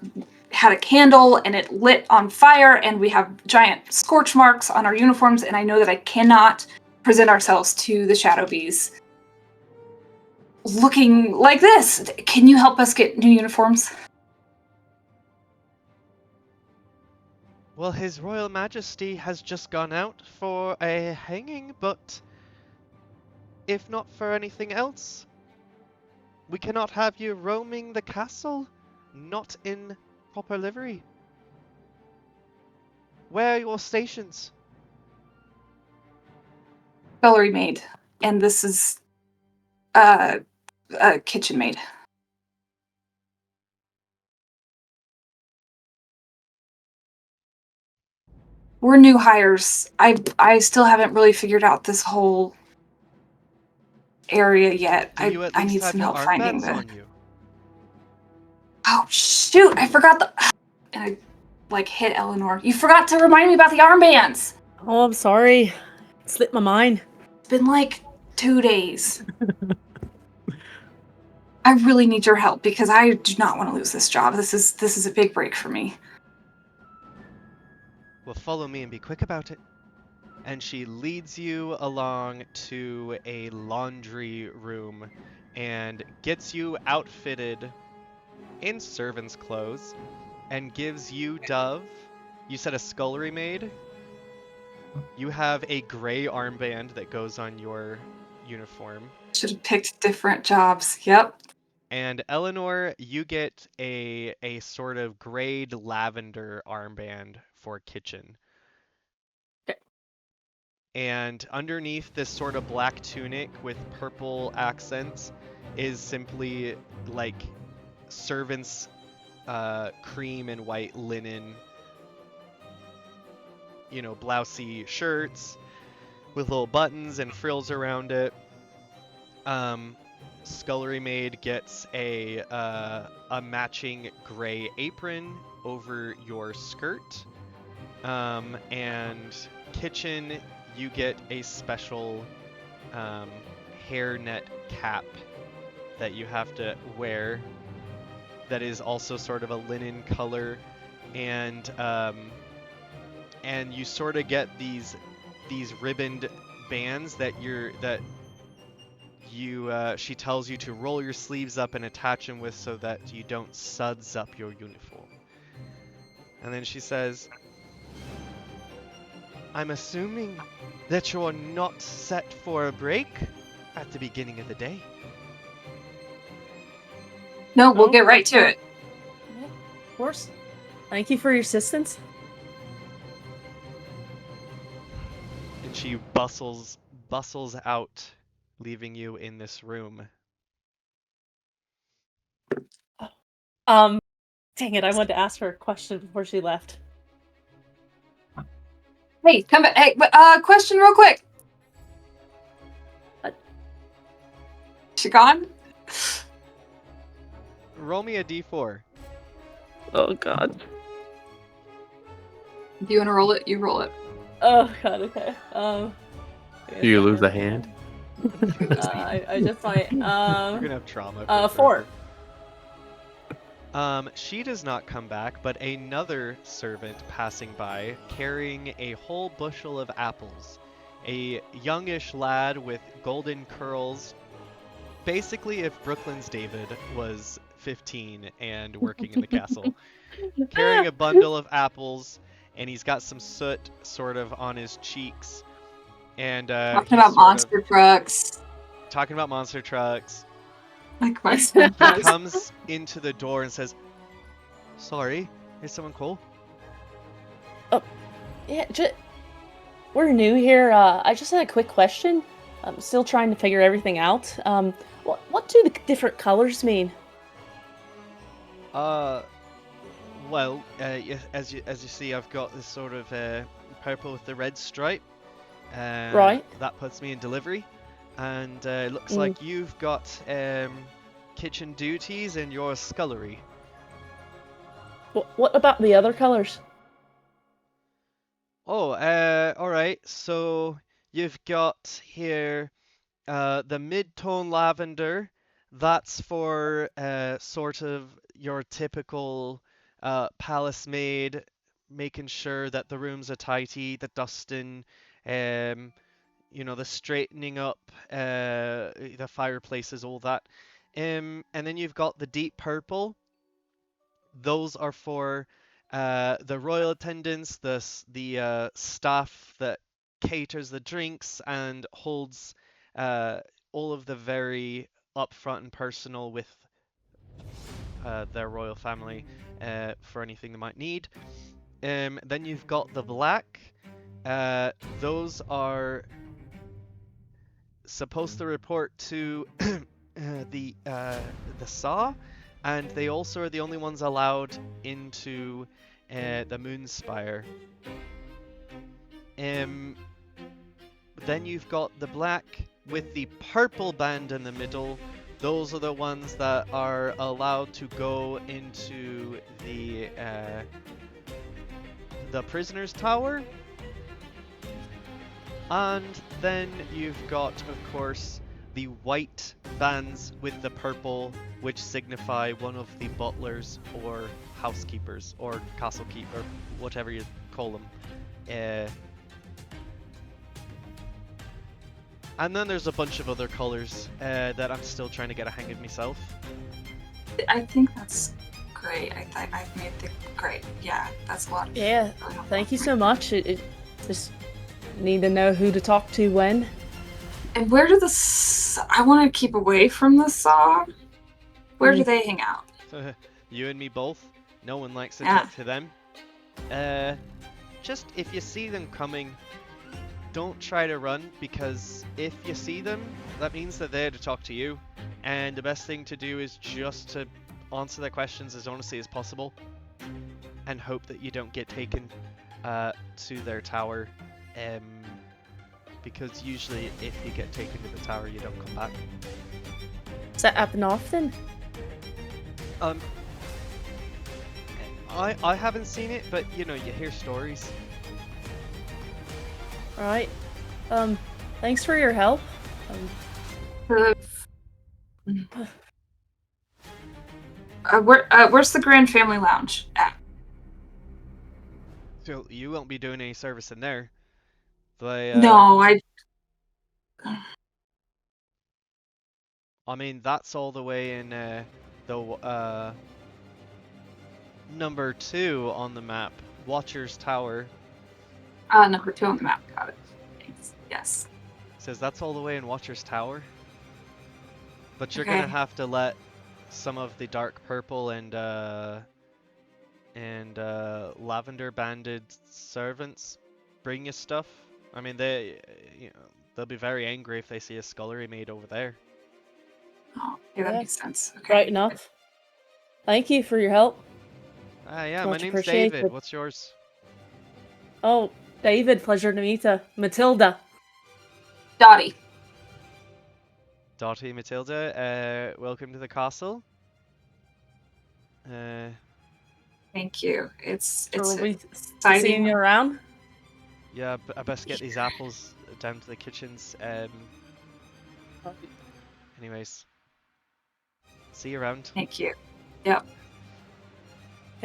had a candle and it lit on fire, and we have giant scorch marks on our uniforms, and I know that I cannot present ourselves to the Shadowbees looking like this. Can you help us get new uniforms? Well, His Royal Majesty has just gone out for a hanging, but if not for anything else, we cannot have you roaming the castle, not in proper livery. Where are your stations? Scullery maid, and this is a kitchen maid. We're new hires. I still haven't really figured out this whole area yet. Do you at I least need have some your help finding armbands on you? Oh shoot! I forgot and I hit Eleanor. You forgot to remind me about the armbands. Oh, I'm sorry. It slipped my mind. It's been 2 days. I really need your help because I do not want to lose this job. This is a big break for me. Well, follow me and be quick about it. And she leads you along to a laundry room and gets you outfitted in servant's clothes and gives you, Dove, you said a scullery maid? You have a gray armband that goes on your uniform. Should have picked different jobs. Yep. And Eleanor, you get a sort of grayed lavender armband for kitchen. Okay. And underneath this sort of black tunic with purple accents is simply like servants' cream and white linen, blousey shirts with little buttons and frills around it. Scullery maid gets a matching gray apron over your skirt, and kitchen, you get a special hairnet cap that you have to wear that is also sort of a linen color, and you sort of get these ribboned bands that she tells you to roll your sleeves up and attach them with so that you don't suds up your uniform. And then she says, I'm assuming that you're not set for a break at the beginning of the day. No, we'll get right to it. Yeah, of course. Thank you for your assistance. And she bustles out, leaving you in this room. Dang it, I wanted to ask her a question before she left. Hey, come back. Hey, question real quick. What? She gone? Roll me a d4. Oh god. Do you want to roll it? You roll it. Oh god, okay. Do you lose a hand? I just might. You're gonna have trauma. 4. She does not come back, but another servant passing by, carrying a whole bushel of apples. A youngish lad with golden curls. Basically, if Brooklyn's David was 15 and working in the castle. Carrying a bundle of apples, and he's got some soot sort of on his cheeks. And talking about monster trucks. Talking about monster trucks. Like my He comes into the door and says, "Sorry, is someone call?" Yeah, we're new here. I just had a quick question. I'm still trying to figure everything out. What do the different colors mean? Well, as you see, I've got this sort of purple with the red stripe. Right. That puts me in delivery. And it looks like you've got kitchen duties in your scullery. What about the other colors? Oh, alright. So you've got here the mid-tone lavender. That's for sort of your typical palace maid, making sure that the rooms are tidy, the dusting, the straightening up, the fireplaces, all that. And then you've got the deep purple. Those are for the royal attendants, the staff that caters the drinks and holds all of the very upfront and personal with their royal family for anything they might need. Then you've got the black. Those are supposed to report to the Saw, and they also are the only ones allowed into the Moonspire. Then you've got the black with the purple band in the middle. Those are the ones that are allowed to go into the prisoner's tower. And then you've got, of course, the white bands with the purple, which signify one of the butlers or housekeepers or castle keeper, whatever you call them. And then there's a bunch of other colors that I'm still trying to get a hang of myself. I think that's great. I've made the great. Yeah, that's a lot. Yeah, thank you so much. It just need to know who to talk to when. And where do I want to keep away from the saw. Where do they hang out? You and me both. No one likes to Yeah. talk to them. Just if you see them coming, don't try to run, because if you see them, that means that they're there to talk to you. And the best thing to do is just to answer their questions as honestly as possible, and hope that you don't get taken to their tower. Because usually if you get taken to the tower, you don't come back. Does that happen often? I haven't seen it, but you know, you hear stories. Alright. Thanks for your help. Where's the Grand Family Lounge at? So you won't be doing any service in there. No, I mean, that's all the way in the number 2 on the map, Watcher's Tower. Number 2 on the map. Got it. Thanks. Yes. Says that's all the way in Watcher's Tower. But you're Okay. gonna have to let some of the dark purple and lavender banded servants bring you stuff. I mean, they'll be very angry if they see a scullery maid over there. Oh, yeah, that Yeah. makes sense. Okay. Right enough. Thank you for your help. Yeah, my Much name's appreciated. David. What's yours? Oh, David, pleasure to meet you. Matilda. Dottie. Dottie, Matilda, welcome to the castle. Thank you. It's We'll be exciting. seeing you around. Yeah, I best get these apples down to the kitchens. Anyways, see you around. Thank you. Yep.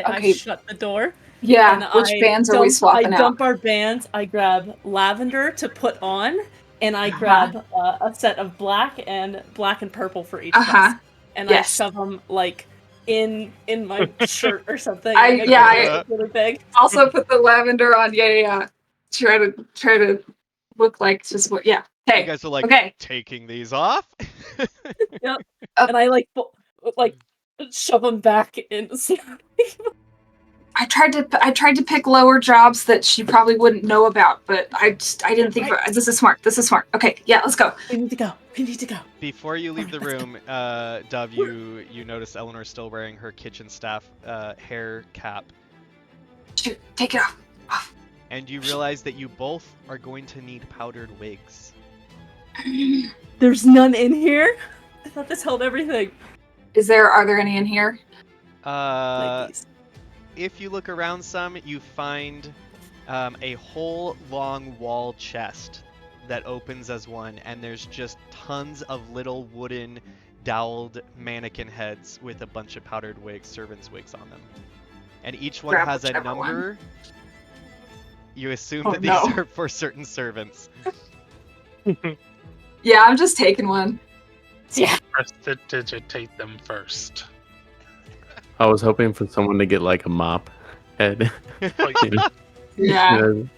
I Okay. shut the door. Yeah. and Which I bands are we dump- swapping I out? dump our bands. I grab lavender to put on, and I grab a set of black and purple for each of us. And Yes. I shove them like in my shirt or something. I- like, yeah, make I- it really big. Also put the lavender on. Yeah. Try to look like just what? Yeah. You Hey. guys are like Okay. taking these off. And I like shove them back in. I tried to pick lower jobs that she probably wouldn't know about, but I didn't think this is smart. Okay, yeah, let's go. We need to go. Before you leave the room, Dove, you notice Eleanor's still wearing her kitchen staff hair cap, Shoot, take it off. and you realize that you both are going to need powdered wigs. There's none in here. I thought this held everything. Are there any in here? Like these. If you look around some, you find a whole long wall chest that opens as one, and there's just tons of little wooden doweled mannequin heads with a bunch of powdered wigs, servants' wigs on them. And each one Grab has a whichever number. You assume Oh, that these no. are for certain servants. Yeah, I'm just taking one. Yeah. Prestidigitate them first. I was hoping for someone to get like a mop head. Like, You know? Yeah. You know,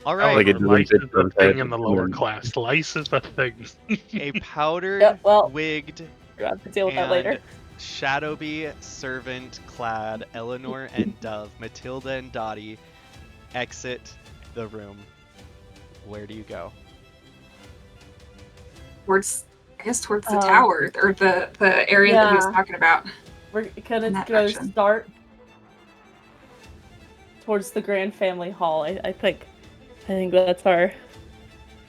All right, Like it lice doesn't is fit the their thing head. in the lower Yeah. class. Lice is the thing. a powdered, Yeah, well, wigged, we'll have to deal with that later. and Shadowbee servant-clad Eleanor and Dove, Matilda and Dottie exit the room. Where do you go? Towards the Um, tower or the area that he was yeah. talking about. We're In gonna that go direction. start towards the Grand Family Hall. I think that's our.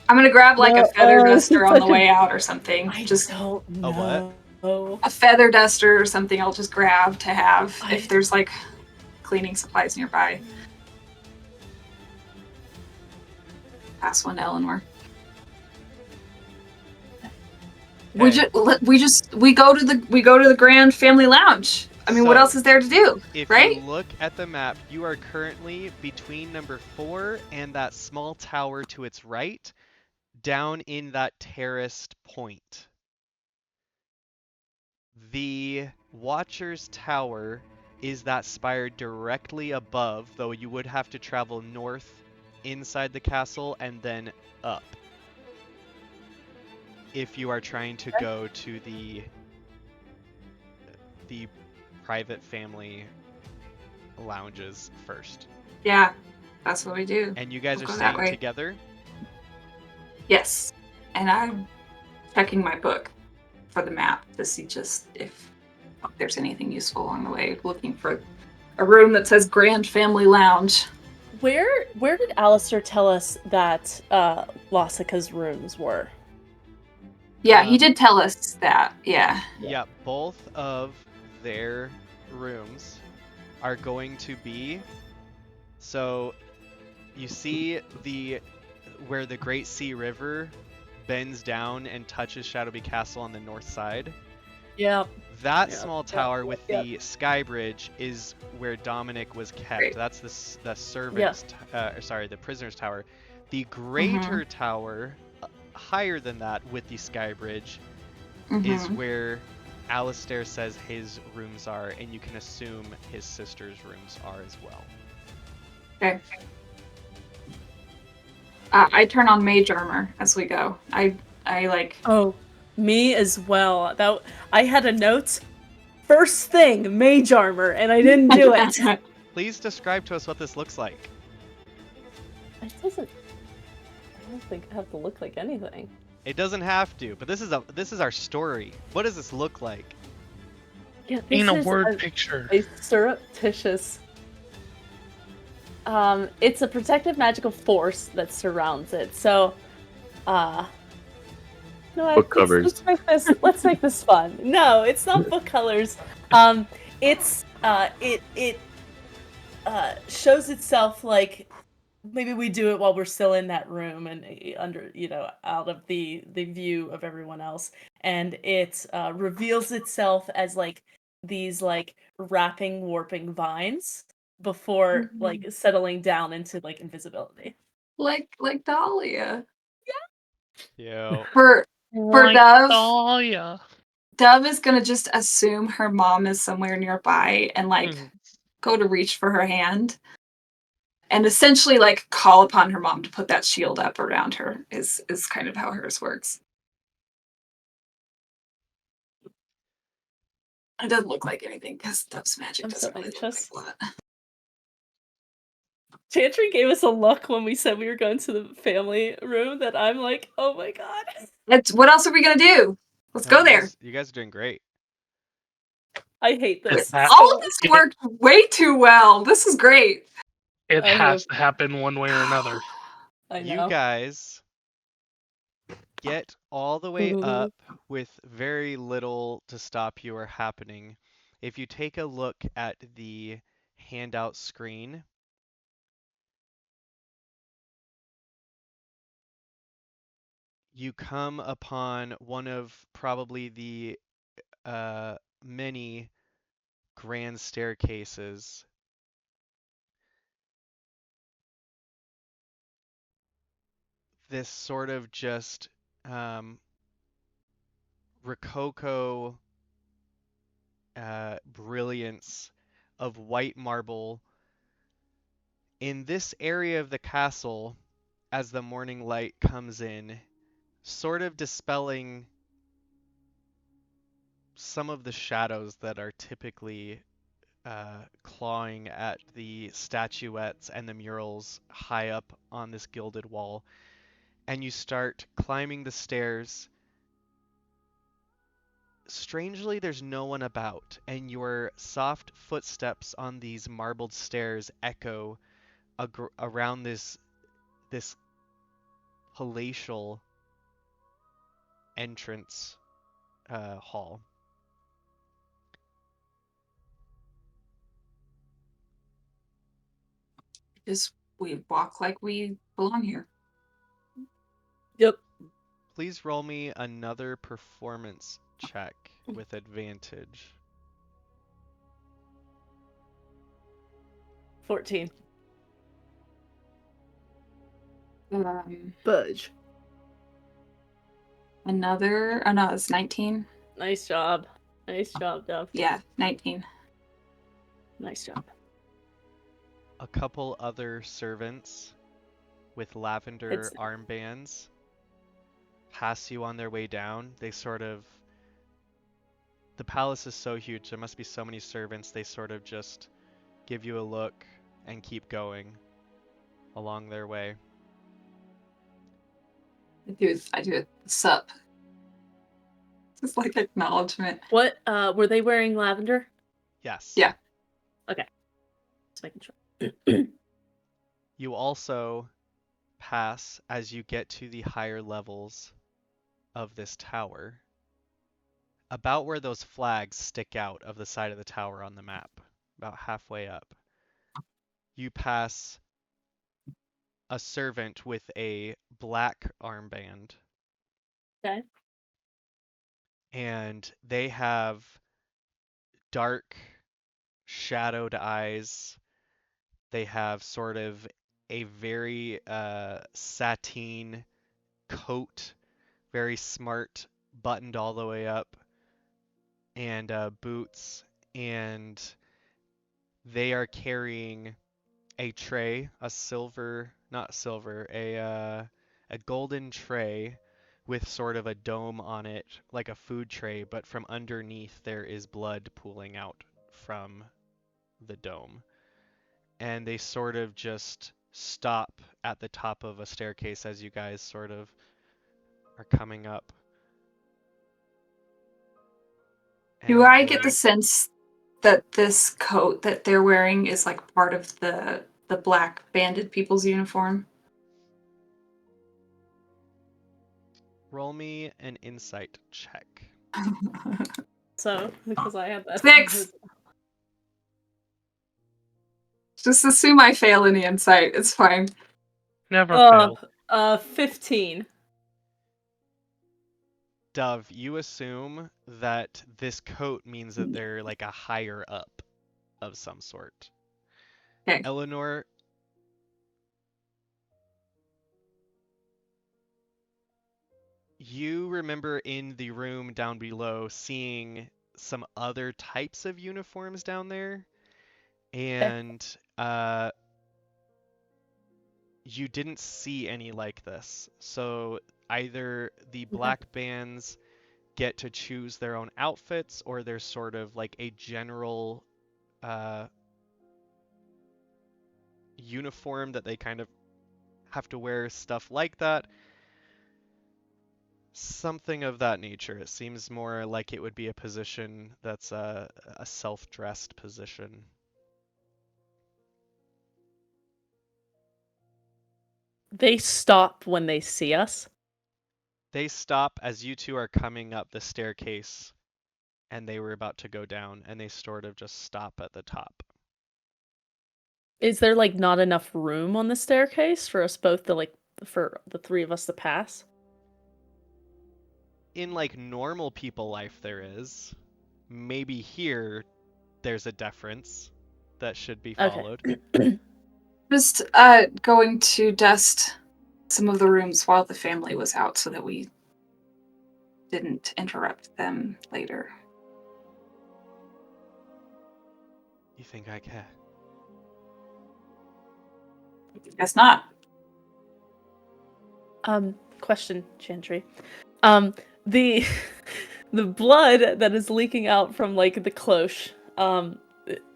I'm gonna grab like a feather it's duster on like the a- way out or something. I Just don't A what? know. a feather duster or something. I'll just grab to have I- if there's like cleaning supplies nearby. Pass one to Eleanor. We go to the Grand Family Lounge. I mean, what So, else is there to do? If Right? you look at the map, you are currently between number 4 and that small tower to its right, down in that terraced point. The Watcher's Tower is that spire directly above, though you would have to travel north inside the castle and then up. if you are trying to go to the private family lounges first. Yeah, that's what we do. And you guys We'll are go that staying way. together? Yes. And I'm checking my book for the map to see just if there's anything useful along the way. Looking for a room that says Grand Family Lounge. Where did Alistair tell us that Lassika's rooms were? Yeah, he did tell us that. Yeah. Yeah, both of their rooms are going to be, so you see where the Great Sea River bends down and touches Shadowby Castle on the north side. Yeah. That Yep, small yep, tower with yep. the sky bridge is where Dominic was kept. Great. That's the servants, the prisoner's tower. The greater tower, higher than that with the sky bridge, is where Alistair says his rooms are, and you can assume his sister's rooms are as well. Okay. I turn on mage armor as we go. I like. Oh, me as well. That I had a note. First thing, mage armor, and I didn't do it. Please describe to us what this looks like. It doesn't. I don't think I have to look like anything. It doesn't have to, but this is our story. What does this look like? Yeah, this In a is word picture. a surreptitious. It's a protective magical force that surrounds it. So, no, Book covers. Let's make this fun. No, it's not book colors. It shows itself like maybe we do it while we're still in that room and under, out of the view of everyone else, and it reveals itself as like these like wrapping warping vines before like settling down into like invisibility. Like Dahlia. Yo. For Like Dove, Dahlia. Dove is gonna just assume her mom is somewhere nearby and like go to reach for her hand. And essentially like call upon her mom to put that shield up around her is kind of how hers works. It doesn't look like anything because Dove's magic I'm so doesn't really look anxious. like a lot. Chantry gave us a look when we said we were going to the family room that I'm like, oh my god. What else are we gonna do? Let's go there. You guys are doing great. I hate this. All of this worked way too well. This is great. It has to happen one way or another. I know. You guys get all the way up with very little to stop you or happening. If you take a look at the handout screen, you come upon one of probably the many grand staircases. This sort of just Rococo brilliance of white marble. In this area of the castle, as the morning light comes in, sort of dispelling some of the shadows that are typically clawing at the statuettes and the murals high up on this gilded wall. And you start climbing the stairs. Strangely, there's no one about, and your soft footsteps on these marbled stairs echo around this palatial entrance hall. Just we walk like we belong here. Yep. Please roll me another performance check with advantage. 14. Budge. Another. Oh no, it's 19. Nice job. Nice job, Dove. Yeah, 19. Nice job. A couple other servants with lavender armbands pass you on their way down. They sort of... The palace is so huge, there must be so many servants, they sort of just give you a look and keep going along their way. I do a sup. Just like acknowledgement. What were they wearing lavender? Yes. Yeah. Just making sure. You also pass, as you get to the higher levels of this tower, about where those flags stick out of the side of the tower on the map, about halfway up. You pass a servant with a black armband. Okay. And they have dark, shadowed eyes. They have sort of a very sateen coat, very smart, buttoned all the way up, and boots. And they are carrying a tray, a golden tray with sort of a dome on it, like a food tray, but from underneath there is blood pooling out from the dome. And they sort of just stop at the top of a staircase as you guys sort of are coming up. Do And I get the sense that this coat that they're wearing is like part of the black banded people's uniform? roll me an insight check. So, because I have that. 6! Just assume I fail any insight. It's fine. Never fail. 15. Dove, you assume that this coat means that they're like a higher up of some sort. Okay. Eleanor, you remember in the room down below seeing some other types of uniforms down there, and you didn't see any like this. So either the black bands get to choose their own outfits, or there's sort of like a general uniform that they kind of have to wear stuff like that. Something of that nature. It seems more like it would be a position that's a self-dressed position. They stop when they see us. They stop as you two are coming up the staircase, and they were about to go down, and they sort of just stop at the top. Is there like not enough room on the staircase for us both to for the three of us to pass? In like normal people life there is. Maybe here there's a deference that should be followed. Okay. Just going to dust some of the rooms while the family was out so that we didn't interrupt them later. You think I care? Guess not. Question, Chantry. The the blood that is leaking out from like the cloche,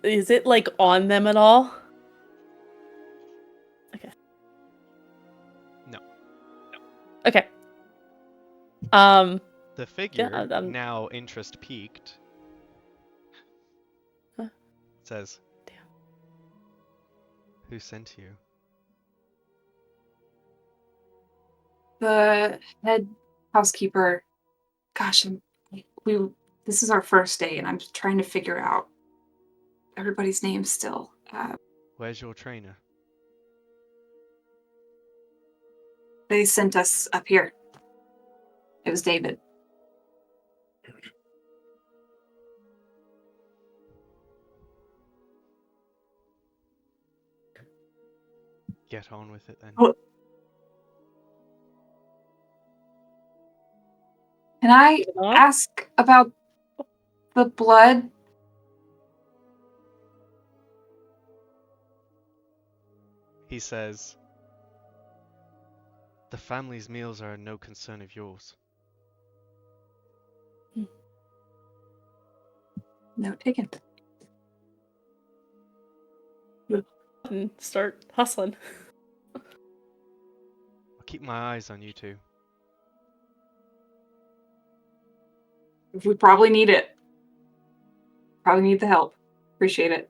is it like on them at all? Okay. No. Okay. The figure, Yeah, now interest peaked, says, Damn. Who sent you? The head housekeeper. Gosh, this is our first day, and I'm trying to figure out everybody's names still. Where's your trainer? They sent us up here. It was David. Get on with it then. Oh. Can I ask about the blood? He says, The family's meals are no concern of yours. No taken. And start hustling. I'll keep my eyes on you two. We probably need it. Probably need the help. Appreciate it.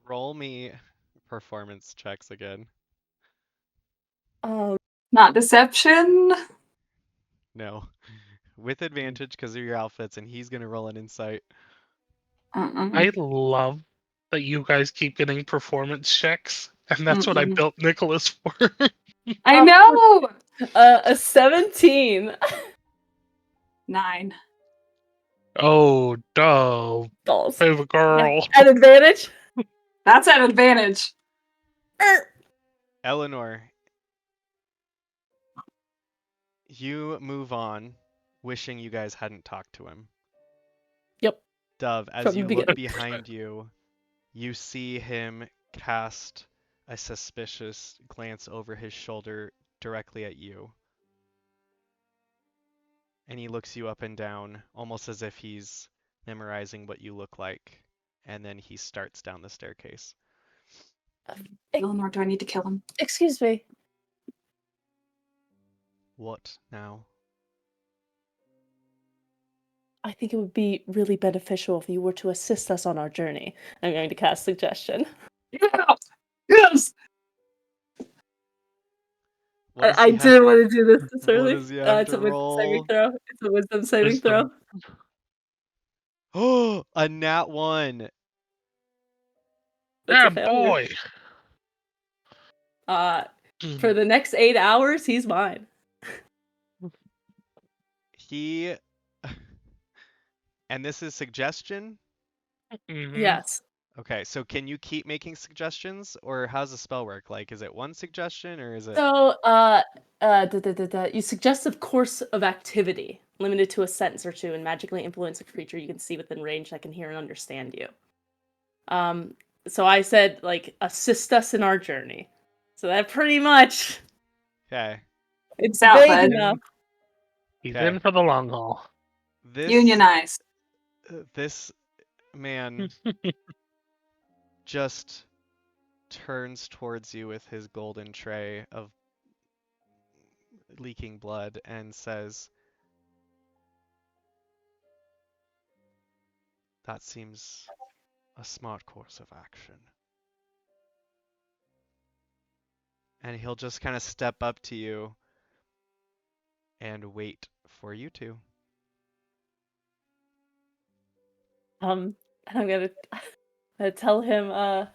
Roll me performance checks again. Not deception. No. With advantage because of your outfits, and he's gonna roll an insight. I love that you guys keep getting performance checks, and that's what I built Nicholas for. I know. A 17. 9. Oh, no. Dolls. Favorite girl. At advantage? That's an advantage. Eleanor, you move on, wishing you guys hadn't talked to him. Yep. Dove, as From the you look beginning. behind you, you see him cast a suspicious glance over his shoulder directly at you. And he looks you up and down, almost as if he's memorizing what you look like. And then he starts down the staircase. Eleanor, do I need to kill him? Excuse me. What now? I think it would be really beneficial if you were to assist us on our journey. I'm going to cast suggestion. Yeah. Yes. What does I he have- didn't want to do this what early. does he have It's a to wisdom saving roll? throw. It's a wisdom saving throw. Wisdom. Oh, a nat 1. That's Yeah, a failure. boy. For the next 8 hours, he's mine. He... And this is suggestion? Mhm. Yes. Okay, so can you keep making suggestions, or how's the spell work? Like, is it one suggestion, or is it... So, you suggest a course of activity limited to a sentence or two and magically influence a creature you can see within range that can hear and understand you. So I said, like, assist us in our journey. So that pretty much... Okay. It's out, vague bud. enough. He's Okay. in for the long haul. This... Unionize. This man just turns towards you with his golden tray of leaking blood and says, "That seems a smart course of action." And he'll just kind of step up to you and wait for you to. And I'm gonna tell him,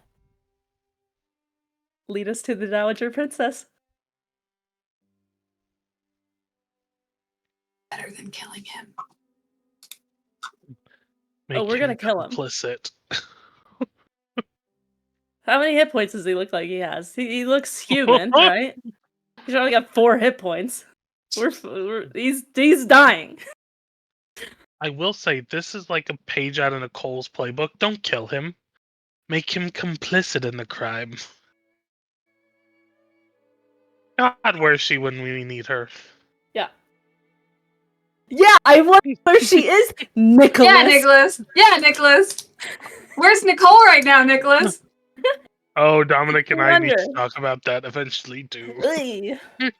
lead us to the Dowager Princess. Better than killing him. Make we're gonna kill him. Complicit. How many hit points does he look like he has? He looks human, right? He's only got 4 hit points. He's dying. I will say, this is like a page out of Nicole's playbook. Don't kill him. Make him complicit in the crime. God, where's she when we need her? Yeah, I wonder where she is, Nicholas. Yeah, Nicholas. Yeah, Nicholas. Where's Nicole right now, Nicholas? Oh, Dominic and I need to Wonder. talk about that eventually, too. Ugh.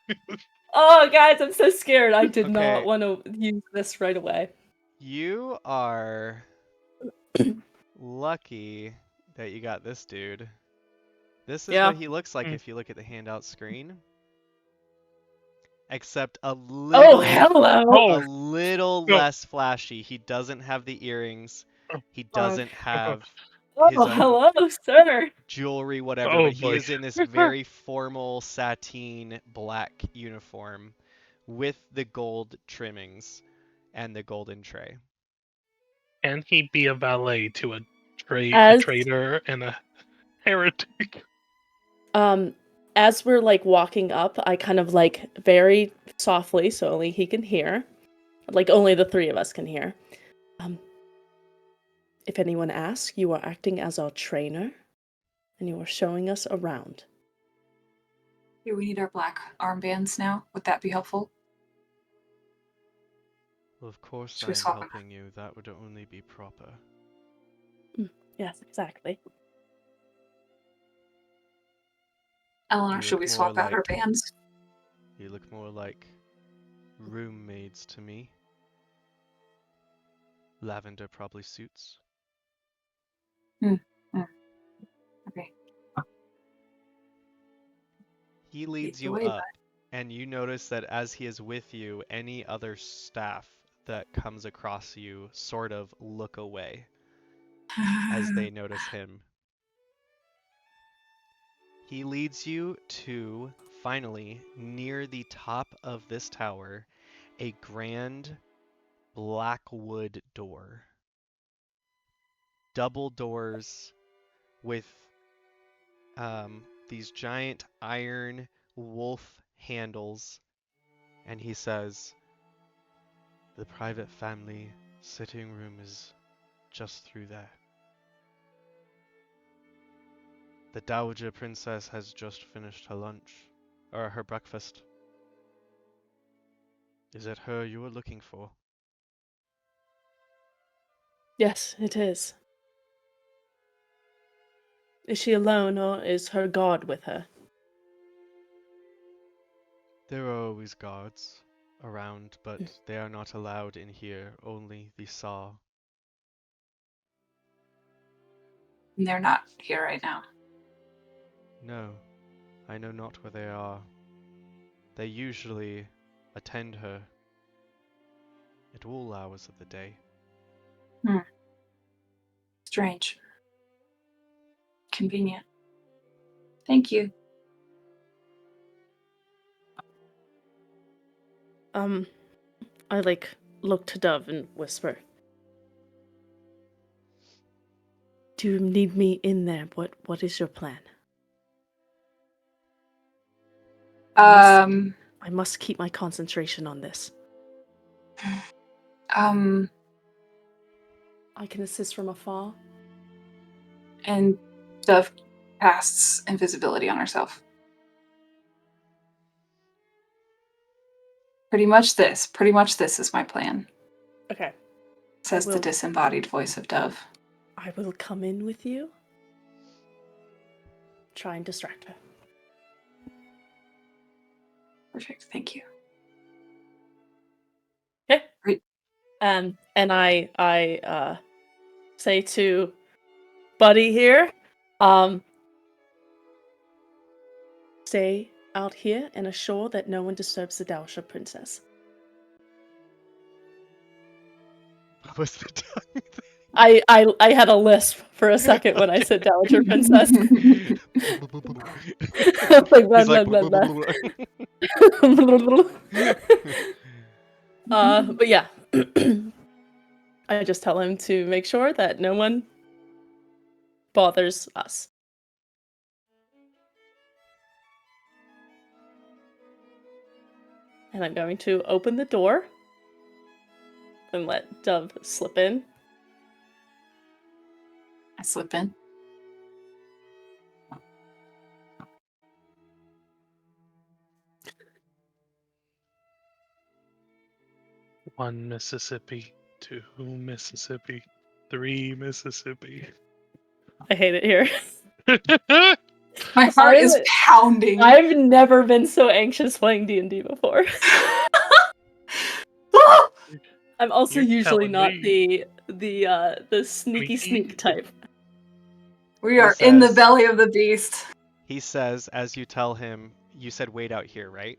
Oh, guys, I'm so scared. I did Okay. not want to use this right away. You are lucky that you got this dude. This is Yeah. what he looks like Mm. if you look at the handout screen. Except a Oh, little, hello. Oh, a little No. less flashy. He doesn't have the earrings. He doesn't have his Oh, own hello, sir. jewelry, whatever, Oh, but he boy. is in this very formal sateen black uniform with the gold trimmings and the golden tray. Can he be a valet to a As- traitor and a heretic? As we're like walking up, I kind of like very softly, so only he can hear. Like only the 3 of us can hear. If anyone asks, you are acting as our trainer, and you are showing us around. Here, we need our black armbands now. Would that be helpful? Well, of course Should I we am swap 'em? helping you. That would only be proper. Yes, exactly. Eleanor, You should we look swap more out our like- bands? You look more like roommaids to me. Lavender probably suits. Okay. He leads the you way, up, and you notice that as he is with you, any other staff that comes across you sort of look away as they notice him. He leads you to, finally, near the top of this tower, a grand black wood door. Double doors with these giant iron wolf handles. And he says, "The private family sitting room is just through there. The Dowager Princess has just finished her lunch, or her breakfast. Is it her you are looking for?" Yes, it is. Is she alone, or is her guard with her? There are always guards around, but they are not allowed in here, only the Saw. And they're not here right now. No, I know not where they are. They usually attend her at all hours of the day. Strange. Convenient. Thank you. I look to Dove and whisper. Do you need me in there? What is your plan? I must keep my concentration on this. I can assist from afar. And Dove casts invisibility on herself. Pretty much this is my plan, Okay. says the Will- disembodied voice of Dove. I will come in with you. Try and distract her. Perfect, thank you. Okay. Great. And I say to Buddy here, stay out here and assure that no one disturbs the Dowager Princess. What was the tongue thing? I had a lisp for a second when I said Dowager Princess. Like blah, He's like, blah, blah, blah. But yeah. I just tell him to make sure that no one bothers us. And I'm going to open the door and let Dove slip in. I slip in. One Mississippi, 2 Mississippi, 3 Mississippi. I hate it here. My heart is pounding. I've never been so anxious playing D&D before. I'm also You're usually telling not me. the sneaky sneak type. We are in the says- belly of the beast. He says, as you tell him, you said wait out here, right?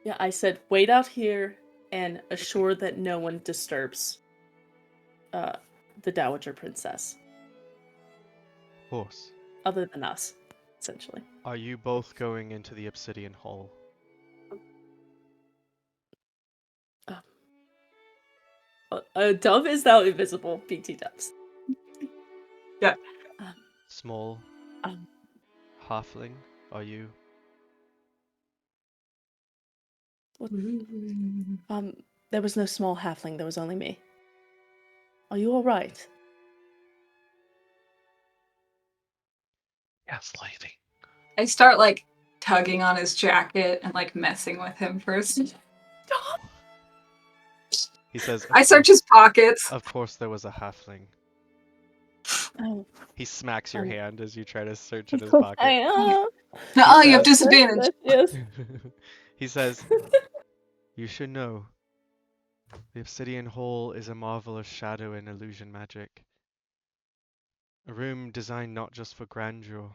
Yeah, I said wait out here and assure that no one disturbs the Dowager Princess. Of course. Other than us, essentially. Are you both going into the Obsidian Hall? Dove is now invisible, BT Dubs. Yeah. Small halfling, are you? There was no small halfling, there was only me. Are you alright? Gaslighting. I start like tugging on his jacket and like messing with him first. He says, I search his pockets. Of course there was a halfling. Oh, He smacks your Oh. hand as you try to search in his pocket. No, you have says- disadvantage. Yes. He says, you should know. The obsidian hole is a marvel of shadow and illusion magic. A room designed not just for grandeur,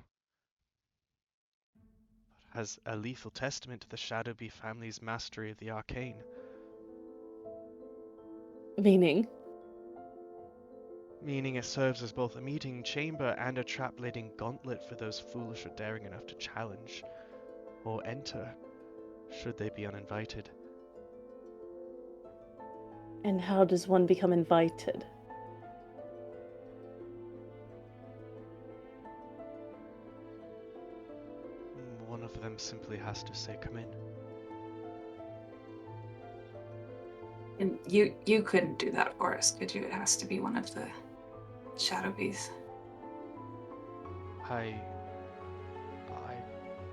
but as a lethal testament to the Shadowby family's mastery of the arcane. Meaning? Meaning it serves as both a meeting chamber and a trap-laden gauntlet for those foolish or daring enough to challenge or enter, should they be uninvited. And how does one become invited? One of them simply has to say, come in. And you couldn't do that for us, could you? It has to be one of the Shadowbees. I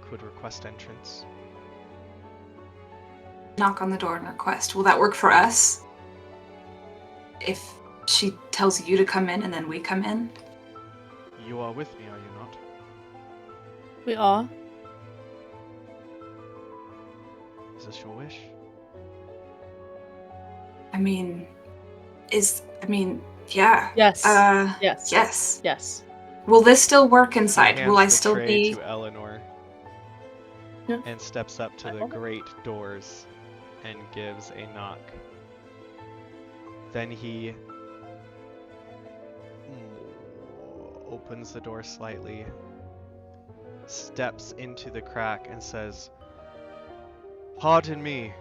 could request entrance. Knock on the door and request. Will that work for us? If she tells you to come in and then we come in? You are with me, are you not? We are. Is this your wish? I mean, yeah. Yes. Yes. Yes. Yes. Will this still work He inside? hands Will I the still tray be... to Eleanor Yeah. and steps up to the great doors and gives a knock. Then he opens the door slightly, steps into the crack and says, "Pardon me,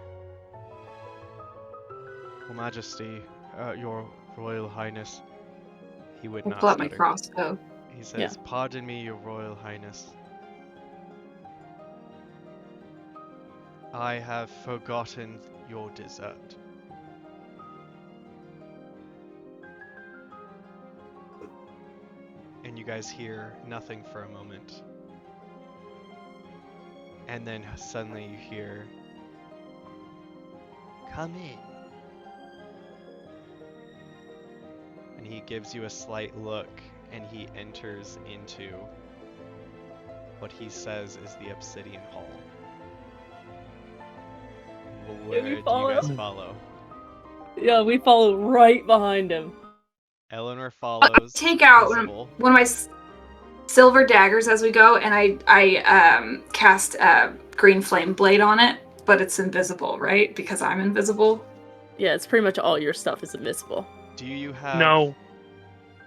Your Majesty, Your Royal Highness." He would I'll not pull out my stutter. crossbow. He says, "Pardon me, Your Royal Highness. I have forgotten your dessert." And you guys hear nothing for a moment. And then suddenly you hear, "Come in." And he gives you a slight look and he enters into what he says is the Obsidian Hall. Where do you guys follow? Yeah, we follow right behind him. Eleanor follows. Take out visible. one of my silver daggers as we go, and I cast a green flame blade on it, but it's invisible, right? Because I'm invisible. Yeah, it's pretty much all your stuff is invisible. Do you have... No.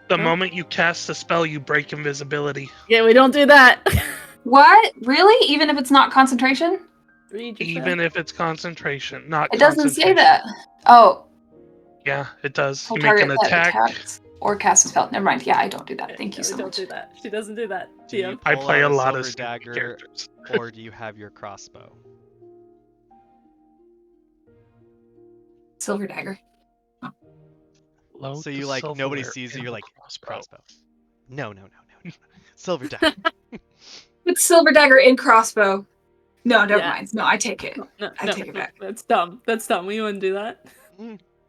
The Huh? moment you cast the spell, you break invisibility. Yeah, we don't do that. What? Really? Even if it's not concentration? Read your Even if it's concentration, not It doesn't say concentration. that. Oh. Yeah, it does. Full You make an target that attack. attacks or cast a spell. Never mind. Yeah, I don't do that. Thank you so we don't much. do that. She doesn't do that. Do you TM. I pull play out a lot of silver stupid dagger, characters. or do you have your crossbow? Silver dagger. Load So the you like, nobody silverware sees you, in you're the like, crossbow. crossbow. No. Silver dagger. With silver dagger and crossbow. No, never Yeah. mind. No, I take it. No, I take it back. That's dumb. That's dumb. We wouldn't do that.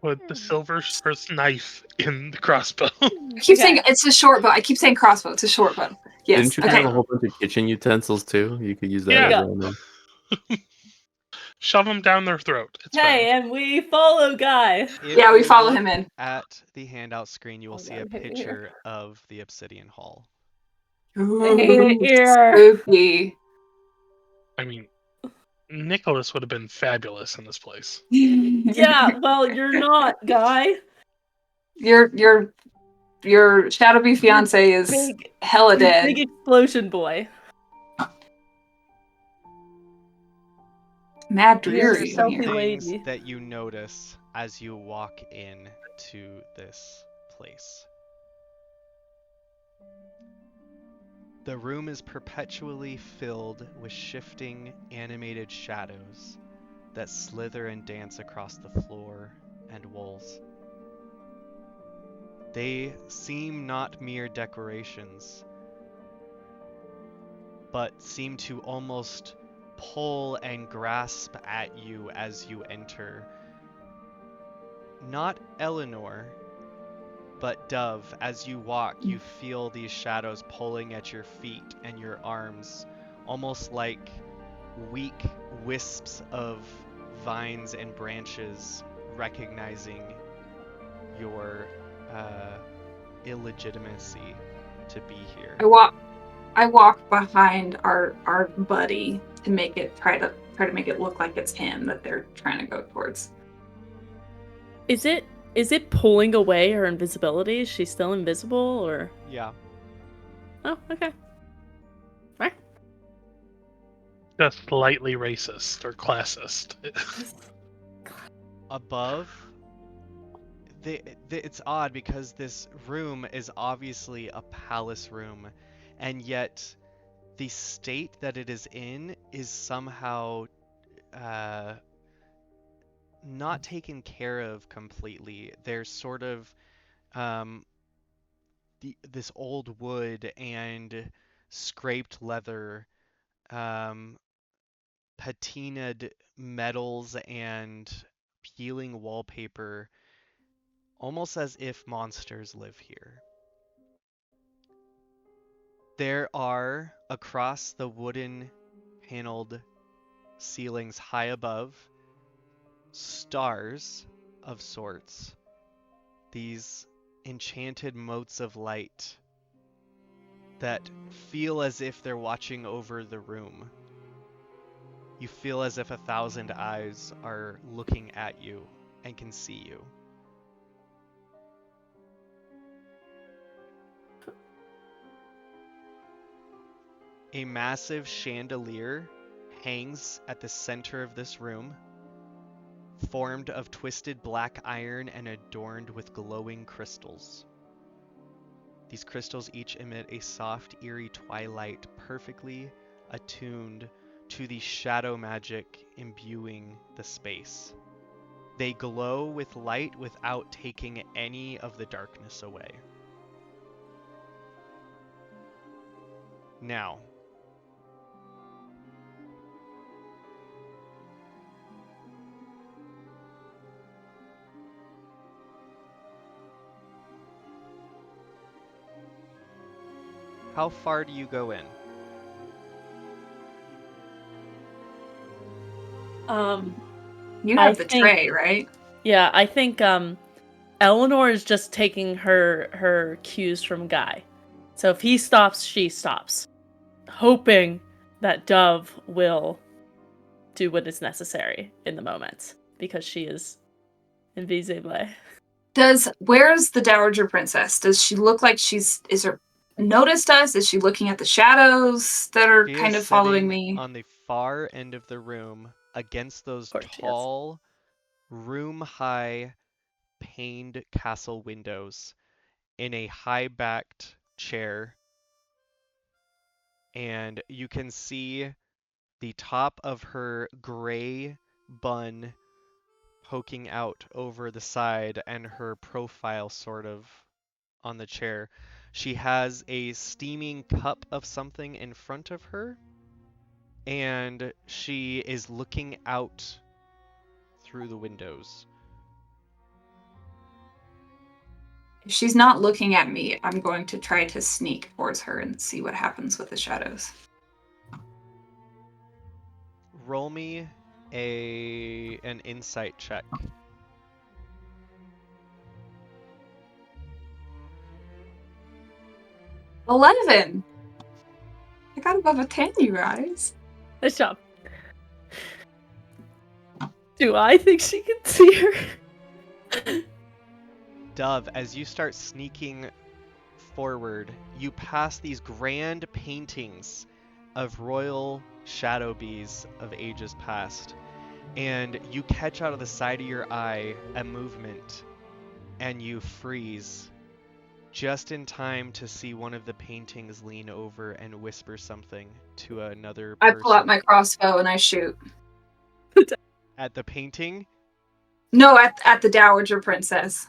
Put the silver first knife in the crossbow. I keep Okay. saying it's a short bow. I keep saying crossbow. It's a short bow. Yes. Didn't you Okay. have a whole bunch of kitchen utensils too? You could use that Yeah. as ammo. Shove them down their throat. It's Hey, and we follow Guy. If Yeah, we you follow look him in. At the handout screen, you will Oh, see God, a I hate it picture here. of the Obsidian Hall. I hate it here. Spooky. fine. I mean, Nicholas would have been fabulous in this place. Yeah, well, you're not, Guy. Your Shadowbee fiance is Big, hella dead. big explosion boy. Mad Here's dreary a Some in here. selfie things lady. that you notice as you walk in to this place. The room is perpetually filled with shifting, animated shadows that slither and dance across the floor and walls. They seem not mere decorations, but seem to almost pull and grasp at you as you enter. Not Eleanor, but Dove, as you walk, you feel these shadows pulling at your feet and your arms, almost like weak wisps of vines and branches recognizing your illegitimacy to be here. I walk behind our buddy to make it try to make it look like it's him that they're trying to go towards. Is it pulling away her invisibility? Is she still invisible, or? Yeah. Oh, okay. Right. Just slightly racist or classist. Above, it's odd because this room is obviously a palace room, and yet the state that it is in is somehow not taken care of completely. There's sort of this old wood and scraped leather, patinaed metals and peeling wallpaper, almost as if monsters live here. There are, across the wooden paneled ceilings high above, stars of sorts. These enchanted motes of light that feel as if they're watching over the room. You feel as if 1,000 eyes are looking at you and can see you. A massive chandelier hangs at the center of this room, formed of twisted black iron and adorned with glowing crystals. These crystals each emit a soft, eerie twilight, perfectly attuned to the shadow magic imbuing the space. They glow with light without taking any of the darkness away. Now, how far do you go in? You I have the think- tray, right? Yeah, I think Eleanor is just taking her cues from Guy. So if he stops, she stops, hoping that Dove will do what is necessary in the moment because she is invisible. Where's the Dowager Princess? Does she look like is her noticed us? Is she looking at the shadows that are She kind is of following sitting me? on the far end of the room against those Of course she is. tall, room-high, paned castle windows in a high-backed chair. And you can see the top of her gray bun poking out over the side and her profile sort of on the chair. She has a steaming cup of something in front of her, and she is looking out through the windows. If she's not looking at me, I'm going to try to sneak towards her and see what happens with the shadows. Roll me an insight check. 11! I got above a 10, you guys. Nice job. Do I think she can see her? Dove, as you start sneaking forward, you pass these grand paintings of royal shadow bees of ages past, and you catch out of the side of your eye a movement, and you freeze just in time to see one of the paintings lean over and whisper something to another I person. pull out my crossbow and I shoot. At the painting? No, at the Dowager Princess.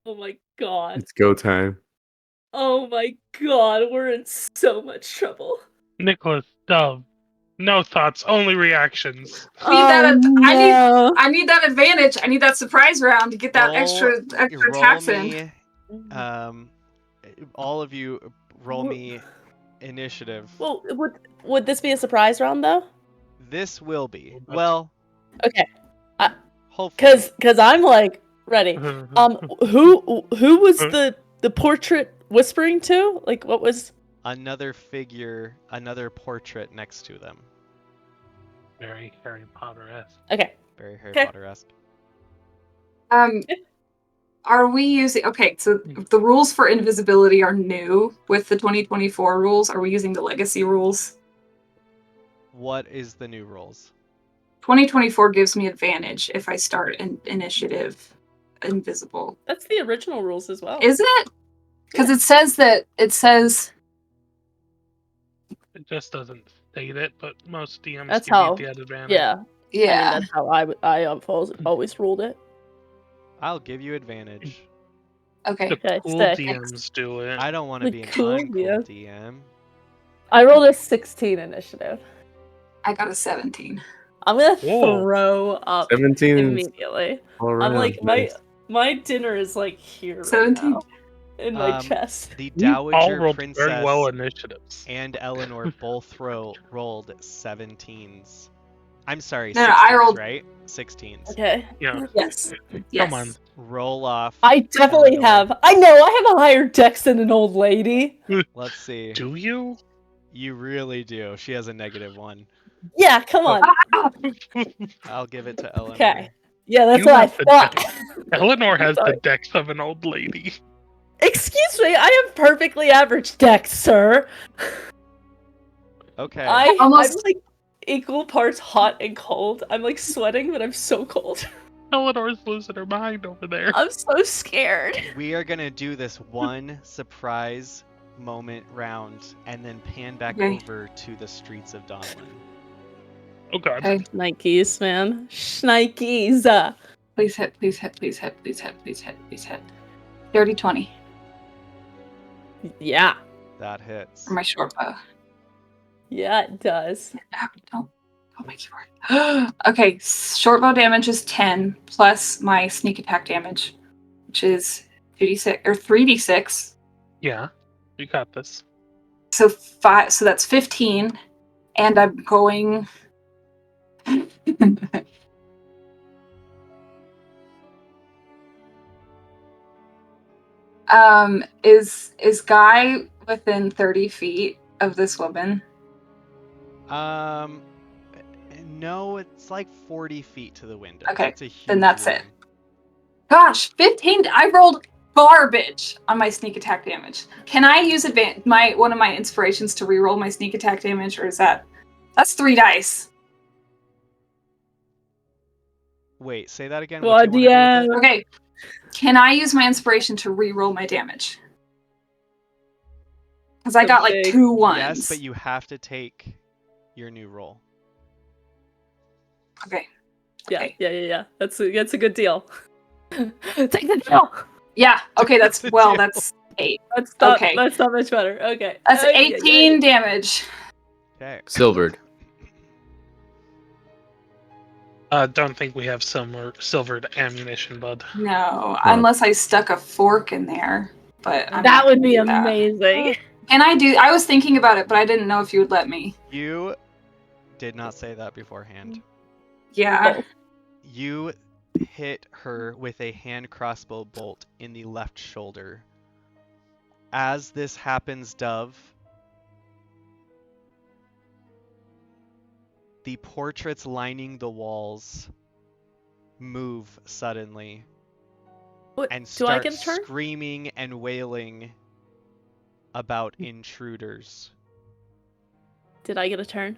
Oh my god. It's go time. Oh my god, we're in so much trouble. Nicholas, Dove. No thoughts, only reactions. I need that. no. I need that advantage. I need that surprise round to get that extra roll attacks in. me. All of you, roll me initiative. Well, would this be a surprise round though? This will be. Well, Okay. hopefully. Cause I'm like ready. Who was the portrait whispering to? Like, what was? Another figure, another portrait next to them. Very Harry Potter-esque. Okay. Very Harry Okay. Potter-esque. Are we using? Okay, so the rules for invisibility are new with the 2024 rules. Are we using the legacy rules? What is the new rules? 2024 gives me advantage if I start an initiative invisible. That's the original rules as well. Is it? Because it says that it says. It just doesn't state it, but most DMs That's give how. you that advantage. Yeah. Yeah. I mean, that's how I always ruled it. I'll give you advantage. Okay. The Okay, cool sick. DMs do it. I don't want to The be an cool uncool DM. DM. I rolled a 16 initiative. I got a 17. I'm gonna Whoa. throw up 17 immediately. all I'm around. like Nice. my dinner is like here right 17. now in my chest. The You all Dowager rolled Princess very well initiatives. and Eleanor both rolled 17s. I'm sorry, No, 16s, I rolled- right? 16s. Okay. Yeah. Yes. Come Yes. on. Roll off. I definitely Eleanor. have. I know I have a higher dex than an old lady. Let's see. Do you? You really do. She has a -1. Yeah, come on. I'll give it to Eleanor. Okay. Yeah, that's You what I have the thought. Eleanor has the Sorry. dex of an old lady. Excuse me, I have perfectly average dex, sir. Okay. I'm Almost- like equal parts hot and cold. I'm like sweating, but I'm so cold. Eleanor's losing her mind over there. I'm so scared. We are gonna do this one surprise moment round and then pan back Okay. over to the streets of Donlin. Oh god. Okay. Nikes, man. Schnikes. Please hit, please hit, please hit, please hit, please hit, please hit. Dirty 20 Yeah. That hits. for my short bow. Yeah, it does. Don't my keyboard. Okay, short bow damage is 10 plus my sneak attack damage, which is 2d6 or 3d6. Yeah. You got this. So 5. So that's 15, and I'm going. Is Guy within 30 feet of this woman? No, it's like 40 feet to the window. Okay, It's a huge then that's room. it. Gosh, 15. I rolled garbage on my sneak attack damage. Can I use one of my inspirations to reroll my sneak attack damage, or is that's 3 dice? Wait, say that again. God, What do you wanna do with it? Okay. Can I use my inspiration to reroll my damage? Because I got like Okay. 2 ones. Yes, but you have to take your new roll. Okay. Yeah, Okay. yeah. That's a good deal. Take the deal. Yeah. Okay. That's Good well. deal. That's 8. That's not Okay. that's not much better. Okay. That's Yeah, 18 damage. Okay. Silvered. Don't think we have silvered ammunition, bud. No, unless I stuck a fork in there. But I'm That not would gonna be do that. amazing. And I was thinking about it, but I didn't know if you would let me. You did not say that beforehand. Yeah. Oh. You hit her with a hand crossbow bolt in the left shoulder. As this happens, Dove, the portraits lining the walls move suddenly What, and do I start get a turn? screaming and wailing about intruders. Did I get a turn?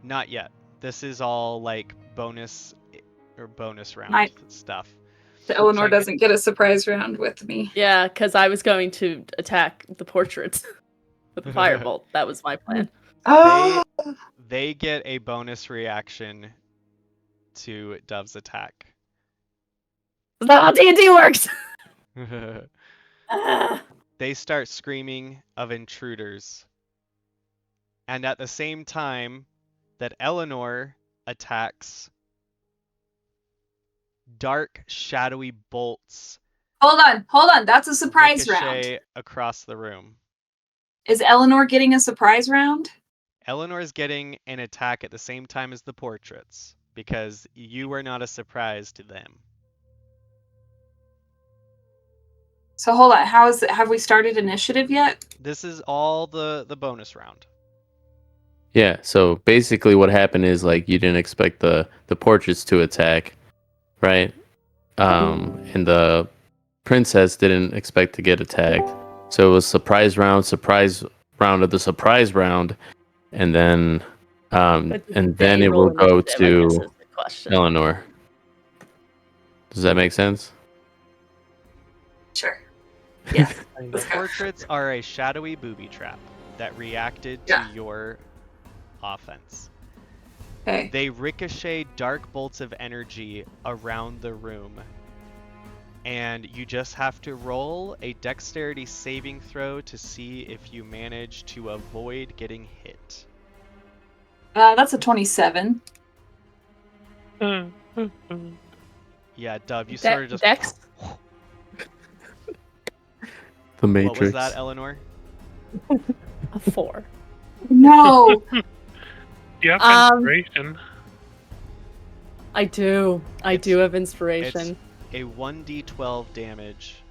Not yet. This is all like bonus round Nice. stuff. The Eleanor Second. doesn't get a surprise round with me. Yeah, because I was going to attack the portraits with the firebolt. That was my plan. Oh. They get a bonus reaction to Dove's attack. That's not how D&D works! Ah. They start screaming of intruders. And at the same time that Eleanor attacks, dark, shadowy bolts Hold on. That's a surprise round. ricochet across the room. Is Eleanor getting a surprise round? Eleanor is getting an attack at the same time as the portraits, because you are not a surprise to them. So hold on. Have we started initiative yet? This is all the bonus round. Yeah, so basically what happened is like you didn't expect the portraits to attack, right? And the princess didn't expect to get attacked. So it was surprise round of the surprise round, and then it will go to Eleanor. Does that make sense? Sure. Yeah. The portraits are a shadowy booby trap that reacted to your offense. Okay. They ricochet dark bolts of energy around the room, and you just have to roll a dexterity saving throw to see if you manage to avoid getting hit. That's a 27. Yeah, Dove, you sort of just... Dex? The Matrix. What was that, Eleanor? A 4. No. You have inspiration. I do have inspiration. It's a 1d12 damage.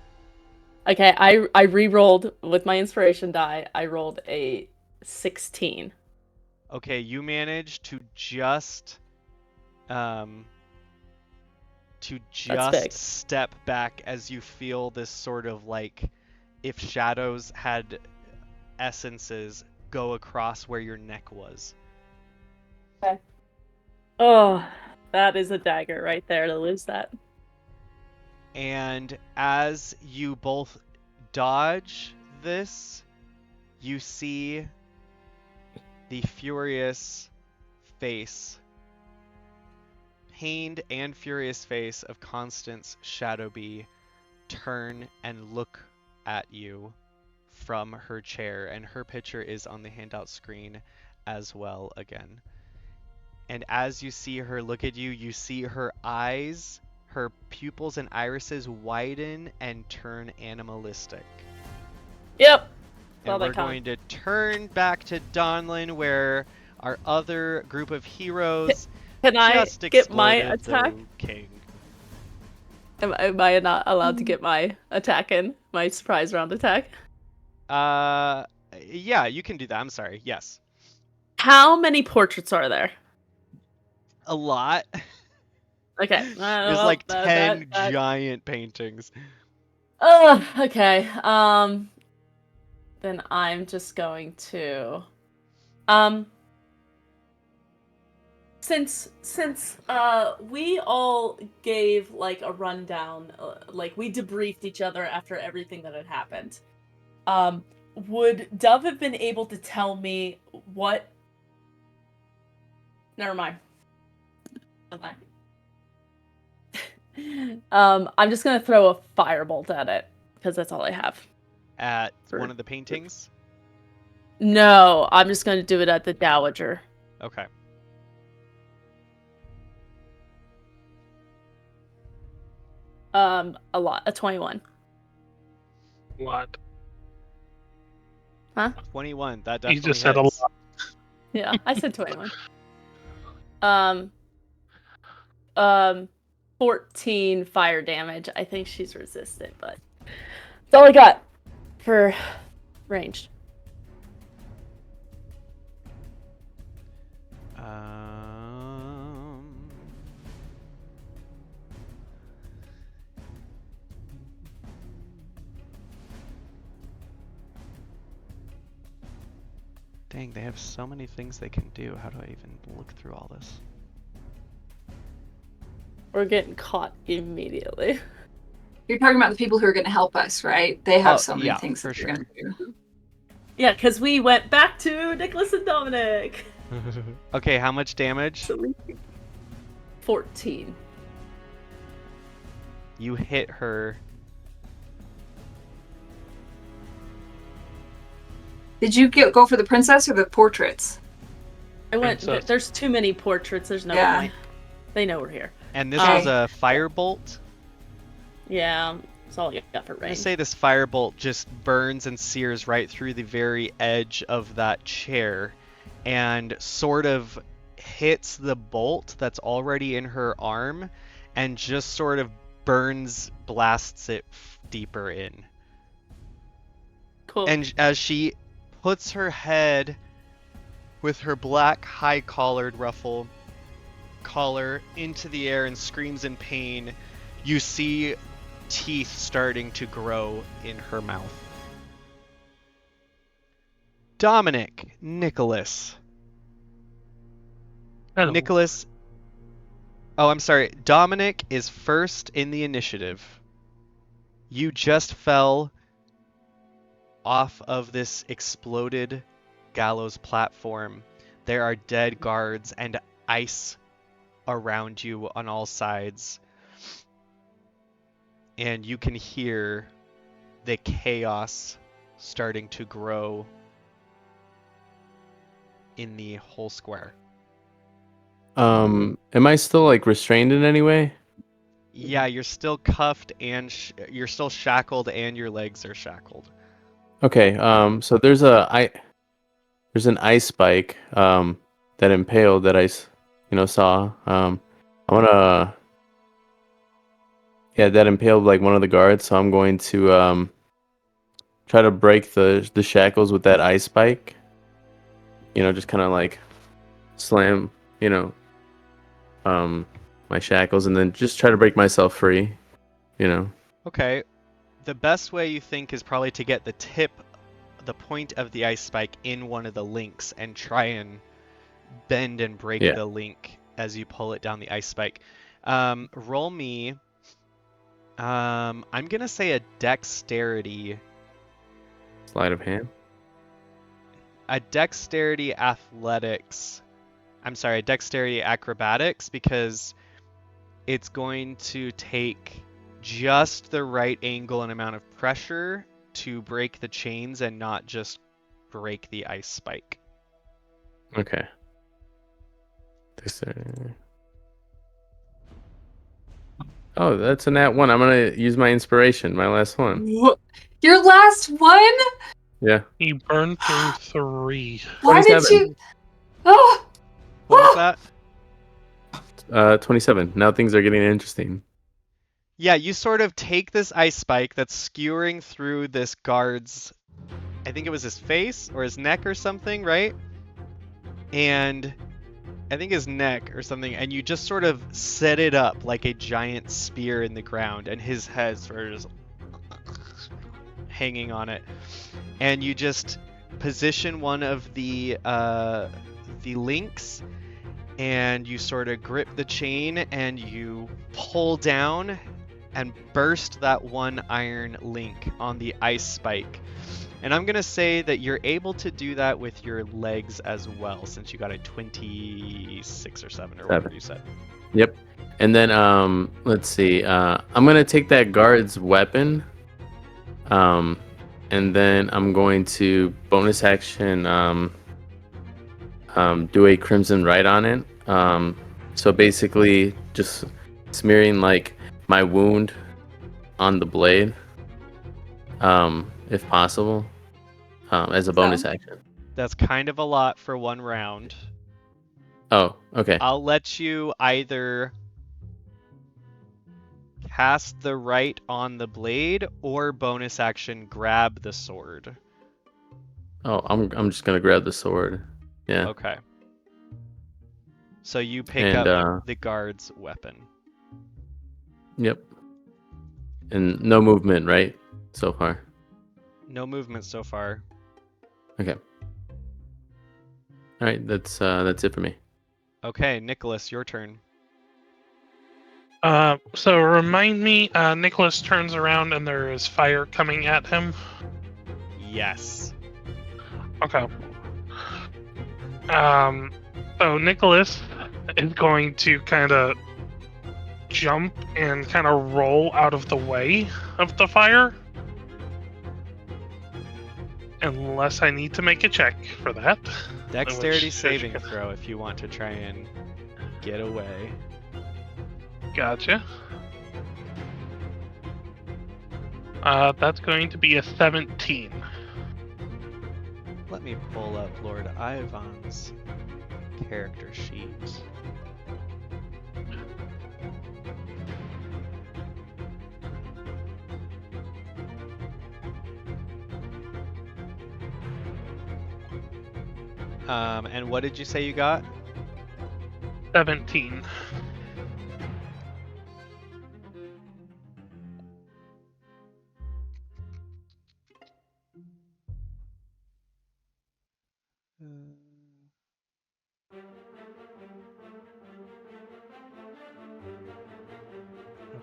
Okay, I re-rolled with my inspiration die. I rolled a 16. Okay, you managed to just step back as you feel this sort of like if shadows had essences go across where your neck was. Okay. Oh, that is a dagger right there to lose that. And as you both dodge this, you see the furious face, pained and furious face of Constance Shadowbee turn and look at you from her chair, and her picture is on the handout screen as well again. And as you see her look at you, you see her eyes, her pupils and irises widen and turn animalistic. Yep. And we're going to turn back to Donlin, where our other group of heroes Can I just get my exploded attack? the king. Am I not allowed to get my attack in? My surprise round attack? Yeah, you can do that. I'm sorry. Yes. How many portraits are there? A lot. Okay. There's like 10 giant paintings. Oh, okay. Then I'm just going to since we all gave like a rundown, like we debriefed each other after everything that had happened. Would Dove have been able to tell me what? Never mind. Okay. I'm just gonna throw a firebolt at it because that's all I have. At one of the paintings? No, I'm just gonna do it at the Dowager. Okay. A lot. A 21. What? Huh? 21. That definitely You just hits. said a lot. Yeah, I said 21. 14 fire damage. I think she's resistant, but that's all I got for ranged. Dang, they have so many things they can do. How do I even look through all this? We're getting caught immediately. You're talking about the people who are going to help us, right? They have so many things for that sure. they're going to do. Yeah, because we went back to Nicholas and Dominic. Okay, how much damage? 14. You hit her. Did you go for the princess or the portraits? I went. Princess. There's too many portraits. There's no Yeah. point. They know we're here. And this Okay. was a firebolt. Yeah, that's all you got for I'm gonna range. say this firebolt just burns and sears right through the very edge of that chair, and sort of hits the bolt that's already in her arm, and just sort of blasts it deeper in. Cool. And as she puts her head with her black high-collared ruffle collar into the air and screams in pain, you see teeth starting to grow in her mouth. Dominic, Nicholas. Hello. Nicholas. Oh, I'm sorry. Dominic is first in the initiative. You just fell off of this exploded gallows platform. There are dead guards and ice around you on all sides. And you can hear the chaos starting to grow in the whole square. Am I still like restrained in any way? Yeah, you're still cuffed and you're still shackled and your legs are shackled. Okay. So there's an ice spike that impaled that I saw. I wanna. Yeah, that impaled like one of the guards, so I'm going to try to break the shackles with that ice spike. Just kind of like slam, my shackles, and then just try to break myself free. Okay. The best way you think is probably to get the point of the ice spike in one of the links and try and bend and break the link as you pull it down the ice spike. Roll me. I'm gonna say a dexterity. Sleight of hand. A dexterity athletics. I'm sorry, a dexterity acrobatics, because it's going to take just the right angle and amount of pressure to break the chains and not just break the ice spike. Okay. Dexterity. Oh, that's a nat 1. I'm gonna use my inspiration, my last one. Your last one? Yeah. He burned through 3. Why did 27. you? Oh, What was that? 27. Now things are getting interesting. Yeah, you sort of take this ice spike that's skewering through this guard's, I think it was his face or his neck or something, right? And I think his neck or something, and you just sort of set it up like a giant spear in the ground, and his head sort of just hanging on it. And you just position one of the links, and you sort of grip the chain, and you pull down and burst that one iron link on the ice spike. And I'm going to say that you're able to do that with your legs as well, since you got a 26 or 7 or whatever you said. Yep. And then, let's see. I'm going to take that guard's weapon. And then I'm going to bonus action do a crimson rite on it. So basically just smearing like my wound on the blade, if possible, as a bonus action. That's kind of a lot for one round. Oh, okay. I'll let you either cast the rite on the blade or bonus action grab the sword. Oh, I'm just gonna grab the sword. Yeah. Okay. So you pick And, up the guard's weapon. Yep. And no movement, right? So far. No movement so far. Okay. All right, that's it for me. Okay, Nicholas, your turn. So remind me, Nicholas turns around and there is fire coming at him. Yes. Okay. So Nicholas is going to kind of jump and kind of roll out of the way of the fire. Unless I need to make a check for that. Dexterity which- saving throw if you want to try and get away. Gotcha. That's going to be a 17. Let me pull up Lord Ivan's character sheet. And what did you say you got? 17.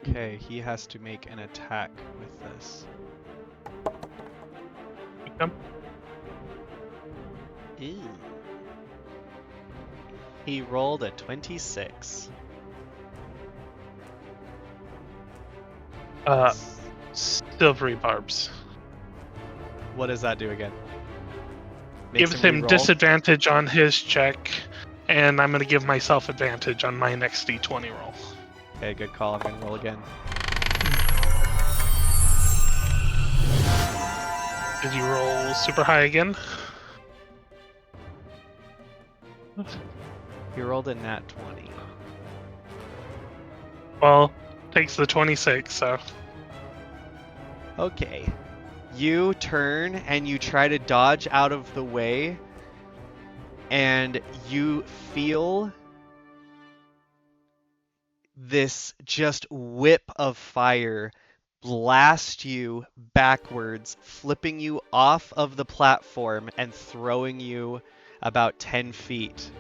Okay, he has to make an attack with this. Yep. Ew. He rolled a 26. Silvery barbs. What does that do again? Makes Gives him re-roll? disadvantage on his check, and I'm going to give myself advantage on my next d20 roll. Okay, good call. I'm gonna roll again. Did you roll super high again? He rolled a nat 20. Well, takes the 26, so... Okay. You turn and you try to dodge out of the way, and you feel this just whip of fire blast you backwards, flipping you off of the platform and throwing you about 10 feet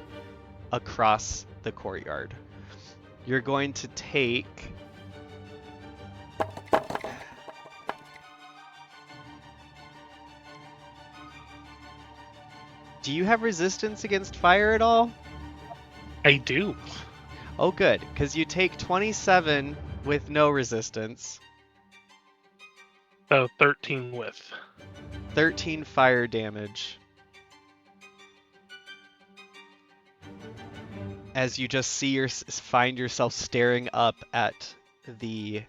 across the courtyard. You're going to take... Do you have resistance against fire at all? I do. Oh, good, because you take 27 with no resistance, So 13 with. 13 fire damage. As you just find yourself staring up at the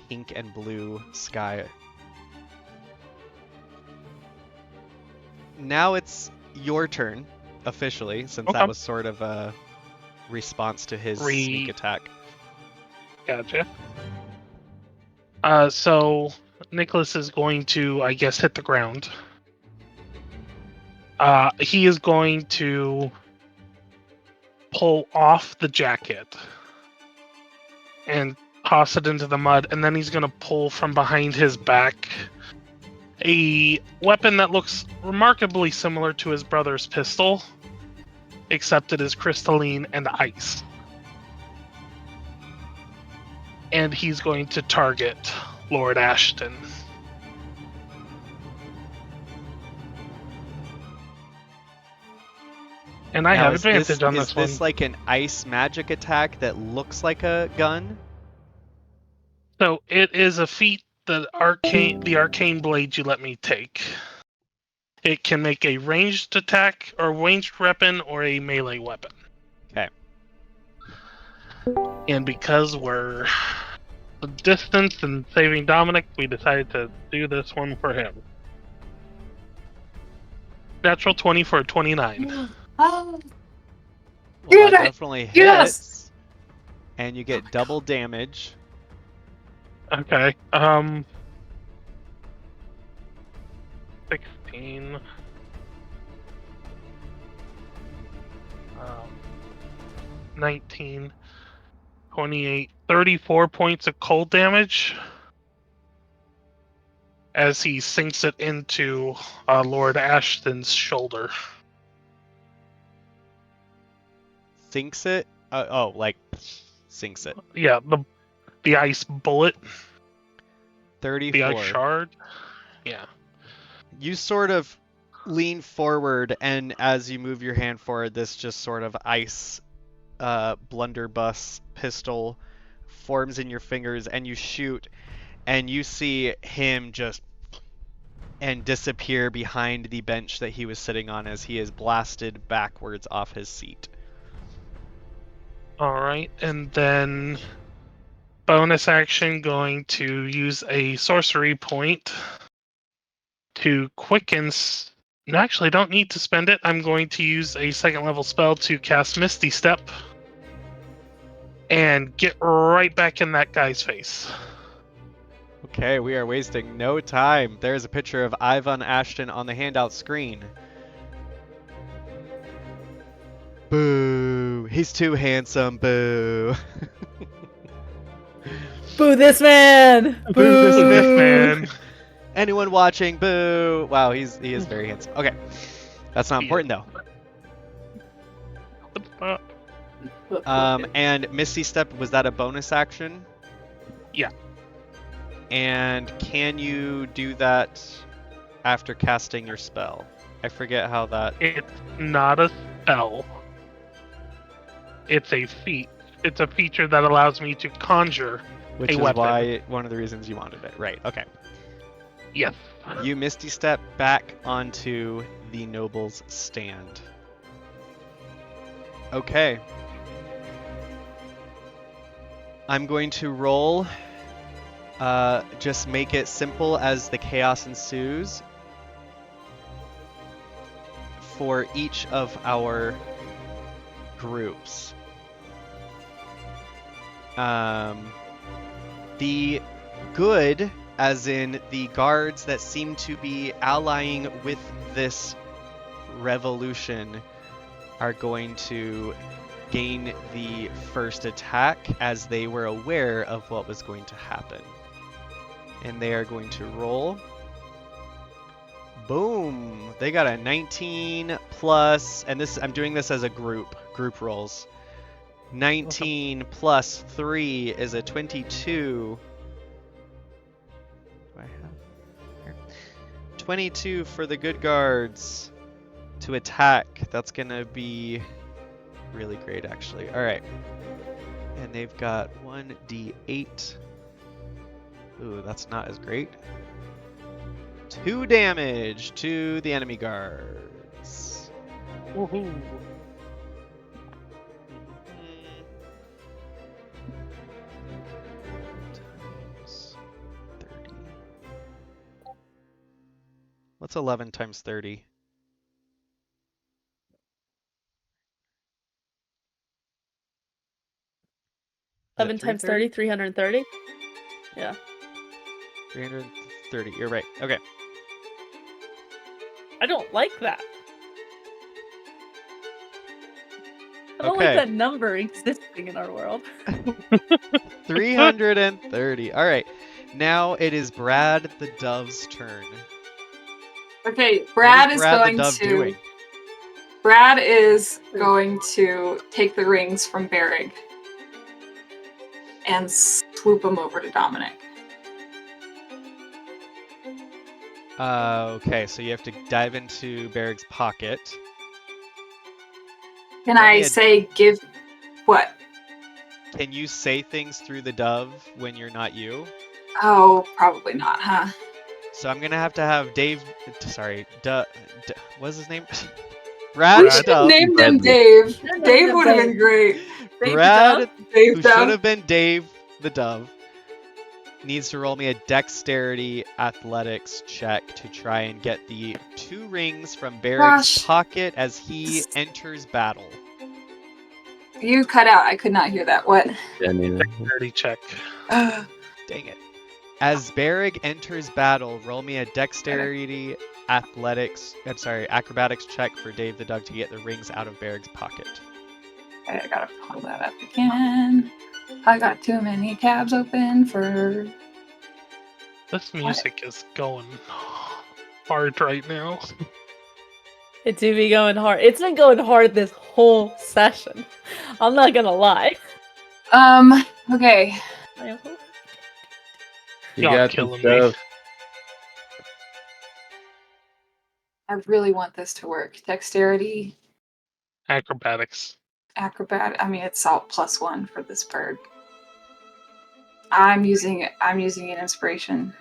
pink and blue sky. Now it's your turn, officially, since Okay. that was sort of a response to his sneak attack. Gotcha. So Nicholas is going to, I guess, hit the ground. He is going to pull off the jacket and toss it into the mud, and then he's going to pull from behind his back a weapon that looks remarkably similar to his brother's pistol, except it is crystalline and ice. And he's going to target Lord Ashton. And I Now, have is advantage on Is this one. this like an ice magic attack that looks like a gun? So it is a feat that the arcane blade you let me take. It can make a ranged attack or ranged weapon or a melee weapon. Okay. And because we're the distance and saving Dominic, we decided to do this one for him. Natural 20 for a 29. Oh, Well, Get that it! definitely hits. Yes! And you get double damage. Okay. 16. 19. 28. 34 points of cold damage as he sinks it into Lord Ashton's shoulder. Sinks it? Sinks it. Yeah, the ice bullet, 34. the ice shard. Yeah. You sort of lean forward, and as you move your hand forward, this just sort of ice blunderbuss pistol forms in your fingers, and you shoot, and you see him just and disappear behind the bench that he was sitting on as he is blasted backwards off his seat. All right, and then bonus action going to use a sorcery point to quicken. No, actually, don't need to spend it. I'm going to use a second level spell to cast Misty Step and get right back in that guy's face. Okay, we are wasting no time. There's a picture of Ivan Ashton on the handout screen. Boo! He's too handsome. Boo! Boo this man! Boo this Man. Anyone watching? Boo! Wow, he is very handsome. Okay, that's not important though. And Misty Step, was that a bonus action? Yeah. And can you do that after casting your spell? I forget how that. It's not a spell. It's a feat. It's a feature that allows me to conjure Which a is weapon. why one of the reasons you wanted it. Right, okay. Yes. You Misty Step back onto the noble's stand. Okay. I'm going to roll. Just make it simple as the chaos ensues for each of our groups. The good, as in the guards that seem to be allying with this revolution, are going to gain the first attack as they were aware of what was going to happen. And they are going to roll. Boom! They got a 19 plus, and this I'm doing this as a group rolls. 19 plus 3 is a 22. Do I have here? 22 for the good guards to attack. That's gonna be really great, actually. All right, and they've got 1d8. Ooh, that's not as great. 2 damage to the enemy guards. Woohoo. Times 30. What's 11 times 30? Is it 11 times 30, 330. Yeah. 330. You're right. Okay. I don't like that. I don't Okay. like that number existing in our world. 330. All right. Now it is Brad the Dove's turn. Okay, Brad What is Brad going the Dove to. doing? Brad is going to take the rings from Berrig and swoop them over to Dominic. Okay, so you have to dive into Berig's pocket. Can Let I me say give what? Can you say things through the dove when you're not you? Oh, probably not, huh? So I'm gonna have Dave. Sorry, what's his name? We Brad should have Dove. named him Bradley. Dave. Yeah, Dave yeah, would have Dave. been great. Dave the Brad, Dove? Dave who Dove. should have been Dave the Dove, needs to roll me a dexterity athletics check to try and get the 2 rings from Berig's Gosh. pocket as he enters battle. You cut out. I could not hear that. What? Yeah, neither. Dirty check. Uh, Dang it. As Berig enters battle, roll me a dexterity acrobatics check for Dave the Dove to get the rings out of Berig's pocket. okay, I gotta pull that up again. I got too many tabs open for. This music is going hard right now. It do be going hard. It's been going hard this whole session. I'm not gonna lie. Okay. You Y'all got killing the me. stuff. I really want this to work. Dexterity, Acrobatics. acrobat. I mean, it's salt +1 for this bird. I'm using an inspiration.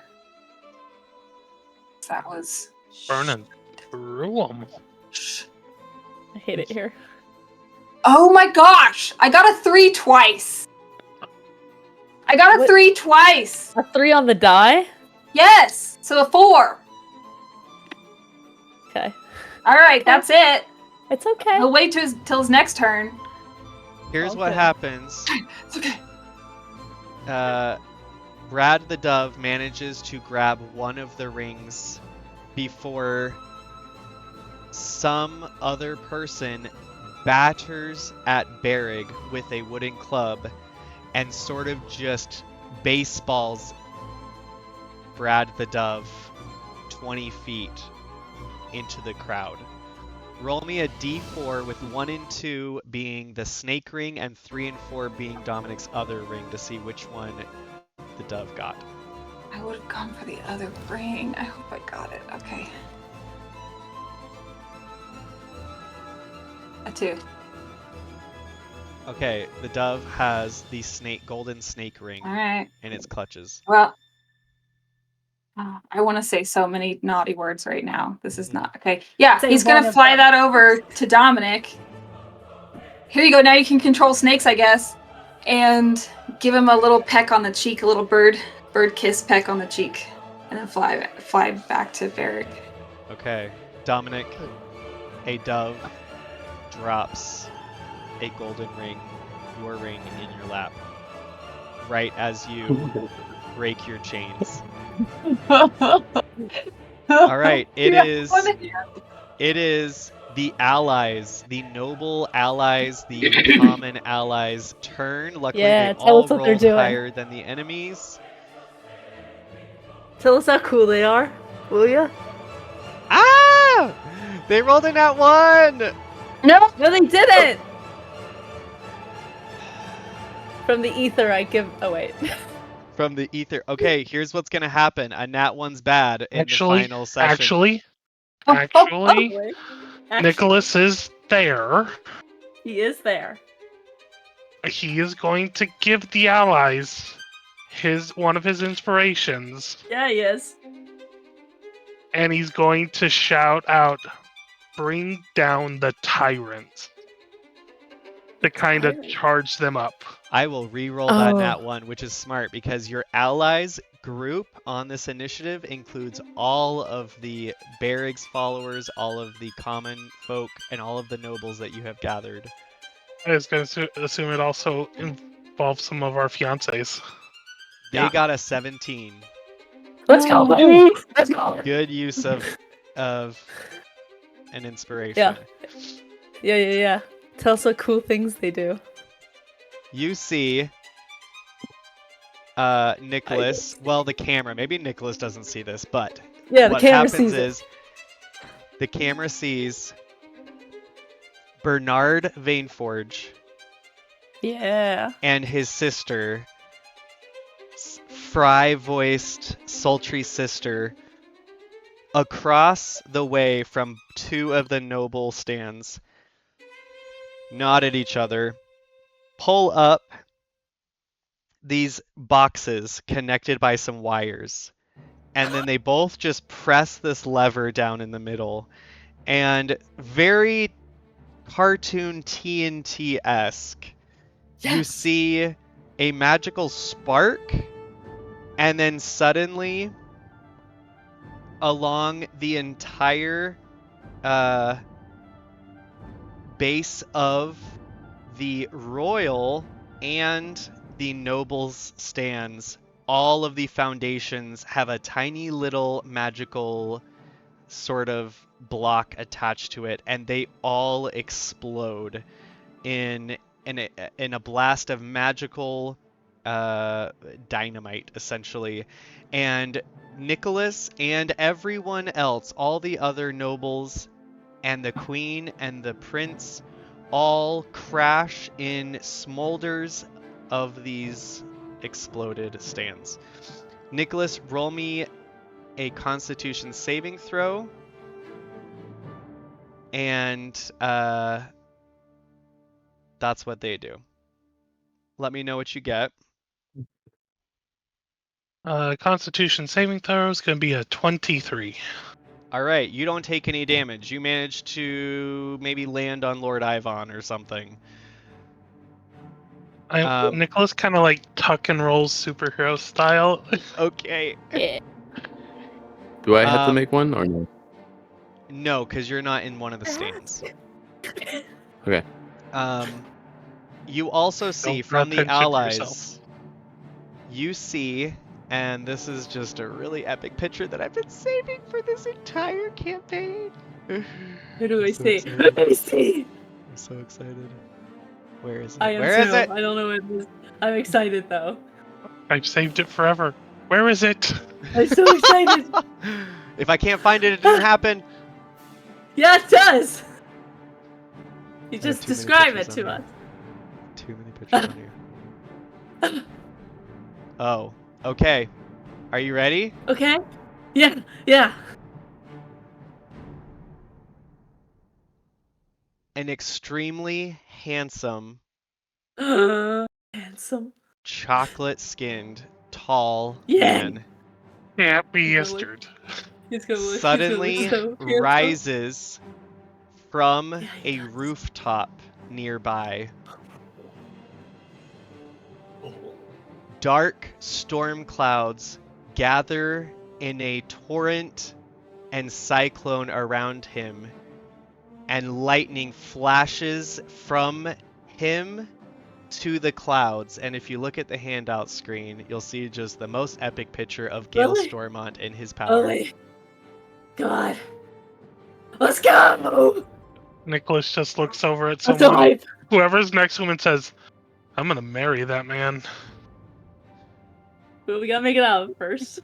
That was Burning through them. I hate it here. Oh my gosh! I got a 3 twice. I got a What? 3 twice. A 3 on the die? Yes. So a 4. Okay. All right, that's it. It's okay. He'll wait till his next turn. Here's what Okay. happens. It's okay. Brad the Dove manages to grab one of the rings before some other person batters at Berrig with a wooden club and sort of just baseballs Brad the Dove 20 feet into the crowd. Roll me a d4 with 1 and 2 being the snake ring and 3 and 4 being Dominic's other ring to see which one the dove got. I would have gone for the other ring. I hope I got it. Okay. A 2. Okay, the dove has the golden snake ring All right. in its clutches. Well, I want to say so many naughty words right now. This is not okay. Yeah, Say he's one gonna of fly them. that over to Dominic. Here you go. Now you can control snakes, I guess, and give him a little peck on the cheek, a little bird kiss peck on the cheek, and then fly back to Varric. Okay, Dominic, a dove drops a golden ring, your ring, in your lap, right as you break your chains. All right, it is the allies, the noble allies, the common allies' turn. Luckily, Yeah, they tell all us what they're rolled doing. higher than the enemies. Tell us how cool they are, will ya? Ah! They rolled a nat 1! No. No, they didn't! From the ether, I give. Oh, wait. From the ether. Okay, here's what's gonna happen. A nat 1's bad in the final session. Actually, Wait. Nicholas is there. He is there. He is going to give the allies one of his inspirations, Yeah, he is. and he's going to shout out, "Bring down the tyrants," to kind of Tyrant? charge them up. I will re-roll that Oh. nat 1, which is smart because your allies group on this initiative includes all of the Berrig's followers, all of the common folk, and all of the nobles that you have gathered. I was going to assume it also involves some of our fiancés. They Yeah. got a 17. Let's go, buddy. Let's go. Good use of an inspiration. Yeah. Yeah. Tell us what cool things they do. You see Nicholas, well, the camera, maybe Nicholas doesn't see this, but Yeah, the what camera happens sees it. is the camera sees Bernard Vaneforge Yeah. and his sister, fry-voiced, sultry sister, across the way from 2 of the noble stands, nod at each other, pull up these boxes connected by some wires, and then they both just press this lever down in the middle, and very cartoon TNT-esque, you Yes. see a magical spark, and then suddenly along the entire base of the royal and the nobles' stands, all of the foundations have a tiny little magical sort of block attached to it, and they all explode in a blast of magical dynamite, essentially. And Nicholas and everyone else, all the other nobles and the queen and the prince, all crash in smolders of these exploded stands. Nicholas, roll me a Constitution saving throw, and that's what they do. Let me know what you get. Constitution saving throw is going to be a 23. All right, you don't take any damage. You manage to maybe land on Lord Ivan or something. Nicholas kind of like tuck and rolls superhero style. Okay. Yeah. Do I have to make one or no? No, because you're not in one of the stands. Okay. You also see Don't from the attention to allies, yourself. you see, and this is just a really epic picture that I've been saving for this entire campaign. Who do we I'm so see? excited. Who do we see? I'm so excited. Where is it? I am Where is too. it? I don't know what it is. I'm excited though. I've saved it forever. Where is it? I'm so excited. If I can't find it, it didn't happen. Yeah, it does. You I have just too many describe it pictures to on us. Too many pictures on here. Oh, okay. Are you ready? Okay. Yeah. Yeah. An extremely handsome, Handsome. chocolate-skinned, tall Yeah. man Can't be He's gonna yesterday. He's gonna look. suddenly He's gonna look so handsome. rises from Yeah, he a does. rooftop nearby. Dark storm clouds gather in a torrent and cyclone around him, and lightning flashes from him to the clouds. And if you look at the handout screen, you'll see just the most epic picture of Gale Really? Stormont in his power. Oh my God. Let's go. Nicholas just looks over at I'm so someone, hyped. whoever's next to him, and says, "I'm gonna marry that man." But we gotta make it out first.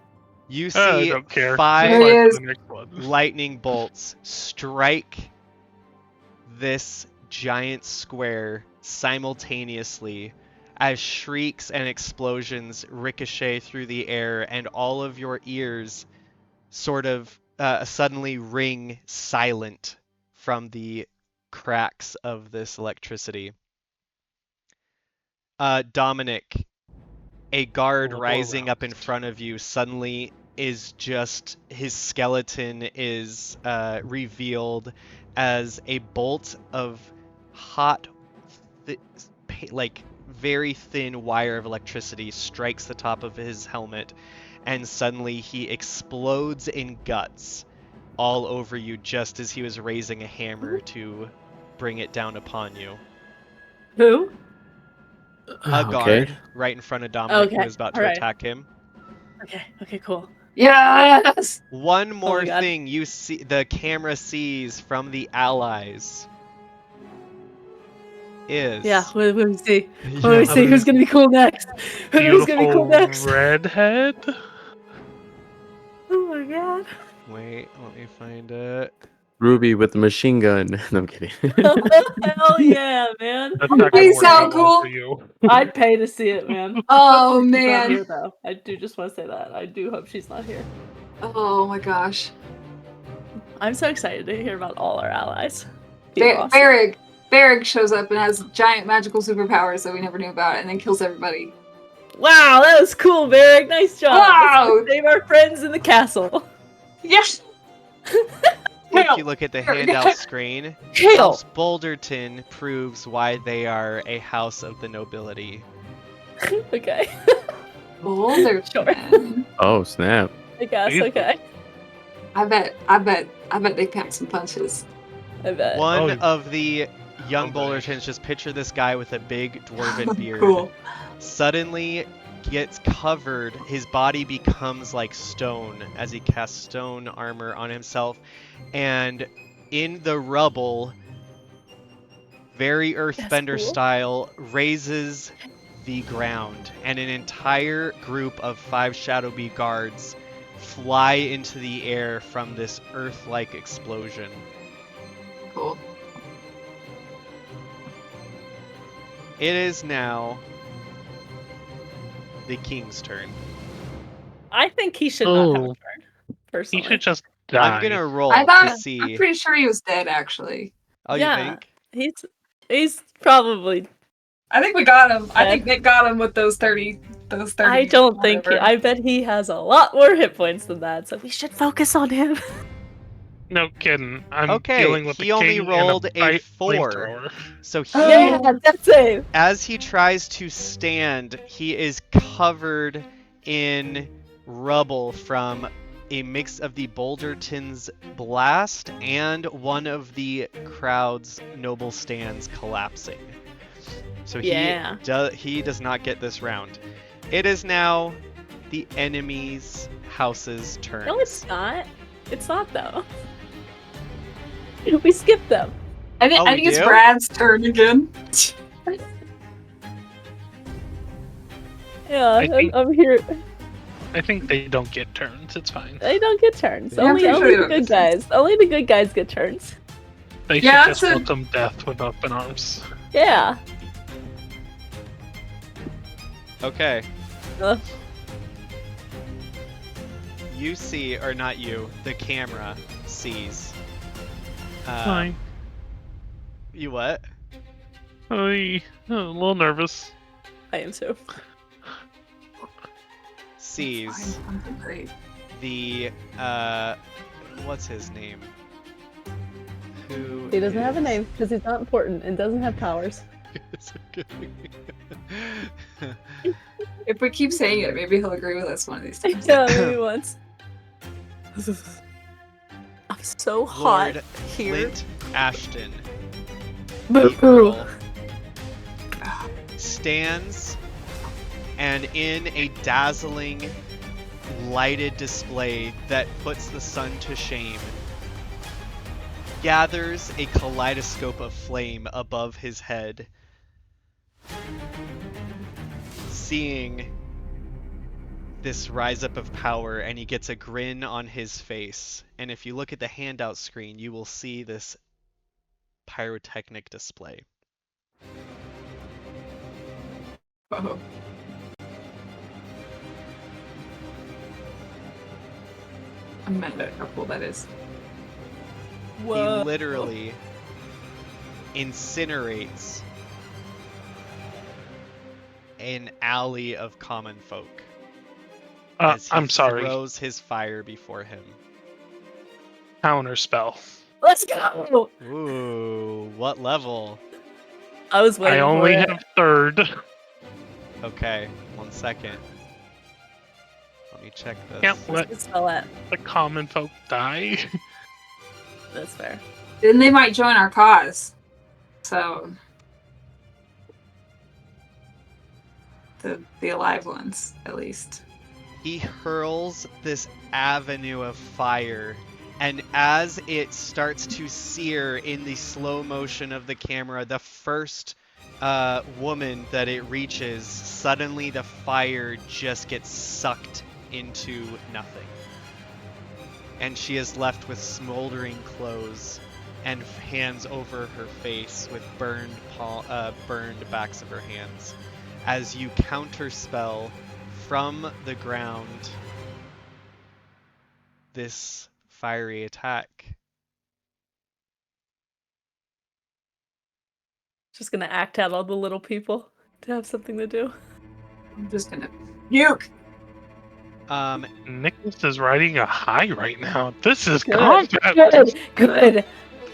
You I see don't care. five There he Fly to is. the next one. lightning bolts strike this giant square simultaneously as shrieks and explosions ricochet through the air, and all of your ears sort of suddenly ring silent from the cracks of this electricity. Dominic, a guard Level rising up in aroused. front of you suddenly is just, his skeleton is revealed as a bolt of hot, like very thin wire of electricity strikes the top of his helmet, and suddenly he explodes in guts all over you just as he was raising a hammer to bring it down upon you. Who? A guard right in front of Dominic who Okay, is about to alright. attack him. Okay. Okay. Cool. Yes. One more God. thing you see, the camera sees from the allies is Yeah. What do we see? What do Yeah, we see? Who's gonna be cool next? Who's gonna be cool Beautiful next? redhead. Oh my God. Wait, let me find it. Ruby with the machine gun. No, I'm kidding. Hell yeah, man. That's not They gonna work sound out well cool. for you. I'd pay to see it, man. Oh She's not man. here though. I do just want to say that. I do hope she's not here. Oh my gosh. I'm so excited to hear about all our allies. Keep awesome. Barrig shows up and has giant magical superpowers that we never knew about, and then kills everybody. Wow, that was cool, Varric. Nice job. Wow. Let's save our friends in the castle. Yes. If you look at the handout screen, Hail. House Boulderton proves why they are a house of the nobility. Okay. Boulder. Sure. Oh snap! I guess. Easy. Okay. I bet they packed some punches. I bet. One Oh. of the young Oh, nice. Bouldertons, just picture this guy with a big dwarven beard, Cool. suddenly gets covered. His body becomes like stone as he casts stone armor on himself, and in the rubble, very earthbender cool. style, raises the ground, and an entire group of 5 Shadowbee guards fly into the air from this earth-like explosion. Cool. It is now the king's turn. I think he should not have a Oh. turn. He Personally. should just die. I'm gonna roll I to thought see. I'm pretty sure he was dead actually. Oh, Yeah. you think? He's probably. I think we got him. I Yeah. think Nick got him with those 30. I don't think. whatever. I bet he has a lot more hit points than that, so we should focus on him. No kidding. I'm Okay, dealing with he the only king rolled and a a 4. flamethrower. So he, Yeah, that's it. as he tries to stand, he is covered in rubble from a mix of the Boulderton's blast and one of the crowd's noble stands collapsing. So Yeah. he does not get this round. It is now the enemy's house's turn. No, it's not. It's not though. We skipped them. I think, Oh, I we think it's do? Brad's turn again. Yeah, I think- I'm here. I think they don't get turns. It's fine. They don't get turns. Yeah, I'm Only pretty sure the they don't good get guys. Only the good guys get turns. They should Yeah, just that's a- welcome death with open arms. Yeah. Okay. Uh, You see, or not you, the camera sees. Fine. You what? I'm a little nervous. I am too. Sees Fine, I'm great. the, what's his name? Who He doesn't have a is- name because he's not important and doesn't have powers. If we keep saying it, maybe he'll agree with us one of these times. Yeah, maybe once. I'm so hot Lord here. Clint Ashton Boo. stands and in a dazzling lighted display that puts the sun to shame, gathers a kaleidoscope of flame above his head, seeing this rise up of power, and he gets a grin on his face. And if you look at the handout screen, you will see this pyrotechnic display. Oh. I'm mad at how cool that is. Whoa. He literally incinerates an alley of common folk as he I'm sorry. throws his fire before him. Counter spell. Let's go. Ooh, what level? I was waiting I only for it. have third. Okay, 1 second. Let me check this. Can't let Let's spell it. the common folk die. That's fair. Then they might join our cause. So the alive ones, at least. He hurls this avenue of fire, and as it starts to sear in the slow motion of the camera, the first woman that it reaches, suddenly the fire just gets sucked into nothing. And she is left with smoldering clothes and hands over her face with burned backs of her hands. As you counterspell from the ground this fiery attack. Just gonna act out all the little people to have something to do. I'm just gonna puke. Nicholas is riding a high right now. This is Good. combat. Good.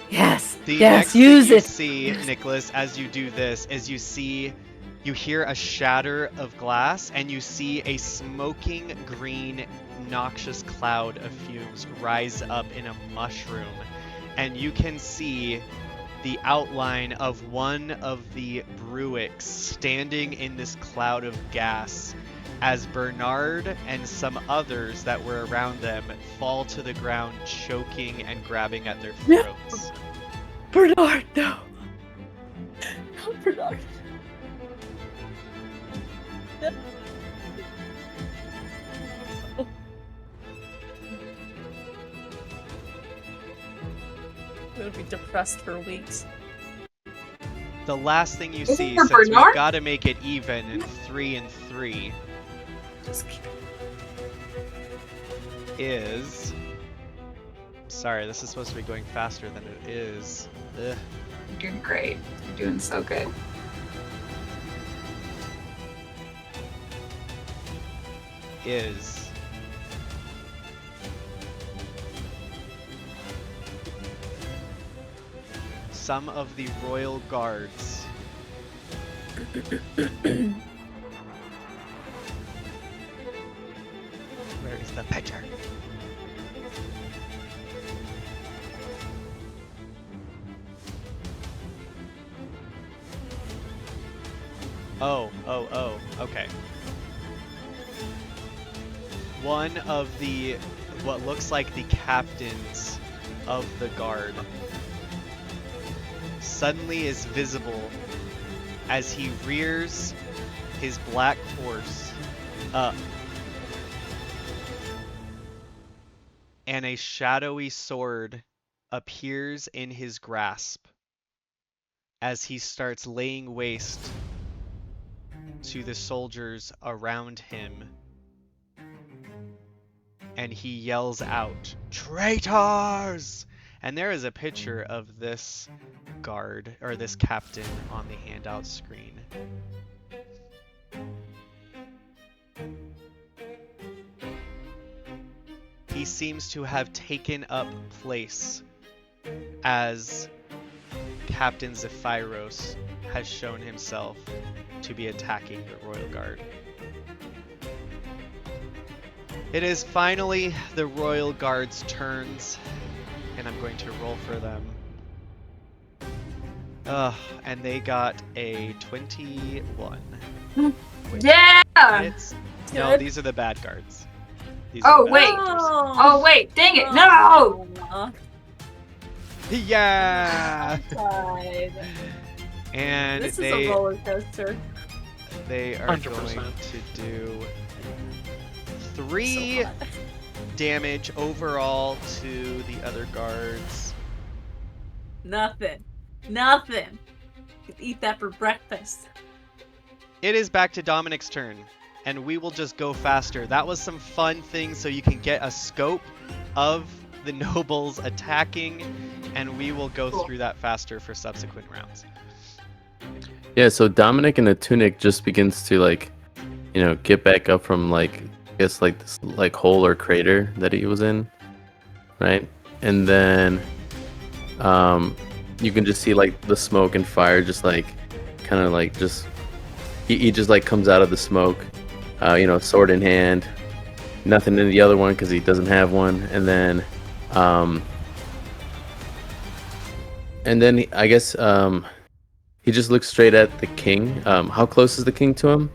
Yes. The yes. next Use thing you it. see, Nicholas, as you do this, is you hear a shatter of glass, and you see a smoking green, noxious cloud of fumes rise up in a mushroom, and you can see the outline of one of the Bruicks standing in this cloud of gas as Bernard and some others that were around them fall to the ground, choking and grabbing at their No. throats. Bernard, no. No, Bernard. No. I'm gonna be depressed for weeks. The last thing you Is it see, for since we've Bernard? got to make it even in 3 and 3, Just keep... is... Sorry, this is supposed to be going faster than it is. Ugh. You're doing great. You're doing so good. is some of the royal guards where is the picture? Oh, okay. One of the, what looks like the captains of the guard suddenly is visible as he rears his black horse up, and a shadowy sword appears in his grasp as he starts laying waste to the soldiers around him, and he yells out, "Traitors!" And there is a picture of this guard, or this captain, on the handout screen. He seems to have taken up place as Captain Zephyros has shown himself to be attacking the Royal Guard. It is finally the Royal Guard's turns, and I'm going to roll for them. And they got a 21. Which Yeah! hits. No, these are the bad guards. These Oh, are the bad wait. soldiers. Oh, wait. Dang it. No! Yeah! Outside. And This is a roller coaster. they are 100%. going to do So 3 hot. damage overall to the other guards. Nothing. Nothing. You can eat that for breakfast. It is back to Dominic's turn, and we will just go faster. That was some fun things so you can get a scope of the nobles attacking, and we will go Cool. through that faster for subsequent rounds. Yeah, so Dominic in the tunic just begins to like, get back up from like, I guess like this like hole or crater that he was in, right? And then, you can just see like the smoke and fire, just like, kind of like just, he just like comes out of the smoke, sword in hand, nothing in the other one because he doesn't have one, and then I guess he just looks straight at the king. How close is the king to him?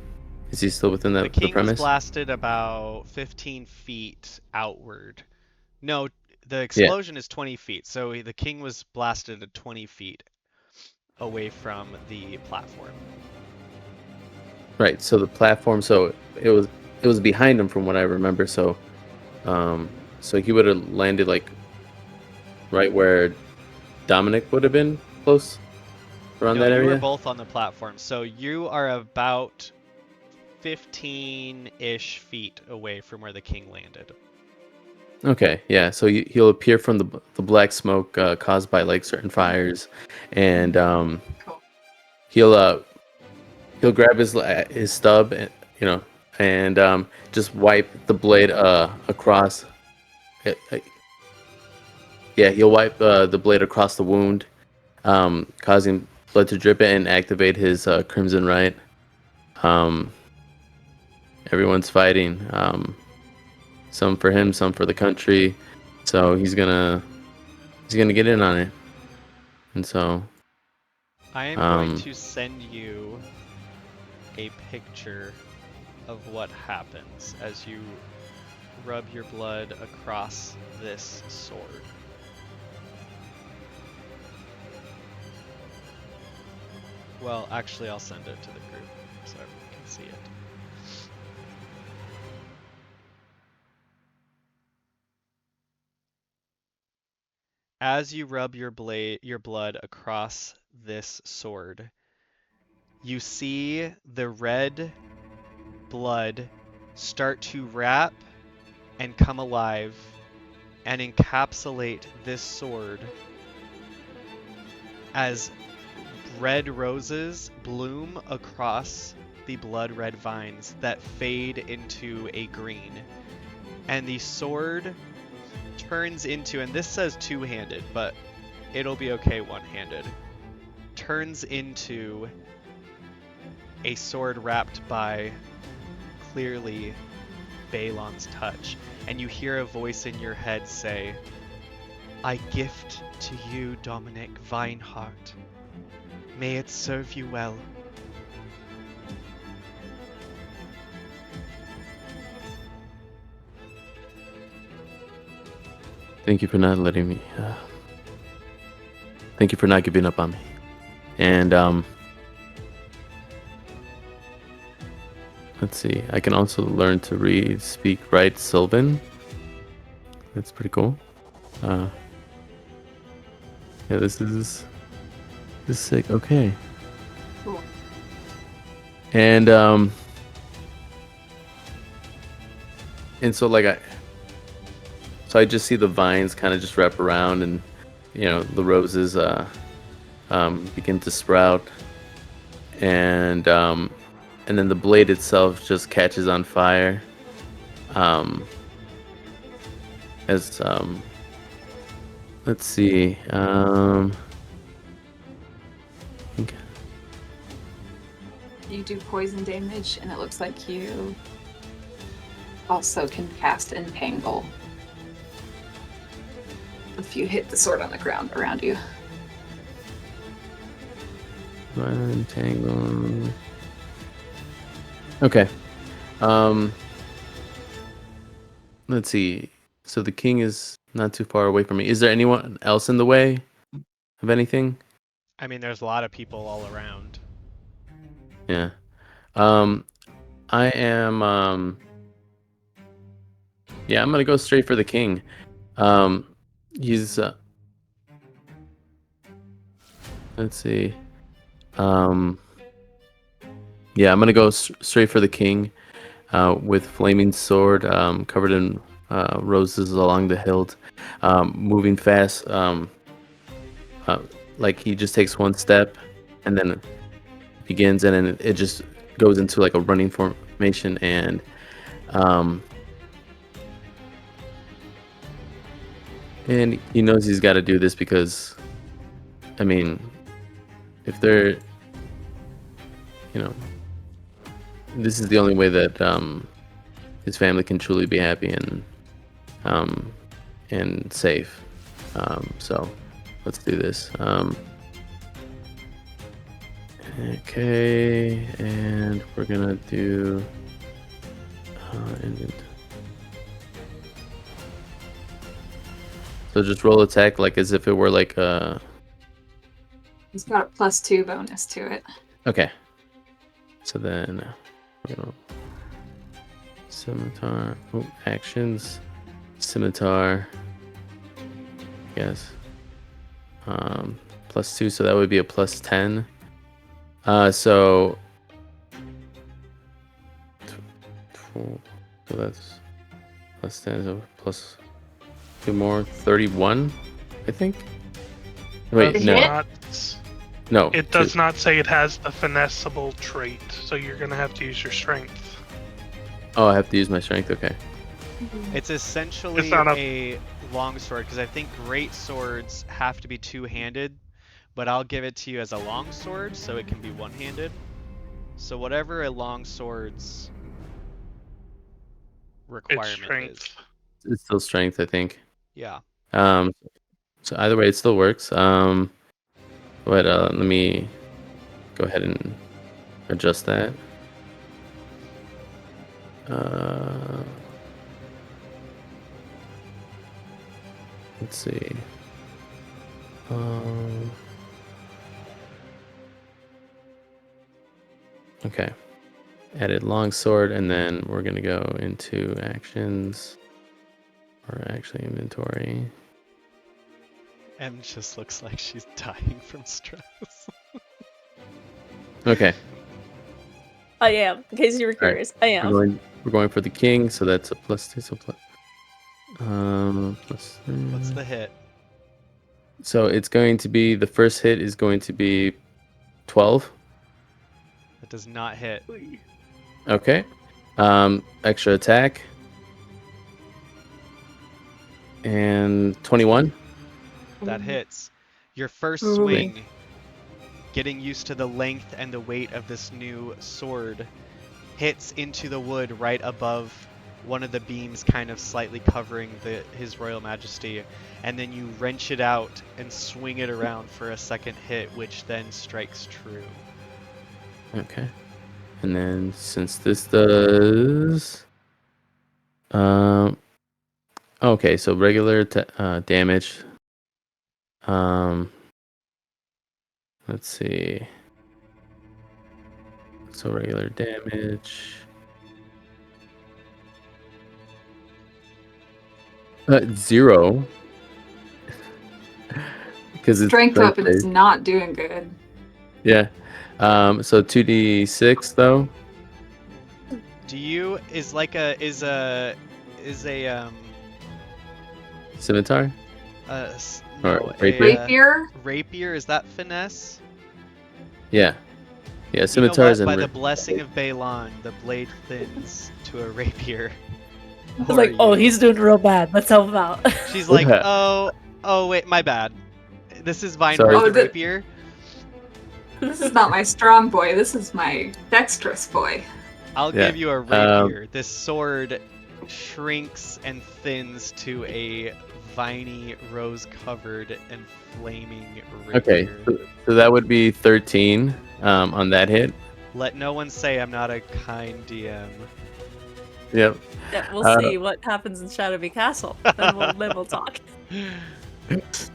Is he still within The the king was premise? blasted about 15 feet outward. No, the explosion is 20 feet, so the king was blasted at 20 feet away from the platform. Right. So the platform. So it was behind him from what I remember. So, so he would have landed like right where Dominic would have been close around No, that you area. were both on the platform, so you are about 15-ish feet away from where the king landed. Okay, yeah. So he'll appear from the black smoke caused by like certain fires, and Cool. he'll grab his stub, and and just wipe the blade across. Yeah, he'll wipe the blade across the wound, causing blood to drip and activate his Crimson Rite. Everyone's fighting. Some for him, some for the country. So he's gonna get in on it. And so I am going to send you a picture of what happens as you rub your blood across this sword. Well, actually, I'll send it to the group so everyone can see it. As you rub your blood across this sword, you see the red blood start to wrap and come alive and encapsulate this sword as red roses bloom across the blood red vines that fade into a green. And the sword turns into, and this says two-handed, but it'll be okay one-handed, turns into a sword wrapped by clearly Balon's touch. And you hear a voice in your head say, "I gift to you, Dominic Vineheart. May it serve you well." Thank you for not letting me. Thank you for not giving up on me. And let's see. I can also learn to read, speak, write Sylvan. That's pretty cool. Yeah, this is sick. Okay. Cool. And so like I just see the vines kind of just wrap around, and the roses begin to sprout, and then the blade itself just catches on fire. As let's see. You do poison damage, and it looks like you also can cast Entangle if you hit the sword on the ground around you. Entangle. Okay. Let's see. So the king is not too far away from me. Is there anyone else in the way of anything? I mean, there's a lot of people all around. Yeah. I am yeah, I'm gonna go straight for the king. He's let's see. Yeah, I'm gonna go straight for the king, with flaming sword, covered in roses along the hilt, moving fast. Like he just takes one step, and then begins, and then it just goes into like a running formation, and he knows he's got to do this because, I mean, if they're, this is the only way that his family can truly be happy and safe. So let's do this. Okay, and we're gonna do so just roll attack like as if it were like a. He's got a +2 bonus to it. Okay. So then we're gonna scimitar. Oh, actions. Scimitar. Yes. +2, so that would be a +10. So that's +10, so +2 more, 31, I think. Wait, Does no. it? No. It does not say it has the finessable trait, so you're gonna have to use your strength. Oh, I have to use my strength. Okay. It's essentially It's not a longsword, because I think great swords have to be two-handed, but I'll give it to you as a longsword, so it can be one-handed. So whatever a longsword's It's requirement strength. is. It's still strength, I think. Yeah. So either way, it still works. But let me go ahead and adjust that. Let's see. Okay. Added longsword, and then we're gonna go into actions, or actually inventory. Em just looks like she's dying from stress. Okay. I am. In case you were curious, I am. We're going for the king, so that's a +2, so +3. What's the hit? So it's going to be, the first hit is going to be 12. That does not hit. Okay. Extra attack. And 21. That hits. Your first Ooh. swing, getting used to the length and the weight of this new sword, hits into the wood right above one of the beams, kind of slightly covering his royal majesty, and then you wrench it out and swing it around for a second hit, which then strikes true. Okay. And then since this does... okay, so regular damage. Let's see. So regular damage. 0. Because it's Strength weapon is birthday. not doing good. Yeah. So 2d6 though. Do you is a Scimitar. no, Or a, rapier? Rapier? rapier, is that finesse? Yeah. Yeah. You know Scimitars what? and By the blessing of Balon, the blade thins to a rapier. I was like, oh, he's doing real bad. Let's help him out. She's like, Yeah. oh wait, my bad. This is Sorry. Vineheart Oh, the rapier. This is not my strong boy. This is my dexterous boy. I'll Yeah. give you a rapier. This sword shrinks and thins to a viney, rose-covered and flaming rapier. Okay. So that would be 13 on that hit. Let no one say I'm not a kind DM. Yep. Yeah, we'll see what happens in Shadowy Castle. Then we'll talk.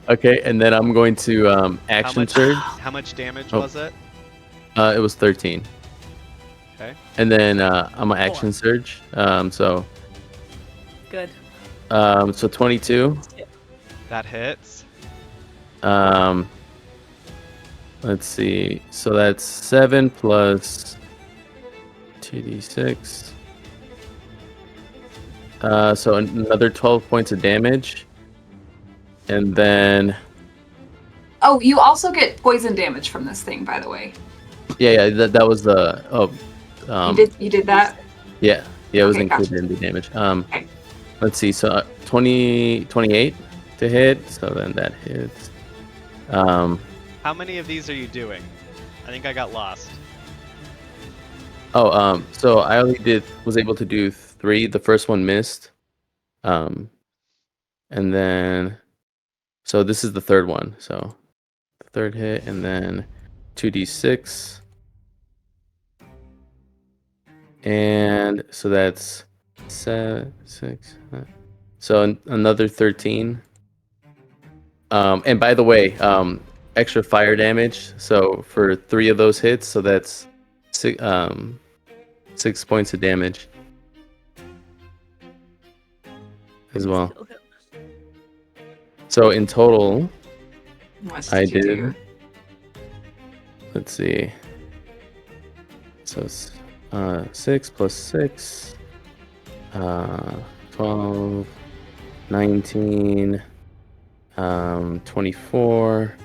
Okay, and then I'm going to action surge. How much damage Oh. was it? It was 13. Okay. And then I'm an action surge. So Good. 22. That hits. Let's see. So that's 7 plus 2d6. So another 12 points of damage. And then Oh, you also get poison damage from this thing, by the way. yeah, that was the You did that? yeah, it was Okay, included gotcha. in the damage. Okay. Let's see. So 28 to hit. So then that hits. How many of these are you doing? I think I got lost. So I only was able to do 3. The first one missed. And then so this is the third one. So the third hit, and then 2d6. And so that's 7, 6. So another 13. And by the way, extra fire damage. So for 3 of those hits, so that's 6 points of damage as well. So in total, How much I you did. do? Let's see. So it's 6 plus 6, 12, 19, 24,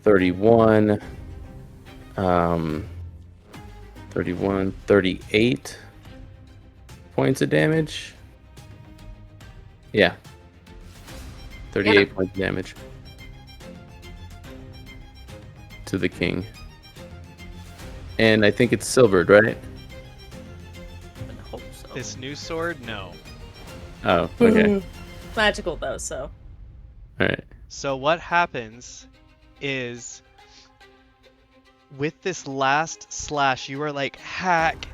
31, 38 points of damage. Yeah. 38 points of damage to the king. And I think it's silvered, right? I hope so. This new sword? No. Oh, okay. Magical though, so. All right. So what happens is with this last slash, you are like hack,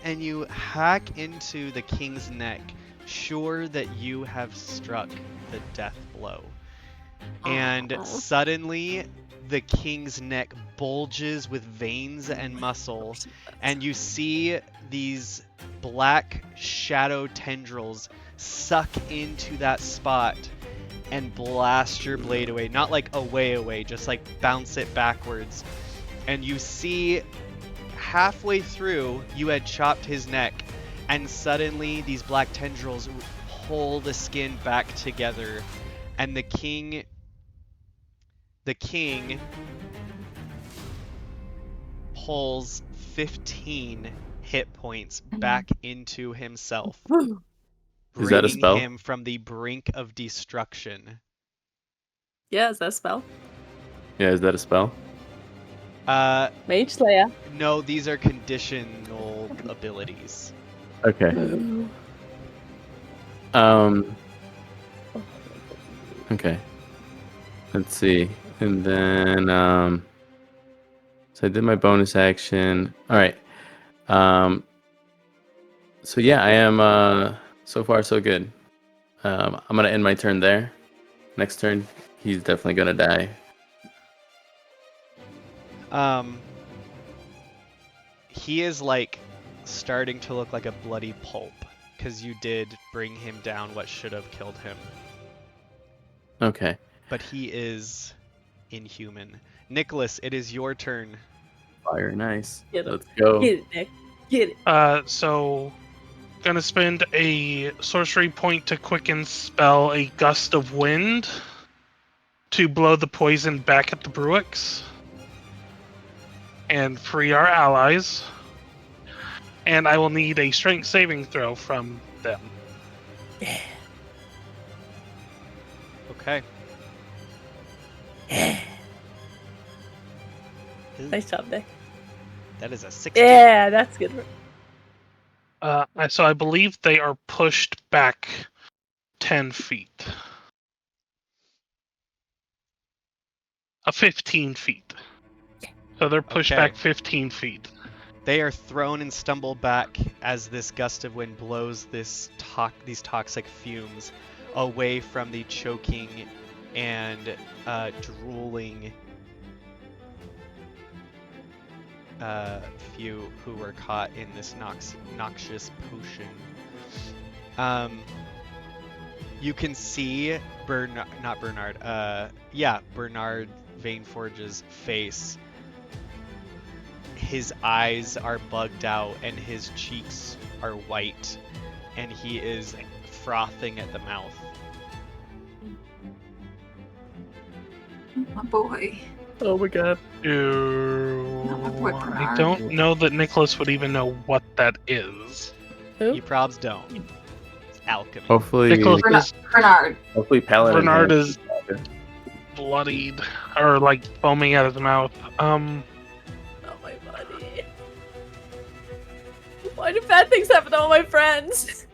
and you hack into the king's neck, sure that you have struck the death blow. And suddenly the king's neck bulges with veins and muscle, and you see these black shadow tendrils suck into that spot and blast your blade away. Not like away, just like bounce it backwards. And you see halfway through you had chopped his neck, and suddenly these black tendrils pull the skin back together, and the king pulls 15 hit points back into himself, Is that a bringing spell? him from the brink of destruction. Yeah, is that a spell? Yeah, is that a spell? Mage Slayer. No, these are conditional abilities. Okay. Okay. Let's see. And then so I did my bonus action. All right. So yeah, I am so far so good. I'm gonna end my turn there. Next turn, he's definitely gonna die. He is like starting to look like a bloody pulp because you did bring him down what should have killed him. Okay. But he is inhuman. Nicholas, it is your turn. Fire, nice. Get it. Let's go. Get it, Nick. Get it. So gonna spend a sorcery point to quicken spell a gust of wind to blow the poison back at the Bruix and free our allies. And I will need a strength saving throw from them. Yeah. Okay. Nice job, Nick. That is a 16. Yeah, that's good. So I believe they are pushed back 10 feet. 15 feet. So they're pushed Okay. back 15 feet. They are thrown and stumble back as this gust of wind blows these toxic fumes away from the choking and drooling few who were caught in this noxious potion. You can see Bernard Vaneforge's face. His eyes are bugged out and his cheeks are white, and he is frothing at the mouth. Oh boy. Oh my god. I don't know that Nicholas would even know what that is. Who? You probs don't. It's alchemy. Hopefully, Nicholas Bernard. hopefully Paladin. Bernard has- is bloodied, or like foaming out of his mouth. Oh, my buddy. Why do bad things happen to all my friends?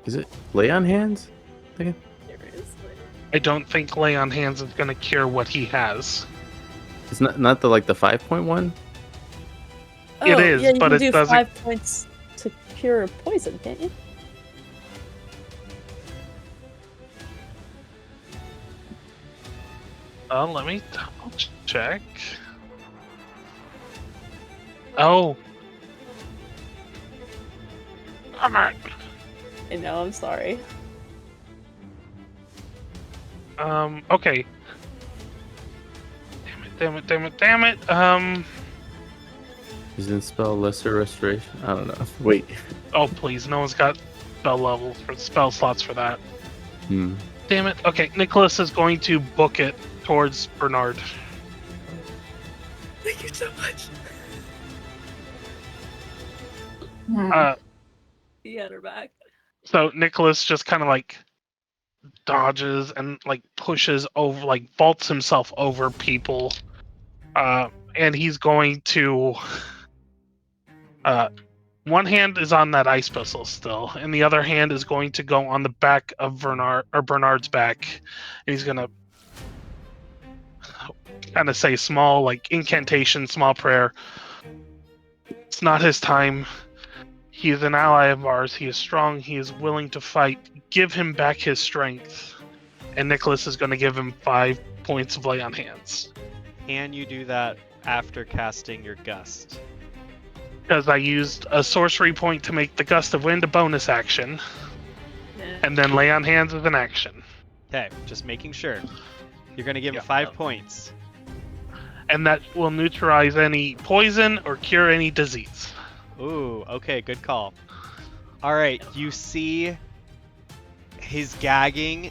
Is it lay on hands? Seriously. I don't think lay on hands is going to cure what he has. It's not the 5.1. It is, yeah, you but can it do doesn't- 5 points to cure poison, can't you? Let me double check. Oh. Come on. I know, I'm sorry. Okay. Damn it. Isn't spell lesser restoration? I don't know. Wait. Oh, please. No one's got spell levels for spell slots for that. Damn it. Okay, Nicholas is going to book it towards Bernard. Thank you so much. He had her back. So Nicholas just kind of like dodges and like pushes over, like vaults himself over people. And he's going to one hand is on that ice pistol still, and the other hand is going to go on the back of Bernard's back, and he's gonna kind of say small like incantation, small prayer. It's not his time. He is an ally of ours. He is strong. He is willing to fight. Give him back his strength. And Nicholas is going to give him 5 points of lay on hands. Can you do that after casting your gust? Because I used a sorcery point to make the gust of wind a bonus action. Yeah. And then lay on hands is an action. Okay, just making sure. You're gonna give him Yeah. 5 points. And that will neutralize any poison or cure any disease. Ooh, okay, good call. Alright, you see his gagging,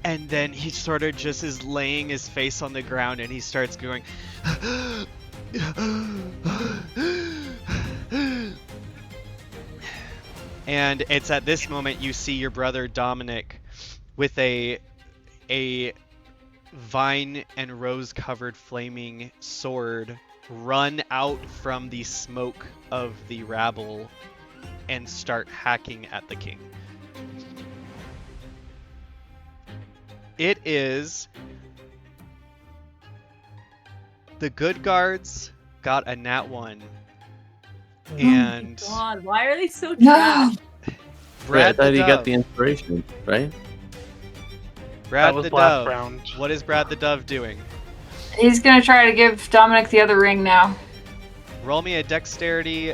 and then he sort of just is laying his face on the ground and he starts going And it's at this moment you see your brother Dominic with a vine and rose covered flaming sword run out from the smoke of the rabble and start hacking at the king. It is the good guards got a nat 1 and God, why are they so No. trash? Wait, I Brad thought the he got Dove. the inspiration, right? Brad That was the last Dove. round. What is Brad the Dove doing? He's gonna try to give Dominic the other ring now. Roll me a dexterity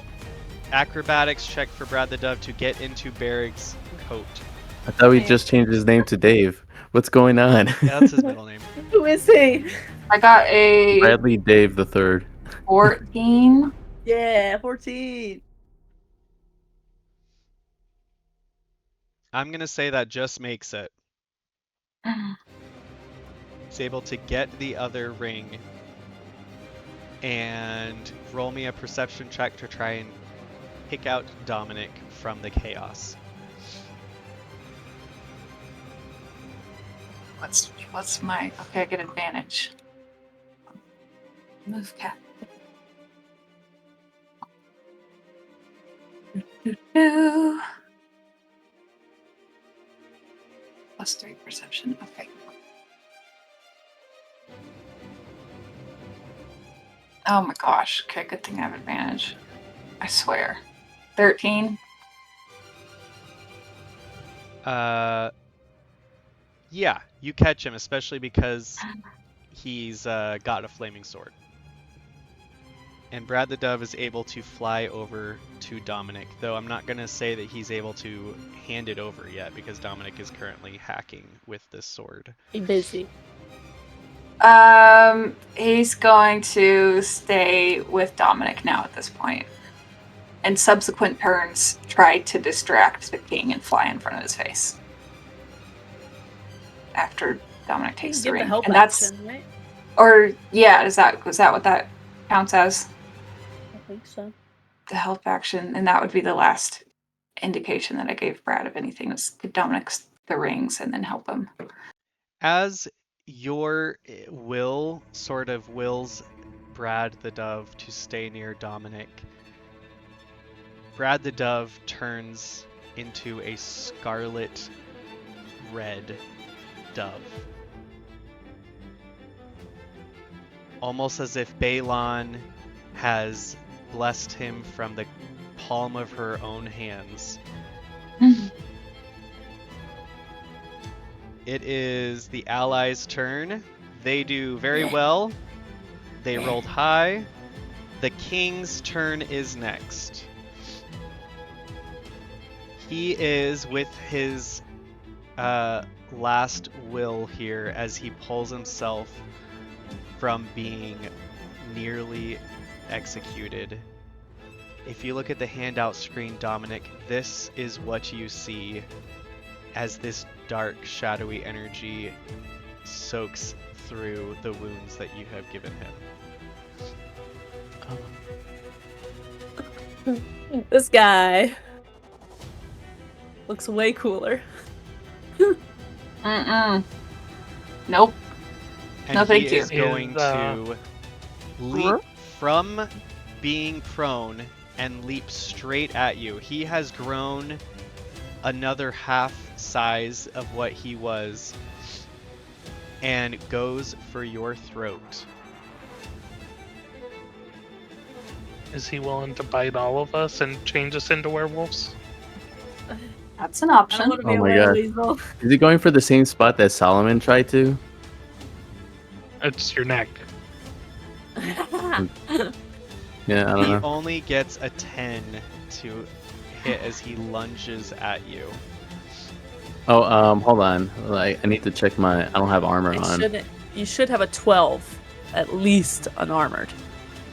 acrobatics check for Brad the Dove to get into Berig's coat. I thought we Okay. just changed his name to Dave. What's going on? Yeah, that's his middle name. Who is he? I got a Bradley Dave the Third. 14. Yeah, 14. I'm gonna say that just makes it. He's able to get the other ring. And roll me a perception check to try and pick out Dominic from the chaos. What's my okay? I get advantage. Move cat. +3 perception. Okay. Oh my gosh. Okay, good thing I have advantage. I swear. 13. Yeah, you catch him, especially because he's got a flaming sword. And Brad the Dove is able to fly over to Dominic, though I'm not going to say that he's able to hand it over yet because Dominic is currently hacking with this sword. Be busy. He's going to stay with Dominic now at this point. And subsequent turns try to distract the king and fly in front of his face. After Dominic takes the Get ring. the help And that's action, right? or yeah, is that what that counts as? I think so. The help action, and that would be the last indication that I gave Brad of anything was give Dominic the rings and then help him. As your will sort of wills Brad the Dove to stay near Dominic, Brad the Dove turns into a scarlet red dove. Almost as if Balon has blessed him from the palm of her own hands. It is the allies' turn. They do very well. They rolled high. The king's turn is next. He is with his last will here as he pulls himself from being nearly executed. If you look at the handout screen, Dominic, this is what you see as this dark, shadowy energy soaks through the wounds that you have given him. This guy looks way cooler. Nope. And No, thank he you. is going to leap from being prone and leap straight at you. He has grown another half size of what he was and goes for your throat. Is he willing to bite all of us and change us into werewolves? That's an I don't option. want to be Oh a my whale God. weasel. Is he going for the same spot that Solomon tried to? It's your neck. Yeah, I don't He know. only gets a 10 to hit as he lunges at you. Oh, hold on. Like, I need to check my. I don't have armor on. You should have a 12, at least unarmored.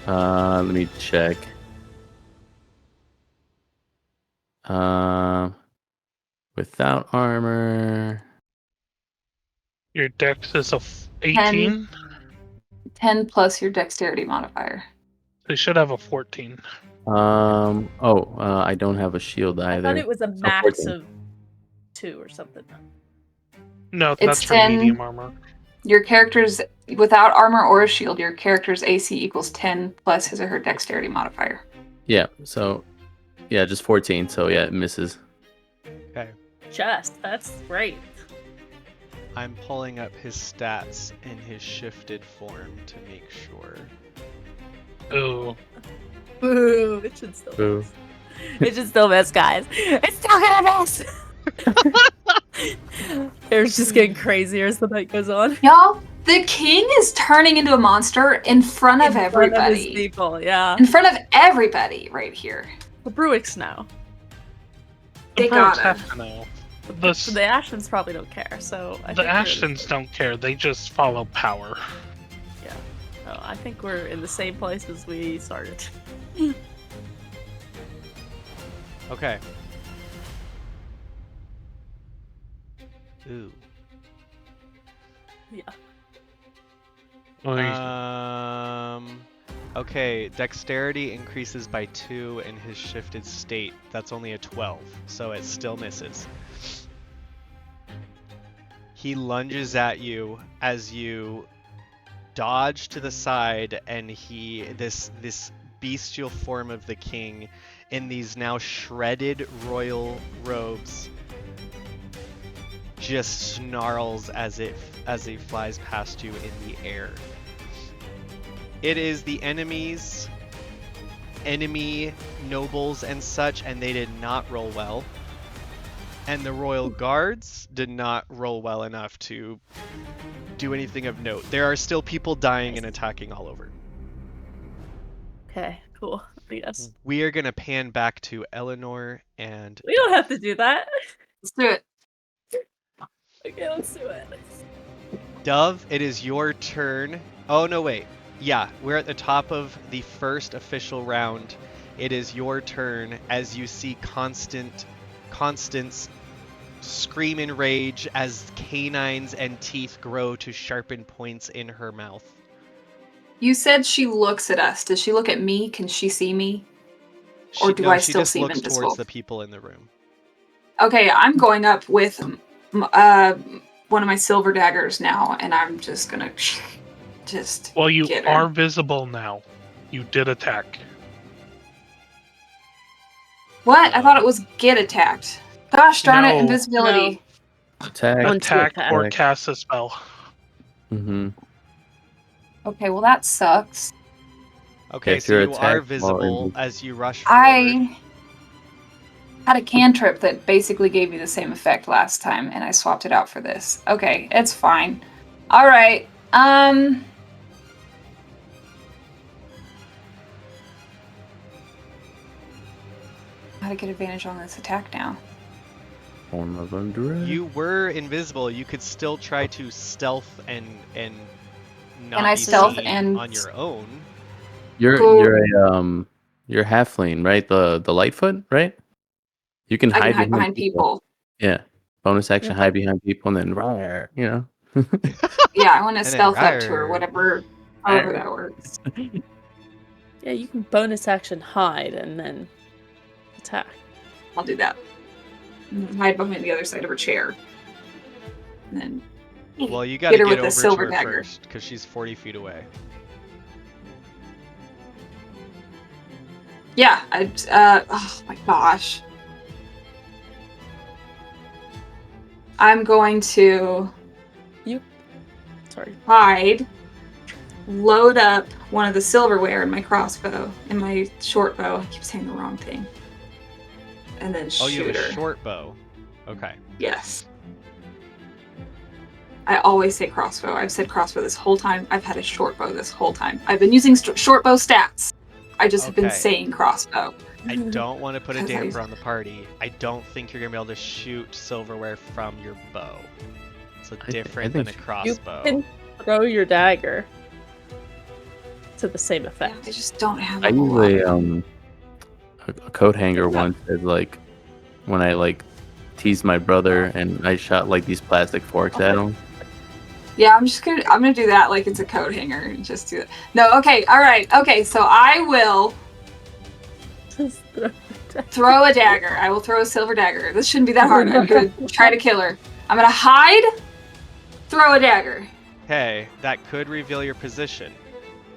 Let me check. Without armor. Your dex is a 18. 10 plus your dexterity modifier. They should have a 14. I don't have a shield I either. thought it was a So max 14. of 2 or something. No, It's that's for 10. medium armor. Your character's, without armor or a shield, your character's AC equals 10 plus his or her dexterity modifier. Yeah, so yeah, just 14. So yeah, it misses. Okay. That's great. I'm pulling up his stats in his shifted form to make sure. Ooh. Boo! It should still Boo. miss. It should still miss, guys. It's still gonna miss! It's just getting crazier as the night goes on. Y'all, the king is turning into a monster in front of In front of his everybody. people, yeah. In front of everybody right here. The Bruicks know. They The Brooks gotta. have to know. The Ashtons probably don't care, so I the think we're in- Ashtons don't care. They just follow power. Oh, I think we're in the same place as we started. Okay. Ooh. Yeah. Okay, dexterity increases by 2 in his shifted state. That's only a 12, so it still misses. He lunges at you as you dodge to the side, and this bestial form of the king in these now shredded royal robes just snarls as he flies past you in the air. It is the enemy nobles and such, and they did not roll well. And the royal guards did not roll well enough to do anything of note. There are still people dying and attacking all over. Okay, cool. Yes. We are gonna pan back to Eleanor and We don't have to do that. Let's do it. Okay, let's do it. Dove. It is your turn. Oh no, wait. Yeah, we're at the top of the first official round. It is your turn as you see Constance scream in rage as canines and teeth grow to sharpen points in her mouth. You said she looks at us. Does she look at me? Can she see me? Or do I she still just seem looks invisible? towards the people in the room. Okay, I'm going up with one of my silver daggers now, and I'm just gonna just. Well, you get her. are visible now. You did attack. What? I thought it was get attacked. Gosh darn it, No. invisibility. Attack. One to Attack or attack. cast a spell. Mm-hmm. Okay, well that sucks. Okay, if so you're you are attacked visible while as you rush forward. I had a cantrip that basically gave me the same effect last time, and I swapped it out for this. Okay, it's fine. All right. How to get advantage on this attack now? Form of undress. You were invisible. You could still try to stealth and not Can I be stealth seen and- on your own. You're Cool. you're halfling, right? The Lightfoot, right? You can I can hide hide behind people. Yeah. Bonus action, hide behind people, and then rawr, you know. Yeah, I want to And then stealth up to her, rawr. whatever, however that works. Yeah, you can bonus action hide and then attack. I'll do that. Hide behind the other side of her chair. And then Well, you gotta Hit her get with the over to silver her dagger. first, because she's 40 feet away. yeah, oh my gosh. I'm going to Sorry. hide, load up one of the silverware in my crossbow, in my short bow. I keep saying the wrong thing. And then Oh, you shoot have a her. short bow. Okay. Yes. I always say crossbow. I've said crossbow this whole time. I've had a short bow this whole time. I've been using short bow stats. I just have been Okay. saying crossbow. I don't want to put a Because I- damper on the party. I don't think you're gonna be able to shoot silverware from your bow. It's different than a think crossbow. You can throw your dagger to the same Yeah, effect. I just don't have I a whole lot. usually a coat hanger once said like when I like teased my brother and I shot like these plastic forks at him. Yeah, I'm gonna do that like it's a coat hanger and just do it. No, okay, all right, okay. So I will Just throw a dagger. I will throw a silver dagger. This shouldn't be that hard. I'm gonna try to kill her. I'm gonna hide, throw a dagger. Okay, that could reveal your position.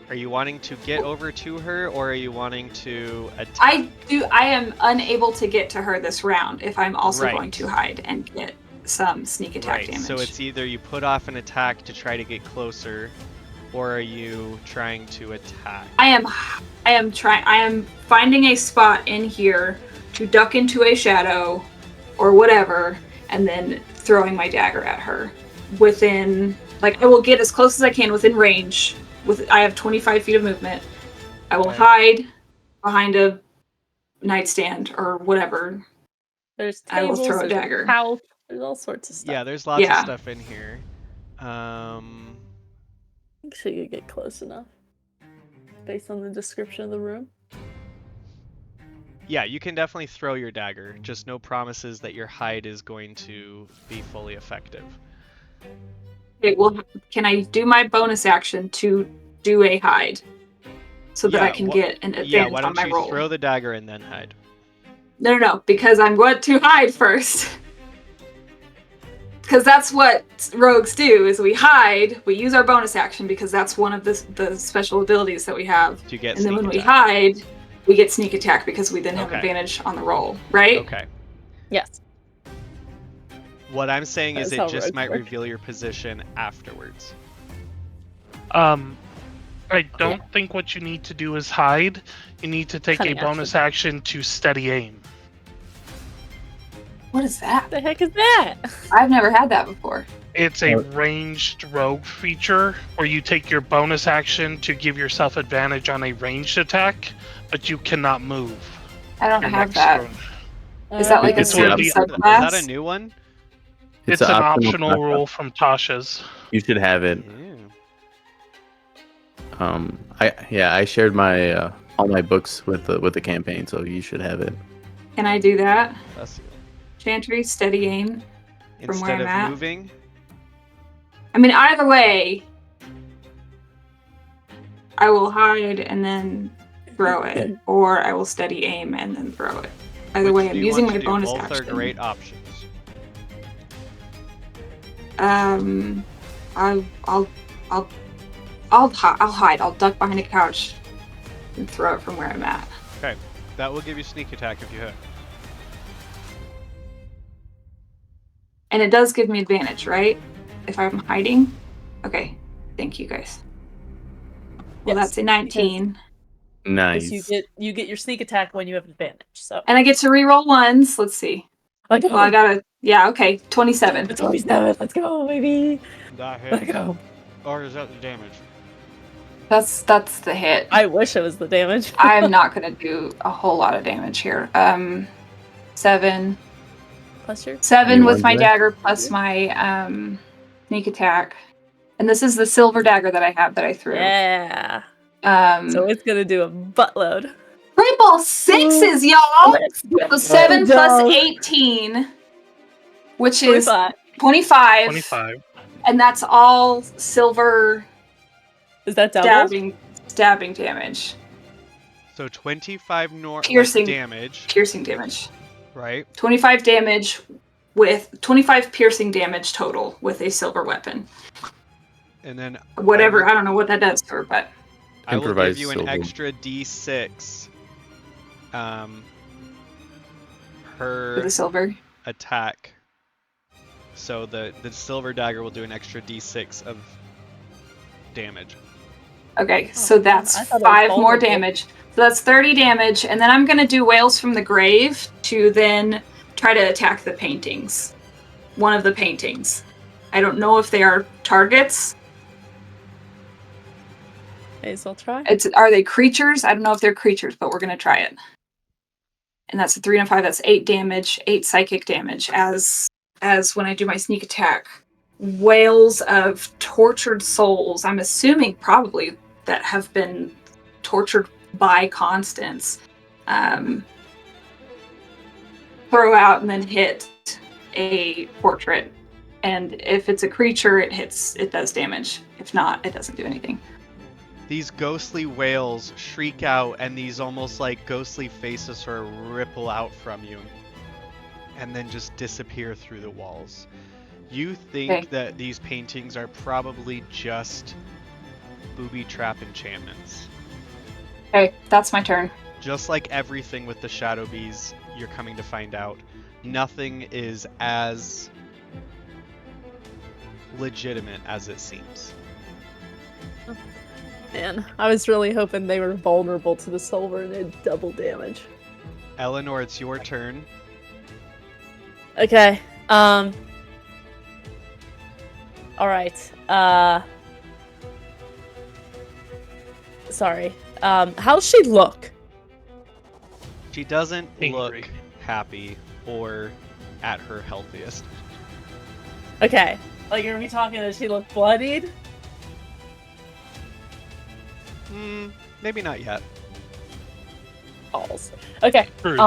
Are you wanting to get over to her, or are you wanting to attack? I am unable to get to her this round if I'm also Right. going to hide and get some sneak attack Right, damage. so it's either you put off an attack to try to get closer, or are you trying to attack? I am finding a spot in here to duck into a shadow or whatever, and then throwing my dagger at her. Within, like, I will get as close as I can within range. I have 25 feet of movement. I will Okay. hide behind a nightstand or whatever. There's I will tables, throw a there's dagger. couch, there's all sorts of stuff. Yeah, there's lots of Yeah. stuff in here. Make sure you get close enough. Based on the description of the room. Yeah, you can definitely throw your dagger, just no promises that your hide is going to be fully effective. Okay, well, can I do my bonus action to do a hide? So that I can get an advantage Yeah, why on don't my you roll? throw the dagger and then hide? No, because I'm going to hide first. Because that's what rogues do, is we hide, we use our bonus action because that's one of the special abilities that we have. To get And then sneak when we attack. hide, we get sneak attack because we then have Okay. advantage on the roll, right? Okay. Yes. What I'm saying is That's how it just rogues might work. reveal your position afterwards. I don't think what you need to do is hide. You need to take Cunning a bonus action to steady aim. What is that? What the heck is that? I've never had that before. It's a ranged rogue feature where you take your bonus action to give yourself advantage on a ranged attack, but you cannot move. I don't your have next that. round. Is that like a It's certain the- Is subclass? that a new one? It's an optional class. rule from Tasha's. You should have it. I shared my all my books with the campaign, so you should have it. Can I do that? That's Chantry, steady aim. From where Instead of I'm at? moving, I mean, either way, I will hide and then throw it, or I will steady aim and then throw it. Either way, which I'm do you using want my to do? bonus Both action. are great options. I'll hide. I'll duck behind a couch and throw it from where I'm at. Okay, that will give you sneak attack if you hit. And it does give me advantage, right? If I'm hiding? Okay. Thank you, guys. Well, Yes, that's a 19. Nice. Because you get your sneak attack when you have advantage. So And I get to reroll ones. Let's see. like, Well, I got okay, 27. it's always never. Let's go, baby. That Let's hit. go. Or is that the damage? That's the hit. I wish it was the damage. I'm not gonna do a whole lot of damage here. 7. Plus your 7 with Anyone my do it? dagger plus my sneak attack. And this is the silver dagger that I have that I threw. yeah. Um So it's gonna do a buttload. triple sixes, y'all! Let's go. So 7 plus Go. 18, which is 25. 25. 25. And that's all silver Is that double? stabbing damage. So 25 Piercing. damage, Piercing damage. right? 25 damage with 25 piercing damage total with a silver weapon. And then Whatever, I don't know what that does for, but I will give Improvised you an silver. extra d6 for per the silver. attack. So the silver dagger will do an extra d6 of damage. Okay, so that's I thought it was 5 more vulnerable. damage. So that's 30 damage, and then I'm gonna do Wails from the Grave to then try to attack the paintings. One of the paintings. I don't know if they are targets. May as well try. Are they creatures? I don't know if they're creatures, but we're gonna try it. And that's a 3 and a 5. That's 8 damage, 8 psychic damage. As when I do my sneak attack, wails of tortured souls. I'm assuming probably that have been tortured by Constance. Throw out and then hit a portrait And if it's a creature, it does damage. If not, it doesn't do anything. These ghostly wails shriek out, and these almost like ghostly faces sort of ripple out from you, and then just disappear through the walls. You think Okay. that these paintings are probably just booby trap enchantments. Okay, that's my turn. Just like everything with the shadow bees, you're coming to find out, nothing is as legitimate as it seems. Man, I was really hoping they were vulnerable to the silver and did double damage. Eleanor, it's your turn. Okay. Alright. Sorry. How's she look? She doesn't Angry. look happy or at her healthiest. Okay. Like, are we talking that she looked bloodied? Maybe not yet. Balls. Okay. True.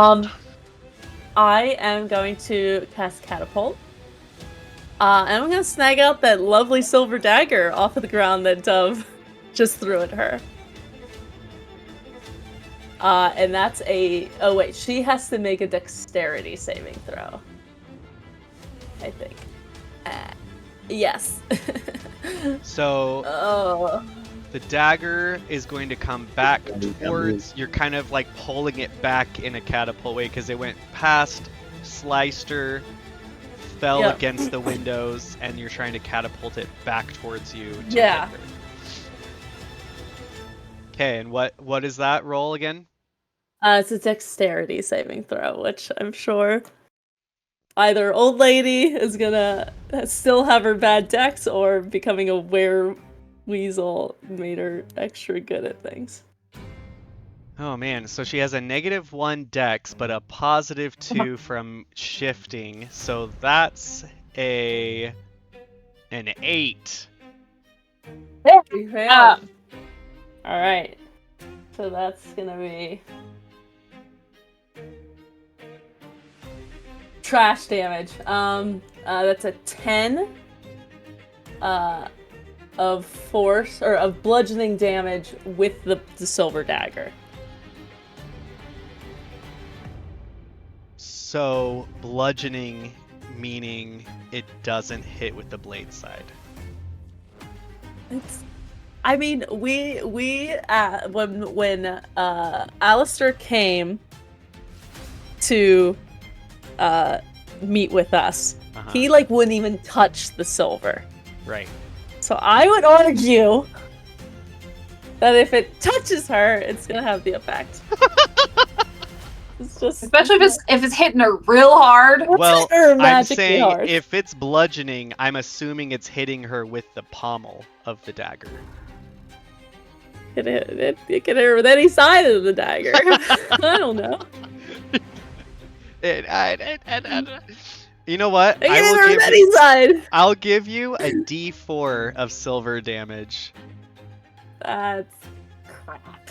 I am going to cast Catapult. And I'm going to snag out that lovely silver dagger off of the ground that Dove just threw at her. And that's a... Oh, wait. She has to make a dexterity saving throw. I think. Yes. So Oh. the dagger is going to come back towards... You're kind of like pulling it back in a catapult way because it went past, sliced her, fell Yep. against the windows, and you're trying to catapult it back towards you. To Yeah. hit her. Okay, and what is that roll again? It's a dexterity saving throw, which I'm sure either old lady is gonna still have her bad dex, or becoming a weasel made her extra good at things. Oh man, so she has a -1 dex, but a +2 from shifting, so that's an 8. Yeah. Alright. So that's gonna be trash damage. That's a 10 of force or of bludgeoning damage with the silver dagger. So bludgeoning meaning it doesn't hit with the blade side. I mean, we when Alistair came to meet with us, he like wouldn't even touch the silver. Right. So I would argue that if it touches her, it's gonna have the effect. It's just Especially if it's hitting her real hard. Well, Or I'm magically saying hard. if it's bludgeoning, I'm assuming it's hitting her with the pommel of the dagger. it can hit her with any side of the dagger. I don't know. You know what? It can hit her with any side. I'll give you a D4 of silver damage. That's crap.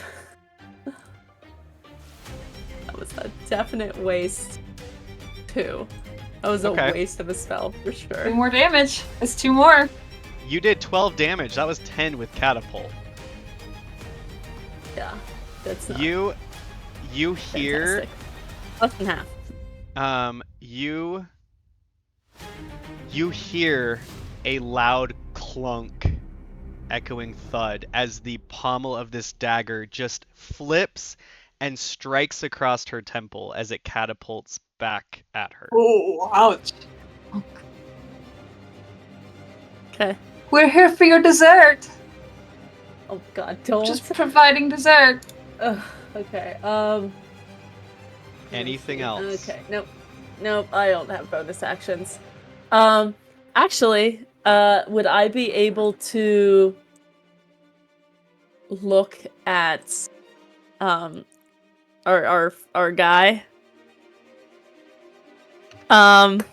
That was a definite waste. 2. That was a Okay. waste of a spell for 2 sure. more damage. It's 2 more. You did 12 damage. That was 10 with catapult. Yeah, that's not You hear fantastic. Less than half. you hear a loud clunk echoing thud as the pommel of this dagger just flips and strikes across her temple as it catapults back at her. Oh, ouch. Okay. We're here for your dessert. Oh god, don't. Just providing dessert. Ugh, okay. Anything else? Okay. Nope. I don't have bonus actions. Actually, would I be able to look at our guy and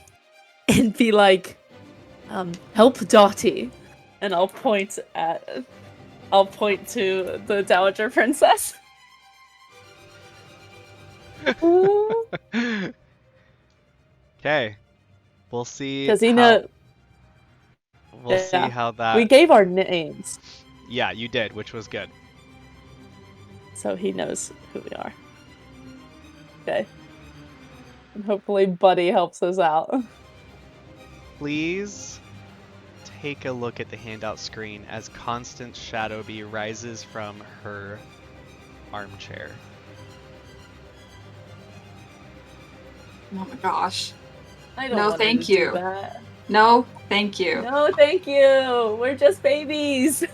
be like, help Dottie, and I'll point to the Dowager Princess. Okay. We'll see. Because he know We'll see how that. We gave our names, Yeah, you did, which was good. so he knows who we are. Okay. And hopefully Buddy helps us out. Please take a look at the handout screen as Constance Shadowbee rises from her armchair. Oh my gosh. I don't No, want her thank to do you. that. No, thank you. No, thank you. We're just babies.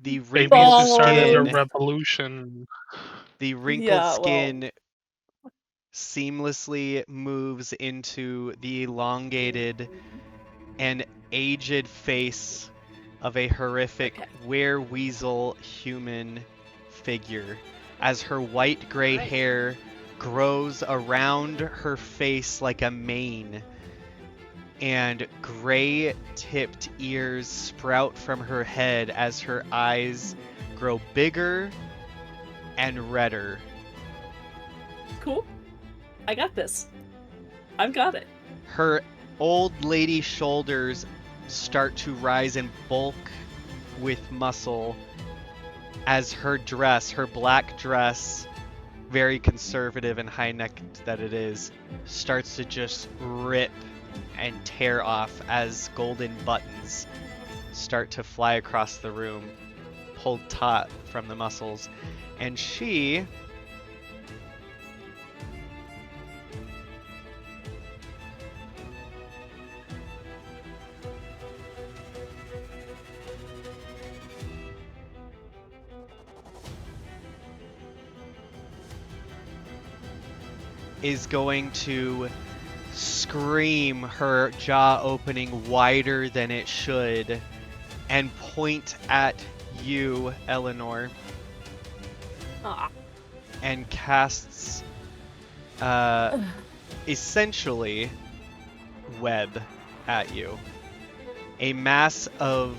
The Babies wrinkled who started a skin, revolution. the wrinkled Yeah, well- skin seamlessly moves into the elongated and aged face of a horrific weasel human figure as her white gray hair grows around her face like a mane, and gray tipped ears sprout from her head as her eyes grow bigger and redder. Cool. I got this. I've got it. Her old lady shoulders start to rise and bulk with muscle as her dress, her black dress, very conservative and high-necked that it is, starts to just rip and tear off as golden buttons start to fly across the room, pulled taut from the muscles. And she is going to scream, her jaw opening wider than it should, and point at you, Eleanor, Ah. and casts essentially web at you. A mass of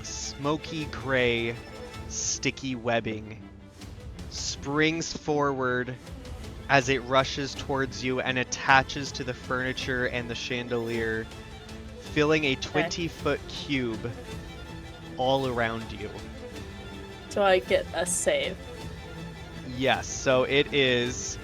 smoky gray sticky webbing springs forward as it rushes towards you and attaches to the furniture and the chandelier, filling a 20-foot cube all around you. So I get a save. Yes, so it is...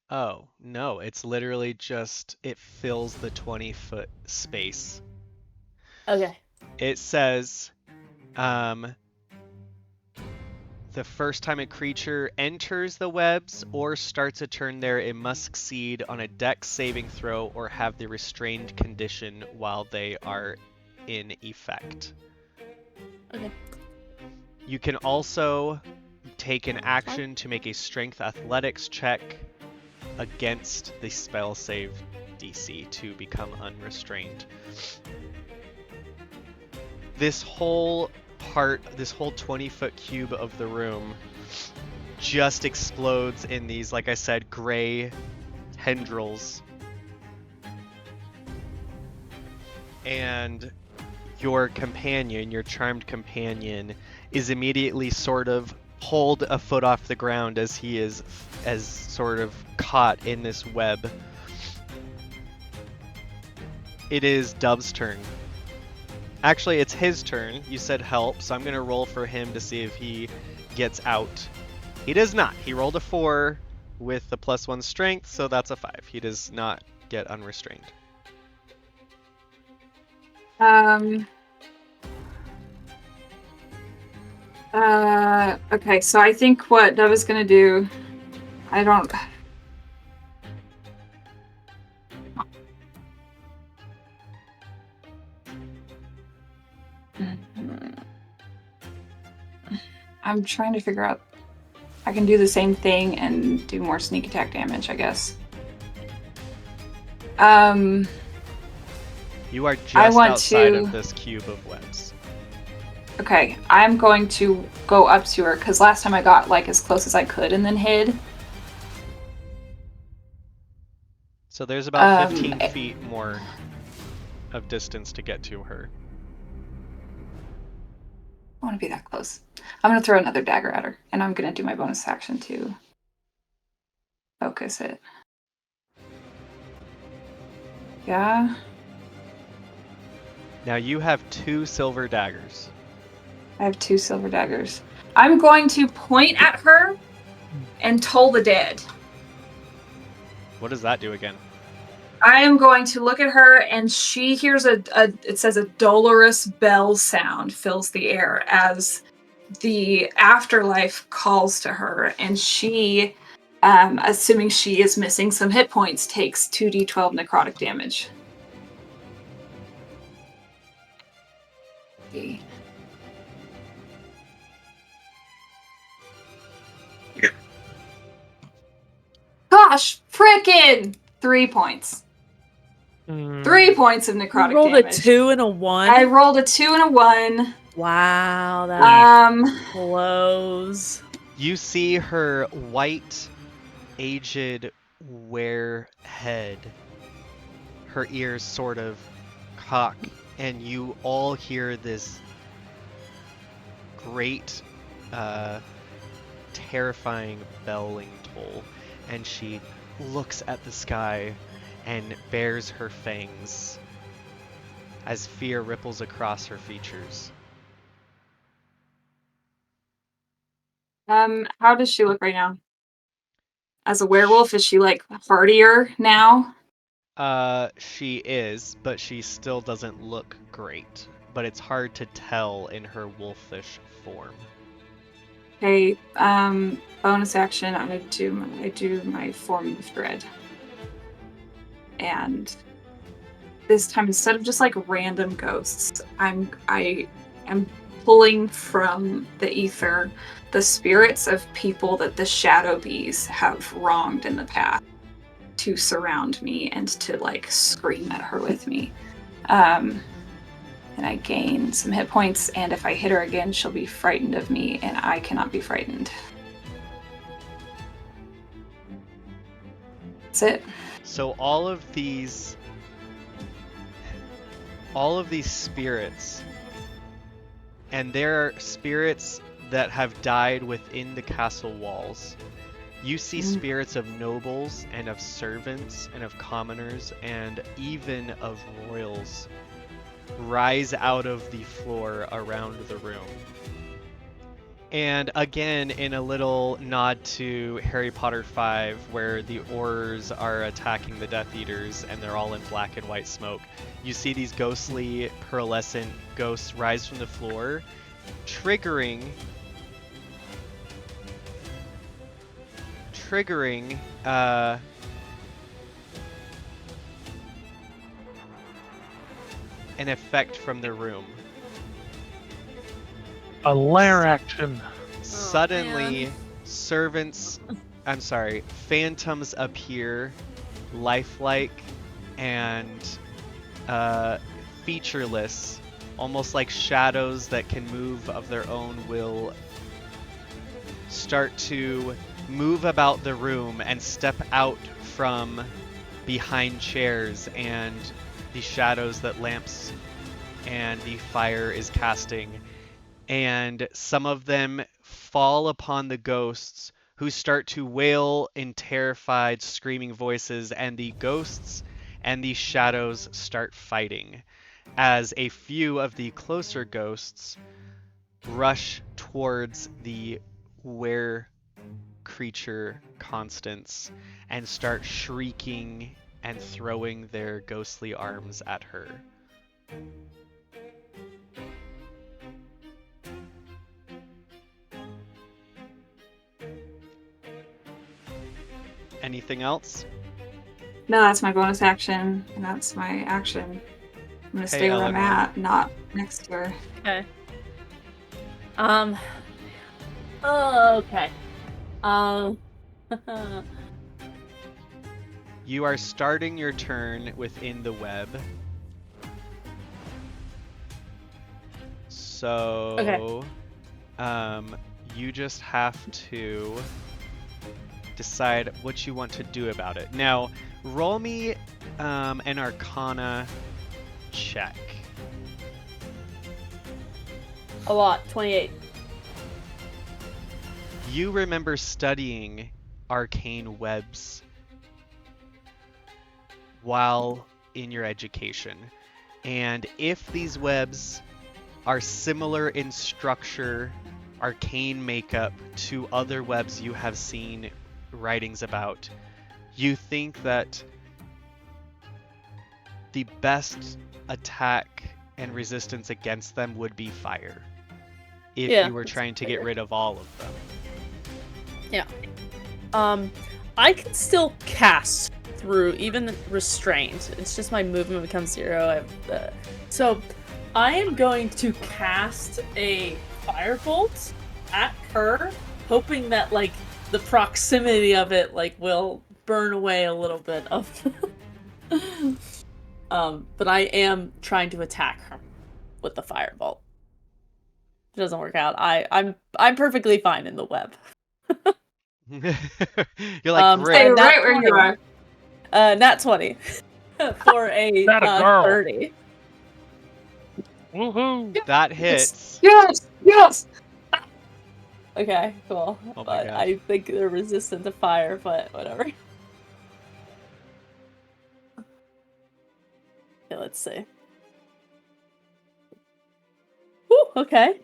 Oh, no, it's literally just, it fills the 20-foot space. Okay. It says, the first time a creature enters the webs or starts a turn there, it must succeed on a dex saving throw or have the restrained condition while they are in effect. Okay. You can also take an action to make a strength athletics check against the spell save DC to become unrestrained. This whole 20-foot cube of the room just explodes in these, like I said, gray tendrils. And your companion, your charmed companion, is immediately sort of pulled a foot off the ground as he is sort of caught in this web. It is Dub's turn. Actually, it's his turn. You said help, so I'm going to roll for him to see if he gets out. He does not. He rolled a 4 with the +1 strength, so that's a 5. He does not get unrestrained. Okay, so I think what Dove is gonna do, I don't... I'm trying to figure out... I can do the same thing and do more sneak attack damage, I guess. You are just outside of this cube of webs. Okay, I'm going to go up to her, because last time I got like as close as I could and then hid. So there's about 15 feet more of distance to get to her. I want to be that close. I'm going to throw another dagger at her, and I'm going to do my bonus action to focus it. Yeah. Now you have 2 silver daggers. I have 2 silver daggers. I'm going to point at her and toll the dead. What does that do again? I am going to look at her, and she hears it says a dolorous bell sound fills the air as the afterlife calls to her, and she, assuming she is missing some hit points, takes 2d12 necrotic damage. Okay. Gosh, frickin' 3 points. 3 points of necrotic You rolled damage. a 2 and a 1? I rolled a 2 and a 1. Wow, that Um, blows. You see her white, aged wear head. Her ears sort of cock, and you all hear this great, terrifying belling toll. And she looks at the sky and bares her fangs as fear ripples across her features. how does she look right now? As a werewolf, is she like hardier now? She is, but she still doesn't look great. But it's hard to tell in her wolfish form. Okay, bonus action, I do my form of dread. And this time, instead of just like random ghosts, I am pulling from the ether the spirits of people that the shadow bees have wronged in the past to surround me and to like scream at her with me. And I gain some hit points, and if I hit her again, she'll be frightened of me, and I cannot be frightened. That's it. So all of these spirits, and there are spirits that have died within the castle walls. You see spirits of nobles and of servants and of commoners and even of royals rise out of the floor around the room. And again, in a little nod to Harry Potter 5, where the Aurors are attacking the Death Eaters and they're all in black and white smoke, you see these ghostly, pearlescent ghosts rise from the floor, triggering an effect from the room. A lair action. Suddenly, phantoms appear, lifelike and featureless, almost like shadows that can move of their own will, start to move about the room and step out from behind chairs and the shadows that lamps and the fire is casting. And some of them fall upon the ghosts, who start to wail in terrified, screaming voices, and the ghosts and the shadows start fighting, as a few of the closer ghosts rush towards the creature Constance and start shrieking and throwing their ghostly arms at her. Anything else? No, that's my bonus action, and that's my action. I'm gonna stay where I'm Eleanor. at, not next to her. Okay. Okay. You are starting your turn within the web. So, you just have to decide what you want to do about it. Now, roll me an Arcana check. A lot. 28. You remember studying arcane webs while in your education. And if these webs are similar in structure, arcane makeup to other webs you have seen writings about, you think that the best attack and resistance against them would be fire. If Yeah, you were that's trying to get fair. rid of all of them. I can still cast through, even restrained. It's just my movement becomes 0. So I am going to cast a firebolt at her, hoping that like the proximity of it like will burn away a little bit of. But I am trying to attack her with the firebolt. It doesn't work out. I'm perfectly fine in the web. You're like, great. Stay Nat right where you 20. are. Nat 20 for a That a girl. 30. Woohoo! That hits. Yes! Yes! Okay, cool. Oh my But gosh. I think they're resistant to fire, but whatever. Okay, let's see. Woo, okay.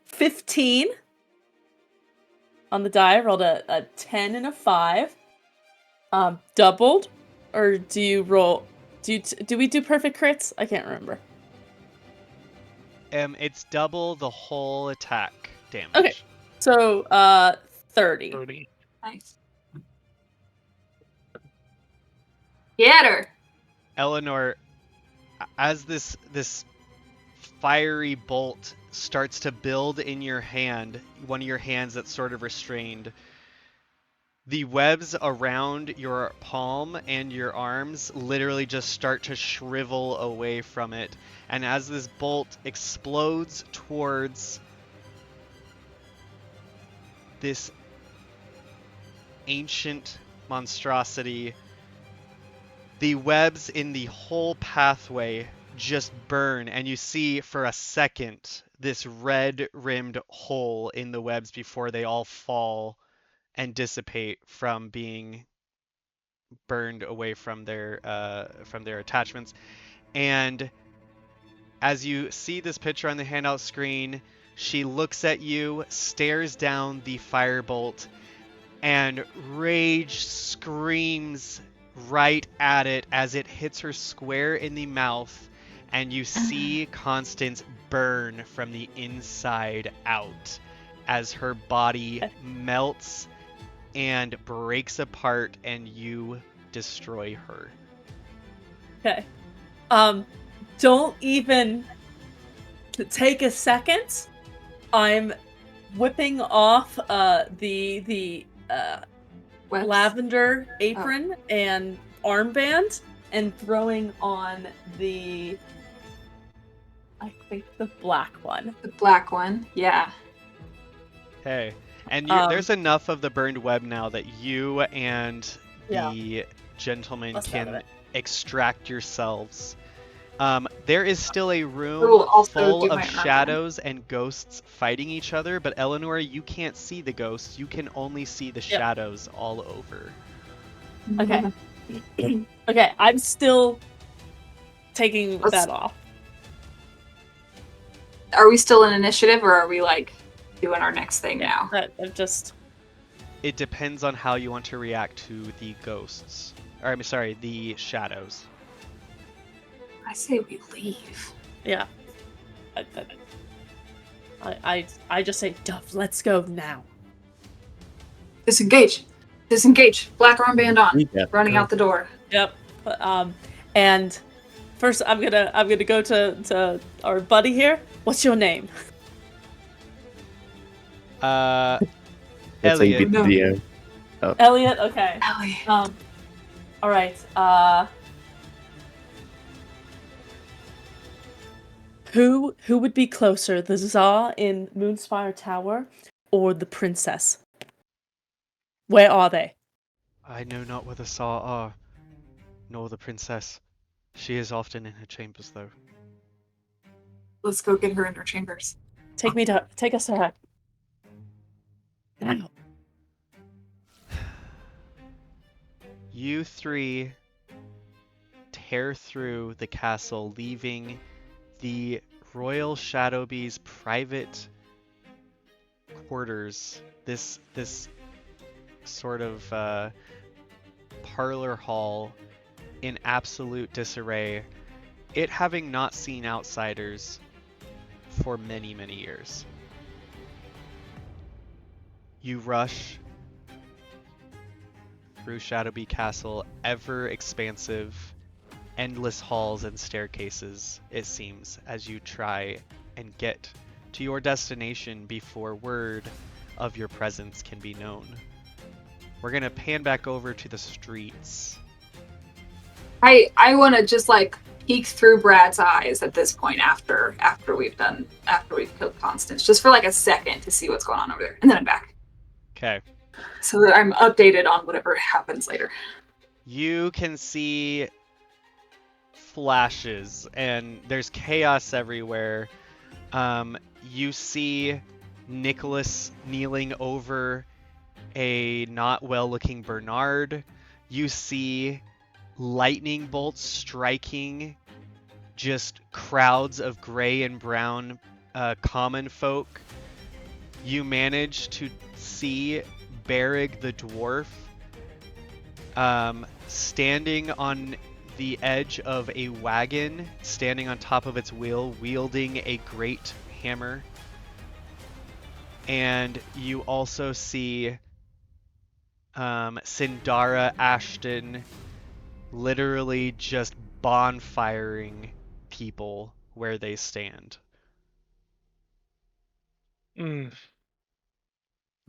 15 on the die. I rolled a 10 and a 5. Doubled, or do you roll? Do we do perfect crits? I can't remember. It's double the whole attack damage. Okay. So 30. 30. Nice. Get her! Eleanor, as this fiery bolt starts to build in your hand, one of your hands that's sort of restrained, the webs around your palm and your arms literally just start to shrivel away from it. And as this bolt explodes towards this ancient monstrosity, the webs in the whole pathway just burn, and you see for a second this red-rimmed hole in the webs before they all fall and dissipate from being burned away from their attachments. And as you see this picture on the handout screen, she looks at you, stares down the firebolt, and rage screams right at it as it hits her square in the mouth, and you see Constance burn from the inside out as her body melts and breaks apart and you destroy her. Okay. Don't even take a second. I'm whipping off the Webs. lavender apron and armband and throwing on I think the black one. The black one, yeah. Hey, and Um, there's enough of the burned web now that you and Yeah. the gentleman Let's out of can it. extract yourselves. There is still a room will also full do of my armor. shadows and ghosts fighting each other, but Eleanor, you can't see the ghosts. You can only see the shadows all over. Okay. Okay, I'm still taking Let's- that off. Are we still in initiative, or are we like doing our next thing now? I'm just It depends on how you want to react to the ghosts. Or, I'm sorry, the shadows. I say we leave. yeah. I just say, Duff, let's go now. Disengage. Disengage. Black armband on. Yeah. Running out the door. Yep. And first I'm gonna go to our buddy here. What's your name? That's how you Elliot. beat the DM. Elliot. Okay. Ellie. All right. Who would be closer, the Tsar in Moonspire Tower, or the princess? Where are they? I know not where the Tsar are, nor the princess. She is often in her chambers, though. Let's go get her in her chambers. Take us to her. Now. You three tear through the castle, leaving the Royal Shadowbee's private quarters. This sort of parlor hall in absolute disarray. It having not seen outsiders for many, many years. You rush through Shadowbee Castle, ever expansive, endless halls and staircases, it seems, as you try and get to your destination before word of your presence can be known. We're gonna pan back over to the streets. I want to just like peek through Brad's eyes at this point after we've killed Constance, just for like a second to see what's going on over there, and then I'm back. Okay. So that I'm updated on whatever happens later. You can see flashes and there's chaos everywhere. You see Nicholas kneeling over a not well-looking Bernard. You see lightning bolts striking just crowds of gray and brown common folk. You manage to see Berrig the dwarf standing on the edge of a wagon, standing on top of its wheel, wielding a great hammer. And you also see Sindara Ashton literally just bonfiring people where they stand. Mm.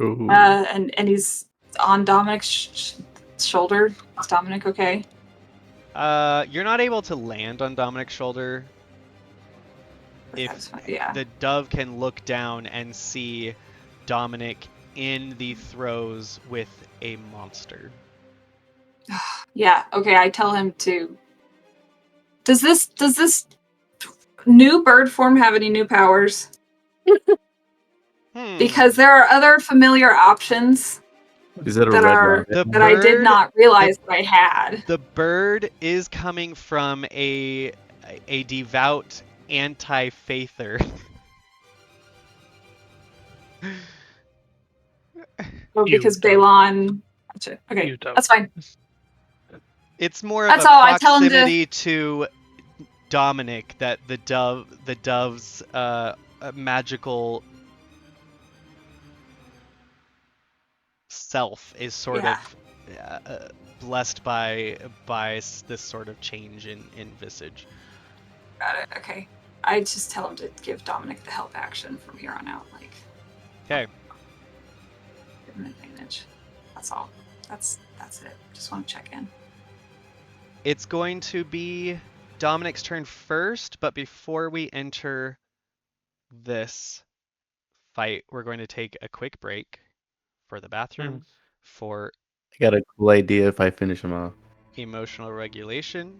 Ooh. And he's on Dominic's shoulder. Is Dominic okay? You're not able to land on Dominic's shoulder. If Yeah. the dove can look down and see Dominic in the throes with a monster. Yeah, okay, I tell him to... Does this new bird form have any new powers? Because there are other familiar options Is it a that red are rabbit? that I did not realize that I had. The bird is coming from a devout anti-faither. Oh, You because don't. Balon... Gotcha. Okay, You don't. that's fine. It's more of That's a all, I tell him to- proximity to Dominic that the dove's magical self is sort of blessed by this sort of change in visage. Got it, okay. I just tell him to give Dominic the help action from here on out, like... Okay. Give him an advantage. That's all. That's it. Just want to check in. It's going to be Dominic's turn first, but before we enter this fight, we're going to take a quick break for the bathroom, for I got a cool idea if I finish them off. emotional regulation.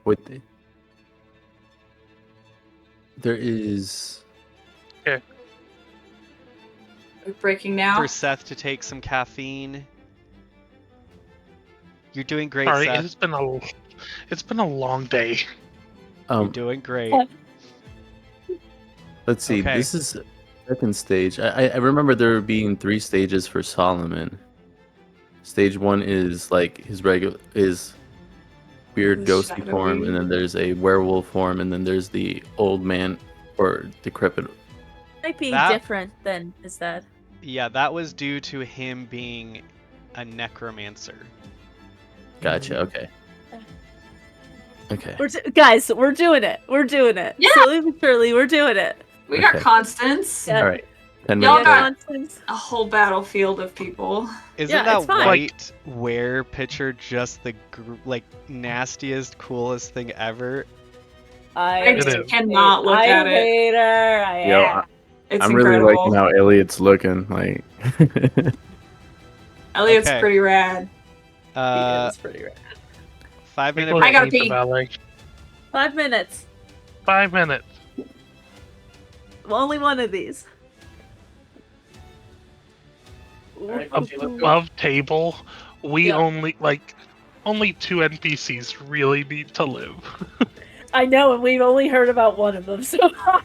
With the... There is... We're breaking now. For Seth to take some caffeine. You're doing great, Sorry, Seth. it's been a long day. You're doing great. Let's see. Okay. This is second stage. I remember there being 3 stages for Solomon. Stage 1 is like his weird The ghostly shadowy. form, and then there's a werewolf form, and then there's the old man or decrepit. Might be That- different than is that. Yeah, that was due to him being necromancer. Gotcha. Okay. Okay. Guys, we're doing it. We're doing it. Yeah. Slowly but surely, we're doing it. We got Okay. Constance. Yeah. All right. 10 Y'all minutes. got- left. Nonsense. A whole battlefield of people. Isn't Yeah, that it's fine. white were picture just the nastiest, coolest thing ever? I It just is. cannot look I at it. hate her. Yo, It's I'm incredible. really liking how Elliot's looking. Like, Elliot's Okay. pretty rad. It's pretty rad. 5 minute People I break. gotta hate the pee. ballet. 5 minutes. 5 minutes. only one of these. Alright, let's go. Above table, we Yeah. only two NPCs really need to live. I know, and we've only heard about one of them so far.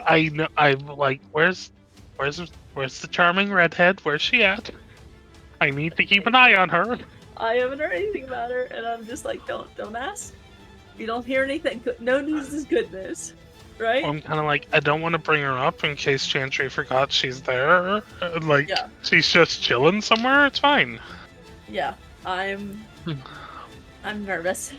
I know. I'm like, where's the charming redhead? Where's she at? I need to keep an eye on her. I haven't heard anything about her, and I'm just like, don't ask. If you don't hear anything, no news is good news, right? I'm kind of like, I don't want to bring her up in case Chantry forgot she's there. Like, Yeah. she's just chilling somewhere. It's fine. Yeah, I'm nervous,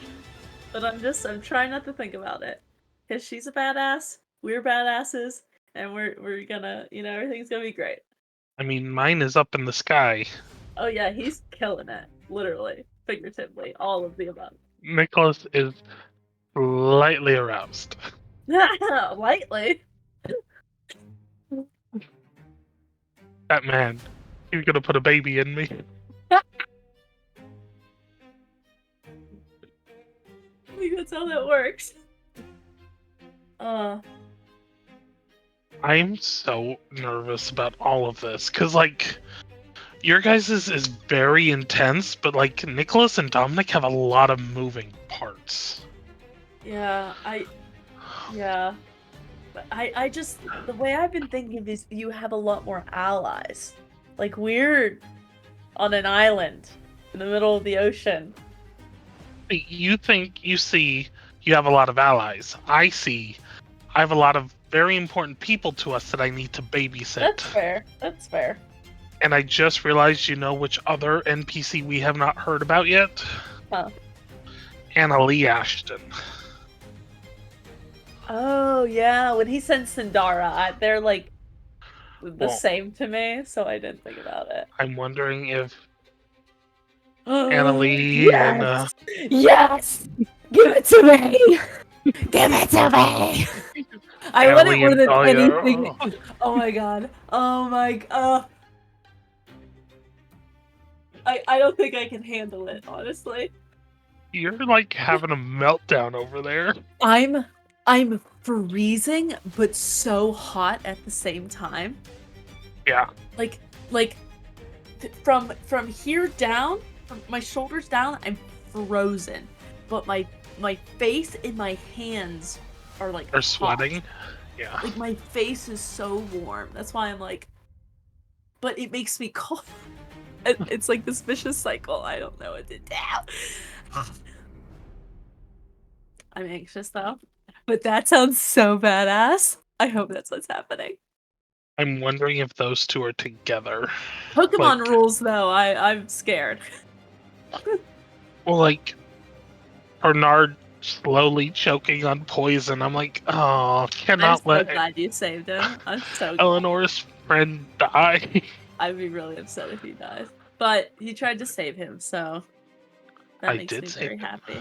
but I'm trying not to think about it, because she's a badass, we're badasses, and we're gonna, everything's gonna be great. I mean, mine is up in the sky. Oh yeah, he's killing it, literally, figuratively, all of the above. Nicholas is slightly aroused. Lightly. That man, he's gonna put a baby in me. I think that's how that works. I'm so nervous about all of this, because, like, your guys' is very intense, but, like, Nicholas and Dominic have a lot of moving parts. Yeah, but I just, the way I've been thinking is you have a lot more allies. Like, we're on an island in the middle of the ocean. You see you have a lot of allies. I have a lot of very important people to us that I need to babysit. That's fair. And I just realized you know which other NPC we have not heard about yet? Huh. Anna Lee Ashton. Oh, yeah, when he sent Sindara, they're, like, the same to me, so I didn't think about it. I'm wondering if Anna Lee Yes! Yes! Give it to me! Give it to me! I want it more than anything. Oh my god. Oh my god. I don't think I can handle it, honestly. You're like having a meltdown over there. I'm freezing, but so hot at the same time. Yeah. Like from here down, from my shoulders down, I'm frozen. But my face and my hands are like Are sweating. Yeah. Like my face is so warm. That's why I'm like, but it makes me cold. It's like this vicious cycle. I don't know what to do. I'm anxious though. But that sounds so badass. I hope that's what's happening. I'm wondering if those two are together. Pokemon rules though. I'm scared. Well, like Bernard slowly choking on poison. I'm like, oh, cannot I'm let so glad you saved him. I'm so glad. Eleanor's friend die. I'd be really upset if he dies. But he tried to save him, so that makes me very happy.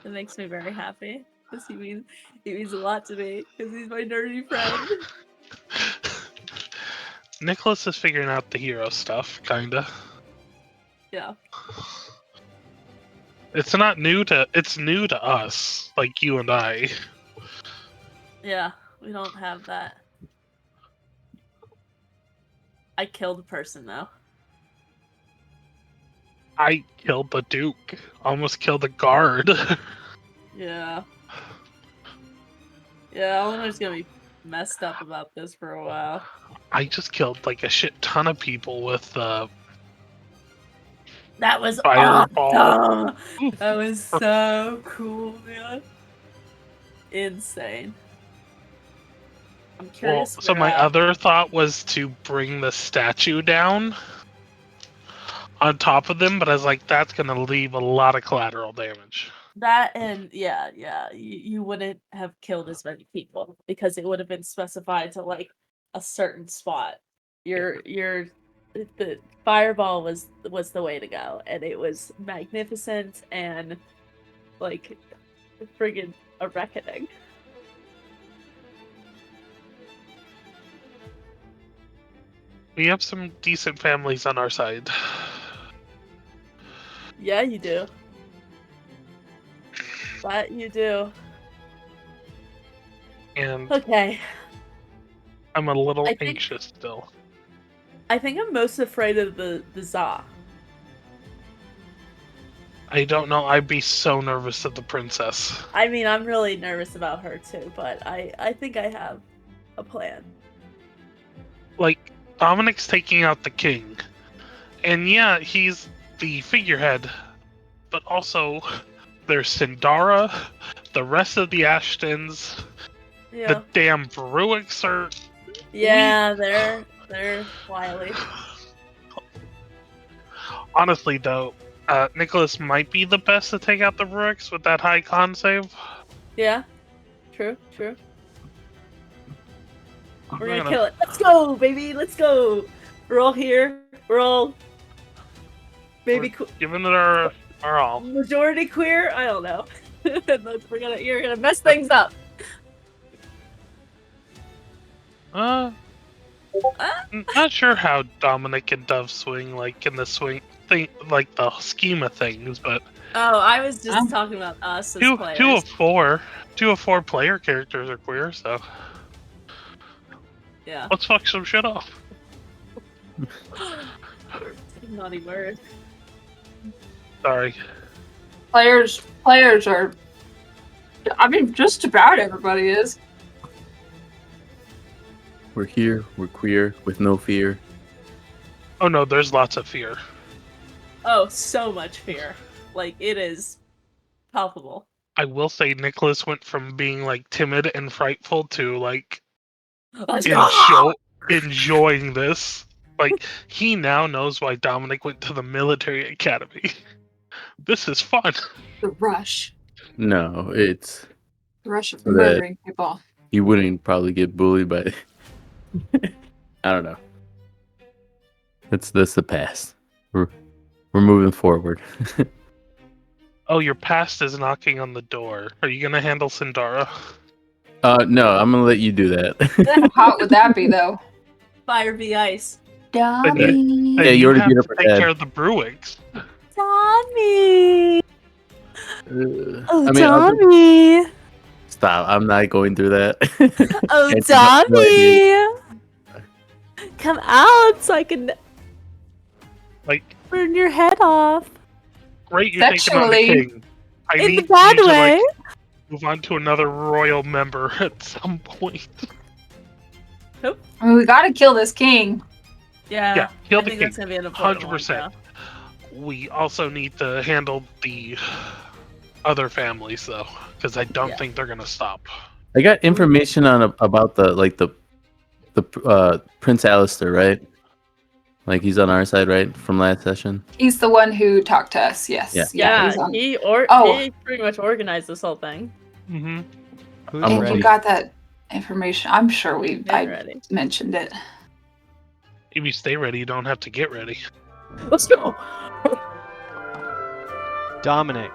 It makes me very happy. Because he means a lot to me. Because he's my nerdy friend. Nicholas is figuring out the hero stuff, kinda. Yeah. It's new to us, like you and I. Yeah, we don't have that. I killed a person though. I killed the Duke. Almost killed the guard. Yeah. Yeah, Eleanor's gonna be messed up about this for a while. I just killed like a shit ton of people with That was fireball. awesome! That was so cool, man. Insane. I'm curious. Well, so my other thought was to bring the statue down on top of them, but I was like, that's gonna leave a lot of collateral damage. That and yeah, you wouldn't have killed as many people because it would have been specified to like a certain spot. The fireball was the way to go, and it was magnificent and like friggin' a reckoning. We have some decent families on our side. Yeah, you do. That you do. And Okay. I'm a little I think- anxious still. I think I'm most afraid of the Za. I don't know. I'd be so nervous of the princess. I mean, I'm really nervous about her too, but I think I have a plan. Like, Dominic's taking out the king. And yeah, he's the figurehead. But also, there's Sindara, the rest of the Ashtons, Yeah. the damn Bruicks are... Yeah, they're wily. Honestly, though, Nicholas might be the best to take out the Bruicks with that high con save. Yeah. True. We're I'm gonna kill it. Let's go, baby. Let's go. We're all here. We're all maybe giving it our all. majority queer. I don't know. You're gonna mess things up. Not sure how Dominic and Dove swing, like in the swing thing, like the scheme of things, but Oh, I was just talking about us as players. Two of four player characters are queer, so Yeah. let's fuck some shit off. Naughty word. Sorry. Players are. I mean, just about everybody is. We're here, we're queer, with no fear. Oh no, there's lots of fear. Oh, so much fear. Like, it is palpable. I will say Nicholas went from being like timid and frightful to like enjoying this. Like, he now knows why Dominic went to the military academy. This is fun. The rush. No, it's... The rush of That- murdering people. You wouldn't probably get bullied by... I don't know. That's the past. We're moving forward. Oh, your past is knocking on the door. Are you gonna handle Sindara? No, I'm gonna let you do that. How hot would that be, though? Fire v ice. Dummy. Yeah, you already have beat to up her take dad. care of the Bruicks. Tommy! I mean, Tommy! stop. I'm not going through that. Oh, It's not what Tommy! Come out so I can Like, burn your head off. great, you're taking on the Sexually. king. I In the need bad you to, way. like, move on to another royal member at some point. I mean, we gotta kill this king. Yeah, kill I the think king. that's gonna be an important 100%. one, We also need to handle the other families, though, because I don't think they're gonna stop. I got information on about the Prince Alistair, right? Like, he's on our side, right, from last session. He's the one who talked to us. Yes. Yeah. he's on- he pretty much organized this whole thing. Mm-hmm. Who's I'm And ready? you got that information. I'm sure Get I ready. mentioned it. If you stay ready, you don't have to get ready. Let's go. Dominic,